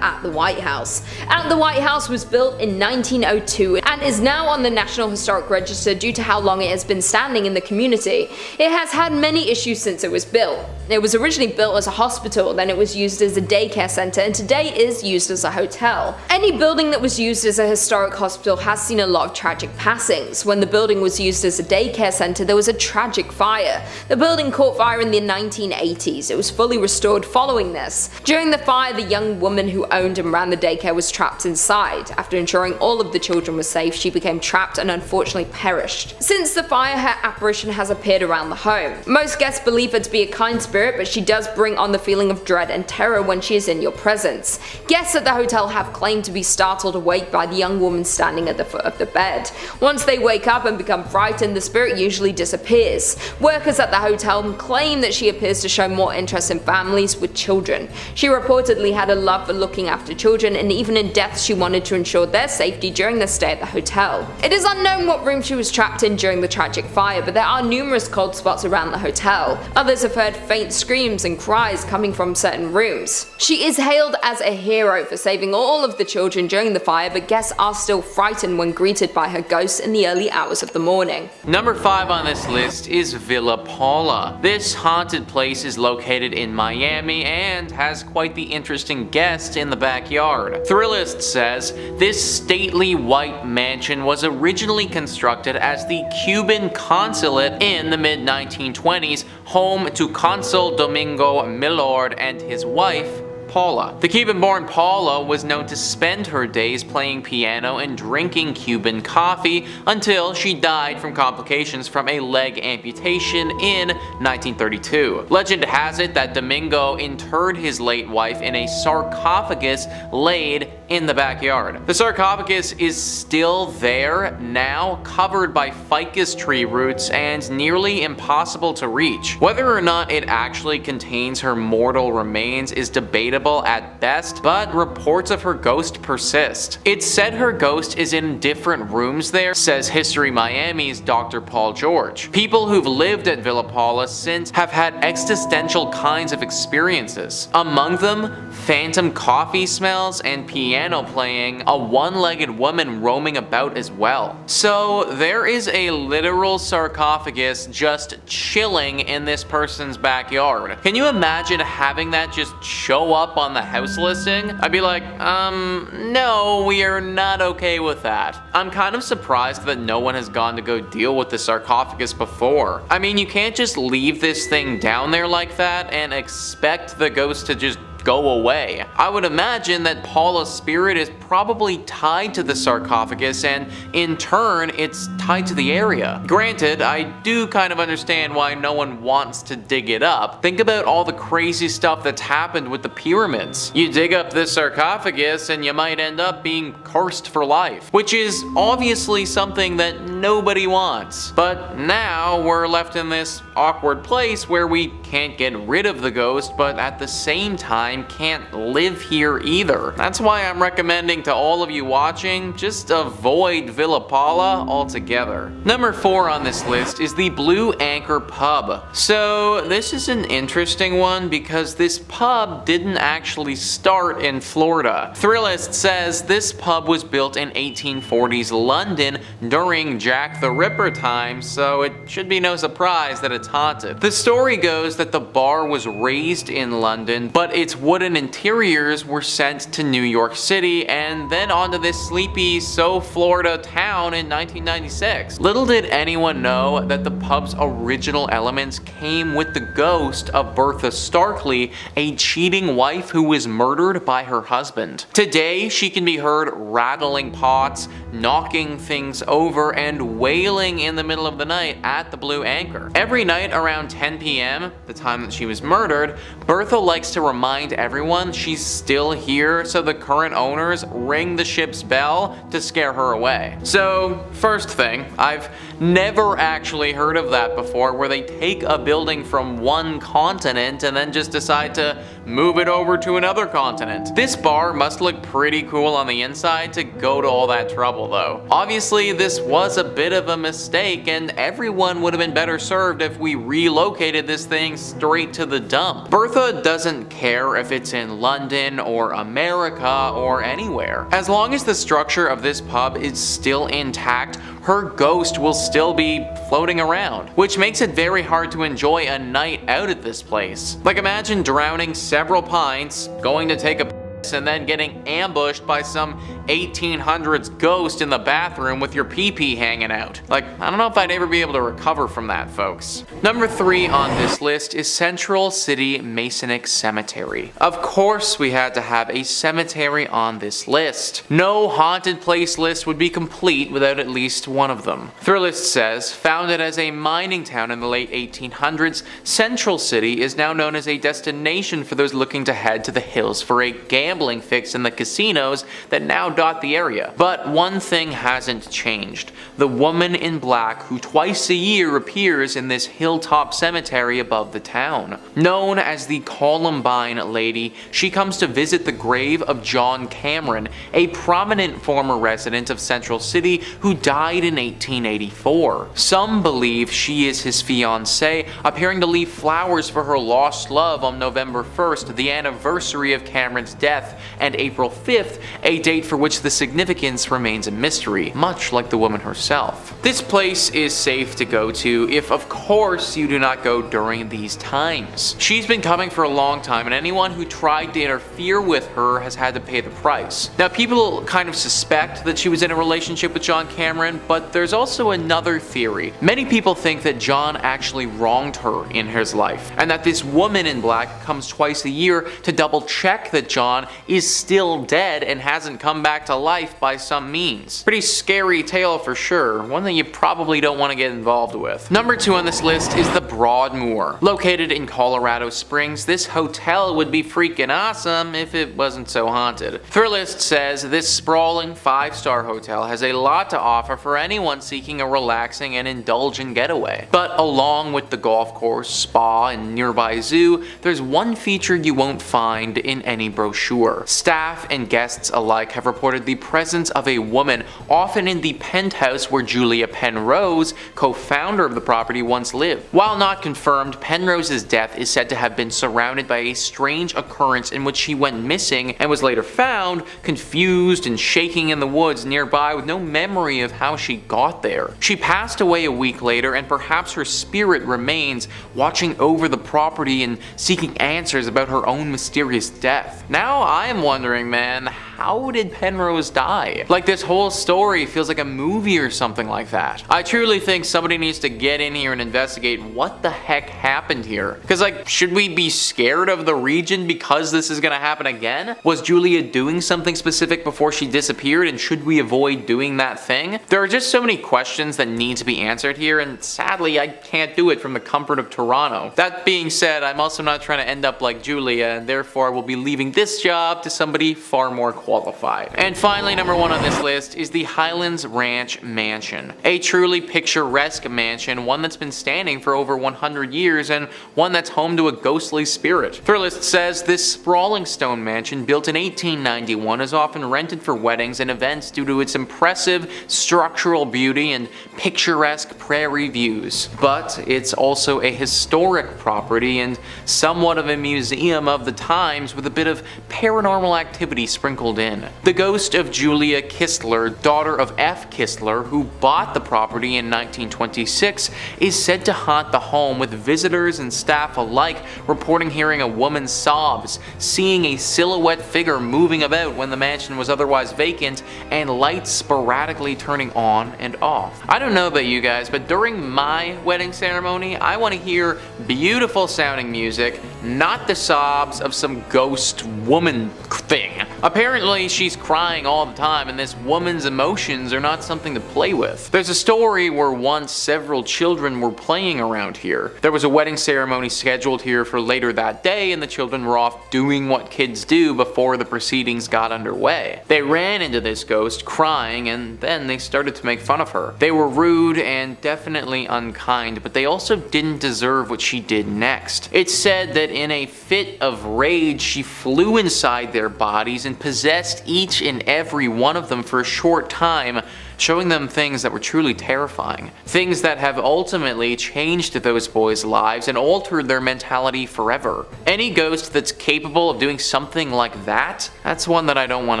Speaker 2: At the White House. At the White House was built in 1902 and is now on the National Historic Register due to how long it has been standing in the community. It has had many issues since it was built. It was originally built as a hospital, then it was used as a daycare center, and today is used as a hotel. Any building that was used as a historic hospital has seen a lot of tragic passings. When the building was used as a daycare center, there was a tragic fire. The building caught fire in the 1980s. It was fully restored following this. During the fire, the young woman who owned and ran the daycare was trapped inside. After ensuring all of the children were safe, she became trapped and unfortunately perished. Since the fire, her apparition has appeared around the home. Most guests believe her to be a kind spirit, but she does bring on the feeling of dread and terror when she is in your presence. Guests at the hotel have claimed to be startled awake by the young woman standing at the foot of the bed. Once they wake up and become frightened, the spirit usually disappears. Workers at the hotel claim that she appears to show more interest in families with children. She reportedly had a love for looking after children, and even in death she wanted to ensure their safety during their stay at the hotel. It is unknown what room she was trapped in during the tragic fire, but there are numerous cold spots around the hotel. Others have heard faint screams and cries coming from certain rooms. She is hailed as a hero for saving all of the children during the fire, but guests are still frightened when greeted by her ghosts in the early hours of the morning.
Speaker 3: Number 5 on this list is Villa Paola. This haunted place is located in Miami and has quite the interesting guest in the backyard. Thrillist says, this stately white mansion was originally constructed as the Cuban consulate in the mid-1920s, home to Consul Domingo Milord and his wife, Paola. The Cuban-born Paola was known to spend her days playing piano and drinking Cuban coffee until she died from complications from a leg amputation in 1932. Legend has it that Domingo interred his late wife in a sarcophagus laid in the backyard. The sarcophagus is still there now, covered by ficus tree roots and nearly impossible to reach. Whether or not it actually contains her mortal remains is debatable, debatable at best, but reports of her ghost persist. It's said her ghost is in different rooms there, says History Miami's Dr. Paul George. People who've lived at Villa Paula since have had existential kinds of experiences. Among them, phantom coffee smells and piano playing, a one-legged woman roaming about as well. So there is a literal sarcophagus just chilling in this person's backyard. Can you imagine having that just show up on the house listing? I'd be like, no, we are not okay with that. I'm kind of surprised that no one has gone to go deal with the sarcophagus before. I mean, you can't just leave this thing down there like that and expect the ghost to just go away. I would imagine that Paula's spirit is probably tied to the sarcophagus, and in turn it's tied to the area. Granted, I do kind of understand why no one wants to dig it up. Think about all the crazy stuff that's happened with the pyramids. You dig up this sarcophagus and you might end up being cursed for life, which is obviously something that nobody wants. But now we're left in this awkward place where we can't get rid of the ghost, but at the same time can't live here either. That's why I'm recommending to all of you watching, just avoid Villa Paula altogether. Number 4 on this list is the Blue Anchor Pub. So this is an interesting one because this pub didn't actually start in Florida. Thrillist says this pub was built in 1840s London during Jack the Ripper times, so it should be no surprise that it's haunted. The story goes that the bar was raised in London, but its wooden interiors were sent to New York City and then onto this sleepy Florida town in 1996. Little did anyone know that the pub's original elements came with the ghost of Bertha Starkley, a cheating wife who was murdered by her husband. Today, she can be heard rattling pots, knocking things over, and wailing in the middle of the night at the Blue Anchor. Every night around 10 p.m., the time that she was murdered, Bertha likes to remind everyone she's still here, so the current owners ring the ship's bell to scare her away. So, first thing, I've never actually heard of that before, where they take a building from one continent and then just decide to move it over to another continent. This bar must look pretty cool on the inside to go to all that trouble though. Obviously, this was a bit of a mistake and everyone would have been better served if we relocated this thing straight to the dump. Bertha doesn't care if it's in London or America or anywhere. As long as the structure of this pub is still intact, her ghost will still be floating around, which makes it very hard to enjoy a night out at this place. Like, imagine drowning several pints, going to take a and then getting ambushed by some 1800s ghost in the bathroom with your pee-pee hanging out. Like, I don't know if I'd ever be able to recover from that, folks. Number 3 on this list is Central City Masonic Cemetery. Of course we had to have a cemetery on this list. No haunted place list would be complete without at least one of them. Thrillist says, founded as a mining town in the late 1800s, Central City is now known as a destination for those looking to head to the hills for a gambling fix in the casinos that now dot the area. But one thing hasn't changed. The woman in black who twice a year appears in this hilltop cemetery above the town. Known as the Columbine Lady, she comes to visit the grave of John Cameron, a prominent former resident of Central City who died in 1884. Some believe she is his fiancée, appearing to leave flowers for her lost love on November 1st, the anniversary of Cameron's death, and April 5th, a date for which the significance remains a mystery, much like the woman herself. This place is safe to go to if, of course, you do not go during these times. She's been coming for a long time, and anyone who tried to interfere with her has had to pay the price. Now, people kind of suspect that she was in a relationship with John Cameron, but there's also another theory. Many people think that John actually wronged her in his life, and that this woman in black comes twice a year to double check that John is still dead and hasn't come back to life by some means. Pretty scary tale for sure, one that you probably don't want to get involved with. Number 2 on this list is the Broadmoor. Located in Colorado Springs, this hotel would be freaking awesome if it wasn't so haunted. Thrillist says this sprawling 5-star hotel has a lot to offer for anyone seeking a relaxing and indulgent getaway. But along with the golf course, spa, and nearby zoo, there's one feature you won't find in any brochure. Staff and guests alike have reported the presence of a woman, often in the penthouse where Julia Penrose, co-founder of the property, once lived. While not confirmed, Penrose's death is said to have been surrounded by a strange occurrence in which she went missing and was later found, confused and shaking in the woods nearby with no memory of how she got there. She passed away a week later, and perhaps her spirit remains, watching over the property and seeking answers about her own mysterious death. Now I'm wondering, man, how did Penrose die? Like, this whole story feels like a movie or something like that. I truly think somebody needs to get in here and investigate what the heck happened here. Cause like, should we be scared of the region because this is gonna happen again? Was Julia doing something specific before she disappeared, and should we avoid doing that thing? There are just so many questions that need to be answered here, and sadly I can't do it from the comfort of Toronto. That being said, I'm also not trying to end up like Julia, and therefore will be leaving this job to somebody far more qualified. And finally, number 1 on this list is the Highlands Ranch Mansion. A truly picturesque mansion, one that's been standing for over 100 years and one that's home to a ghostly spirit. Thrillist says this sprawling stone mansion, built in 1891, is often rented for weddings and events due to its impressive structural beauty and picturesque prairie views. But it's also a historic property and somewhat of a museum of the times, with a bit of paranormal activity sprinkled in. The ghost of Julia Kistler, daughter of F. Kistler, who bought the property in 1926, is said to haunt the home, with visitors and staff alike reporting hearing a woman's sobs, seeing a silhouette figure moving about when the mansion was otherwise vacant, and lights sporadically turning on and off. I don't know about you guys, but during my wedding ceremony, I want to hear beautiful sounding music, not the sobs of some ghost woman thing. Apparently she's crying all the time, and this woman's emotions are not something to play with. There's a story where once several children were playing around here. There was a wedding ceremony scheduled here for later that day, and the children were off doing what kids do before the proceedings got underway. They ran into this ghost crying, and then they started to make fun of her. They were rude and definitely unkind, but they also didn't deserve what she did next. It's said that in a fit of rage, she flew inside their bodies and possessed each and every one of them for a short time, showing them things that were truly terrifying. Things that have ultimately changed those boys' lives and altered their mentality forever. Any ghost that's capable of doing something like that, that's one that I don't want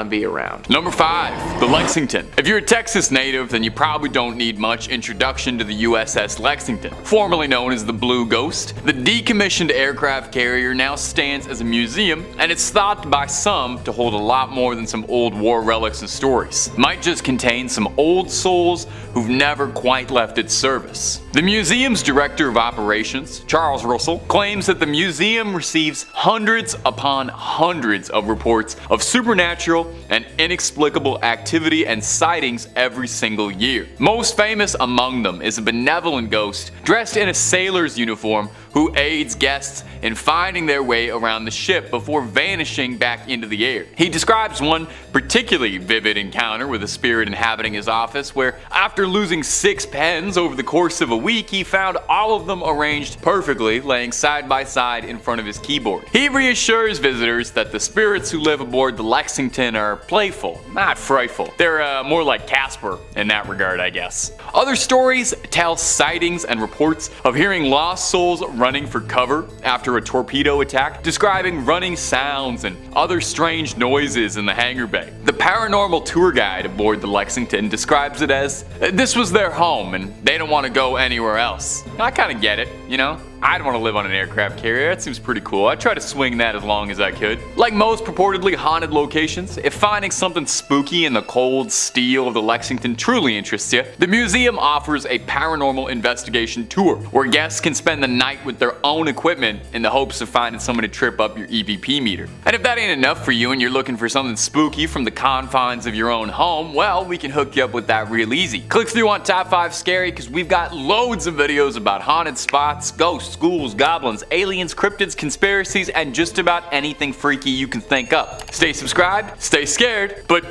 Speaker 3: to be around.
Speaker 5: Number 5, the Lexington. If you're a Texas native, then you probably don't need much introduction to the USS Lexington. Formerly known as the Blue Ghost, the decommissioned aircraft carrier now stands as a museum, and it's thought by some to hold a lot more than some old war relics and stories. Might just contain some old souls who've never quite left its service. The museum's director of operations, Charles Russell, claims that the museum receives hundreds upon hundreds of reports of supernatural and inexplicable activity and sightings every single year. Most famous among them is a benevolent ghost dressed in a sailor's uniform who aids guests in finding their way around the ship before vanishing back into the air. He describes one particularly vivid encounter with a spirit inhabiting his office, where after losing 6 pens over the course of a week, he found all of them arranged perfectly, laying side by side in front of his keyboard. He reassures visitors that the spirits who live aboard the Lexington are playful, not frightful. They're more like Casper in that regard, I guess. Other stories tell sightings and reports of hearing lost souls running for cover after a torpedo attack, describing running sounds and other strange noises in the hangar bay. The paranormal tour guide aboard the Lexington describes it as, this was their home and they don't want to go anywhere else. I kinda get it, you know? I'd want to live on an aircraft carrier. That seems pretty cool. I'd try to swing that as long as I could. Like most purportedly haunted locations, if finding something spooky in the cold steel of the Lexington truly interests you, the museum offers a paranormal investigation tour where guests can spend the night with their own equipment in the hopes of finding someone to trip up your EVP meter. And if that ain't enough for you and you're looking for something spooky from the confines of your own home, well, we can hook you up with that real easy. Click through on Top 5 Scary because we've got loads of videos about haunted spots, ghosts, ghouls, goblins, aliens, cryptids, conspiracies, and just about anything freaky you can think up. Stay subscribed, stay scared, but,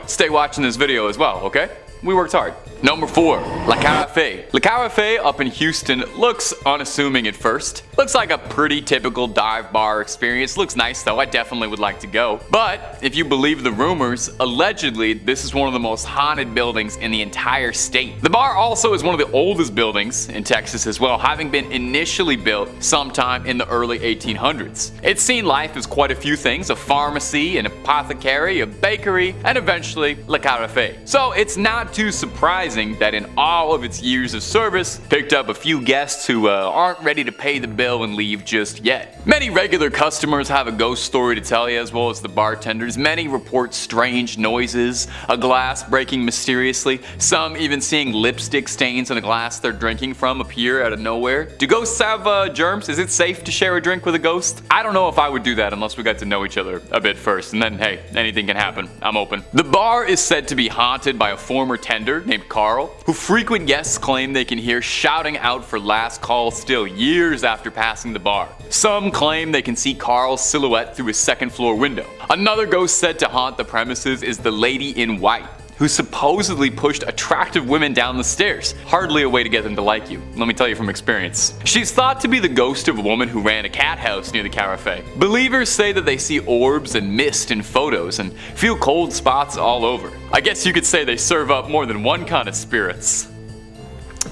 Speaker 5: stay watching this video as well, okay? We worked hard. Number 4, Le Carafe. Le Carafe up in Houston looks unassuming at first. Looks like a pretty typical dive bar experience. Looks nice though, I definitely would like to go. But if you believe the rumors, allegedly this is one of the most haunted buildings in the entire state. The bar also is one of the oldest buildings in Texas as well, having been initially built sometime in the early 1800s. It's seen life as quite a few things: a pharmacy, an apothecary, a bakery, and eventually Le Carafe. So it's not too surprising that in all of its years of service, picked up a few guests who aren't ready to pay the bill and leave just yet. Many regular customers have a ghost story to tell you, as well as the bartenders. Many report strange noises, a glass breaking mysteriously, some even seeing lipstick stains on a glass they're drinking from appear out of nowhere. Do ghosts have germs? Is it safe to share a drink with a ghost? I don't know if I would do that unless we got to know each other a bit first, and then hey, anything can happen. I'm open. The bar is said to be haunted by a former tender named Carl, who frequent guests claim they can hear shouting out for last call still years after passing the bar. Some claim they can see Carl's silhouette through his second floor window. Another ghost said to haunt the premises is the Lady in White, who supposedly pushed attractive women down the stairs. Hardly a way to get them to like you, let me tell you from experience. She's thought to be the ghost of a woman who ran a cat house near the Carafe. Believers say that they see orbs and mist in photos and feel cold spots all over. I guess you could say they serve up more than one kind of spirits.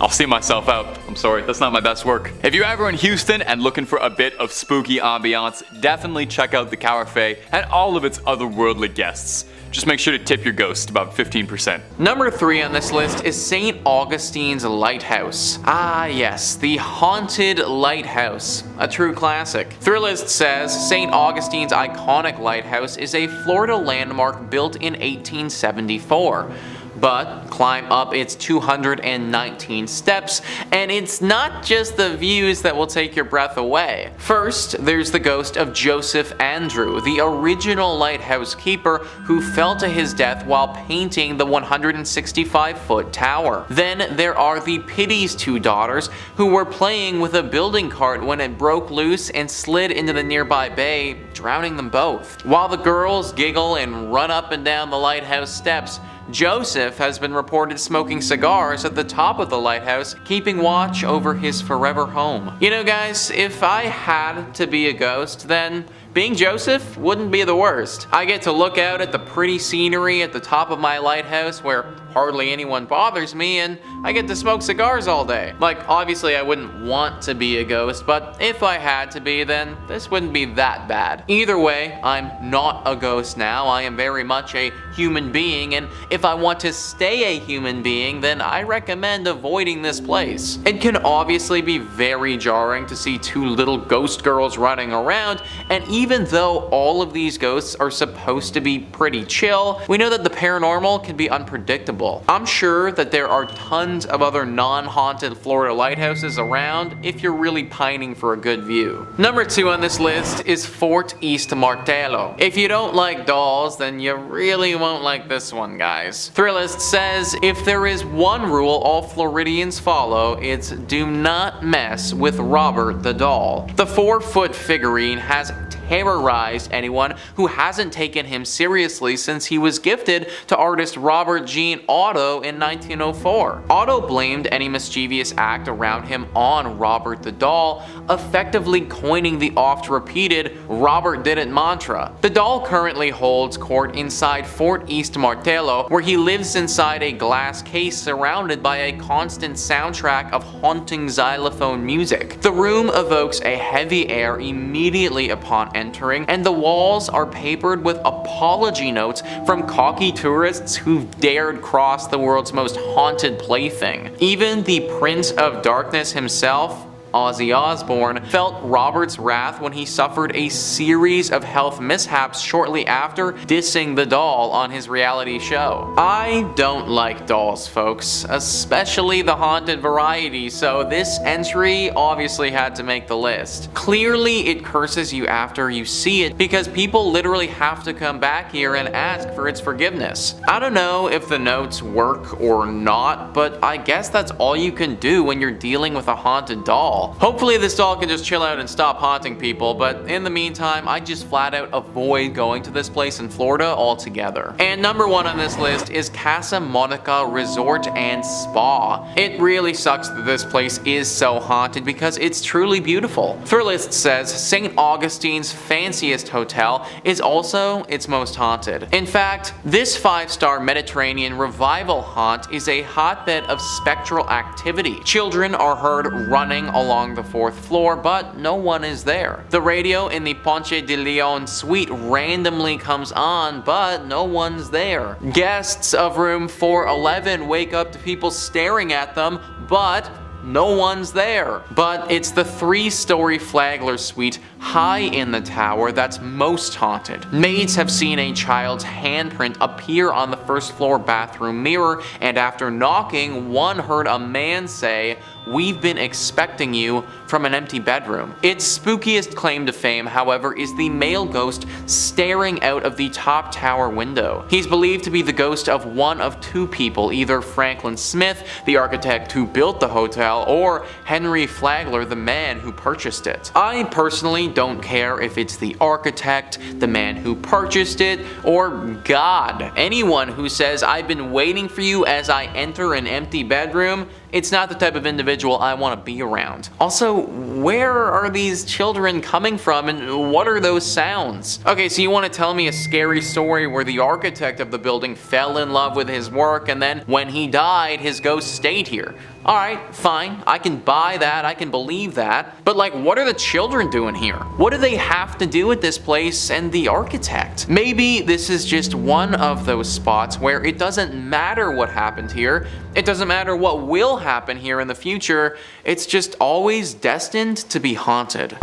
Speaker 5: I'll see myself out. I'm sorry, that's not my best work. If you're ever in Houston and looking for a bit of spooky ambiance, definitely check out the Carafe and all of its otherworldly guests. Just make sure to tip your ghost about 15%.
Speaker 3: Number 3 on this list is St. Augustine's Lighthouse. Ah yes, the Haunted Lighthouse, a true classic. Thrillist says St. Augustine's iconic lighthouse is a Florida landmark built in 1874. But climb up its 219 steps, and it's not just the views that will take your breath away. First, there's the ghost of Joseph Andrew, the original lighthouse keeper who fell to his death while painting the 165-foot tower. Then there are the Pity's two daughters, who were playing with a building cart when it broke loose and slid into the nearby bay, drowning them both. While the girls giggle and run up and down the lighthouse steps, Joseph has been reported smoking cigars at the top of the lighthouse, keeping watch over his forever home. You know guys, if I had to be a ghost, then being Joseph wouldn't be the worst. I get to look out at the pretty scenery at the top of my lighthouse where hardly anyone bothers me, and I get to smoke cigars all day. Like, obviously I wouldn't want to be a ghost, but if I had to be, then this wouldn't be that bad. Either way, I'm not a ghost now. I am very much a human being, and if I want to stay a human being, then I recommend avoiding this place. It can obviously be very jarring to see two little ghost girls running around, and even though all of these ghosts are supposed to be pretty chill, we know that the paranormal can be unpredictable. I'm sure that there are tons of other non-haunted Florida lighthouses around if you're really pining for a good view. Number 2 on this list is Fort East Martello. If you don't like dolls, then you really won't like this one, guys. Thrillist says if there is one rule all Floridians follow, it's do not mess with Robert the doll. The 4-foot figurine has terrorized anyone who hasn't taken him seriously since he was gifted to artist Robert Jean Otto in 1904. Otto blamed any mischievous act around him on Robert the doll, effectively coining the oft-repeated Robert did it mantra. The doll currently holds court inside Fort East Martello, where he lives inside a glass case surrounded by a constant soundtrack of haunting xylophone music. The room evokes a heavy air immediately upon entering, and the walls are papered with apology notes from cocky tourists who've dared cross the world's most haunted plaything. Even the Prince of Darkness himself, Ozzy Osbourne, felt Robert's wrath when he suffered a series of health mishaps shortly after dissing the doll on his reality show. I don't like dolls, folks, especially the haunted variety, so this entry obviously had to make the list. Clearly it curses you after you see it because people literally have to come back here and ask for its forgiveness. I don't know if the notes work or not, but I guess that's all you can do when you're dealing with a haunted doll. Hopefully this doll can just chill out and stop haunting people, but in the meantime, I just flat out avoid going to this place in Florida altogether. And number 1 on this list is Casa Monica Resort and Spa. It really sucks that this place is so haunted because it's truly beautiful. Thrillist says St. Augustine's fanciest hotel is also its most haunted. In fact, this 5-star Mediterranean revival haunt is a hotbed of spectral activity. Children are heard running along the 4th floor, but no one is there. The radio in the Ponce de Leon suite randomly comes on, but no one's there. Guests of room 411 wake up to people staring at them, but no one's there. But it's the 3-story Flagler suite high in the tower that's most haunted. Maids have seen a child's handprint appear on the 1st floor bathroom mirror, and after knocking, one heard a man say, "We've been expecting you," from an empty bedroom. Its spookiest claim to fame, however, is the male ghost staring out of the top tower window. He's believed to be the ghost of one of 2 people, either Franklin Smith, the architect who built the hotel, or Henry Flagler, the man who purchased it. I personally don't care if it's the architect, the man who purchased it, or God. Anyone who says, "I've been waiting for you as I enter an empty bedroom," it's not the type of individual I want to be around. Also, where are these children coming from and what are those sounds? Okay, so you want to tell me a scary story where the architect of the building fell in love with his work and then when he died, his ghost stayed here. Alright, fine, I can buy that, I can believe that, but like, what are the children doing here? What do they have to do with this place and the architect? Maybe this is just one of those spots where it doesn't matter what happened here, it doesn't matter what will happen here in the future, it's just always destined to be haunted.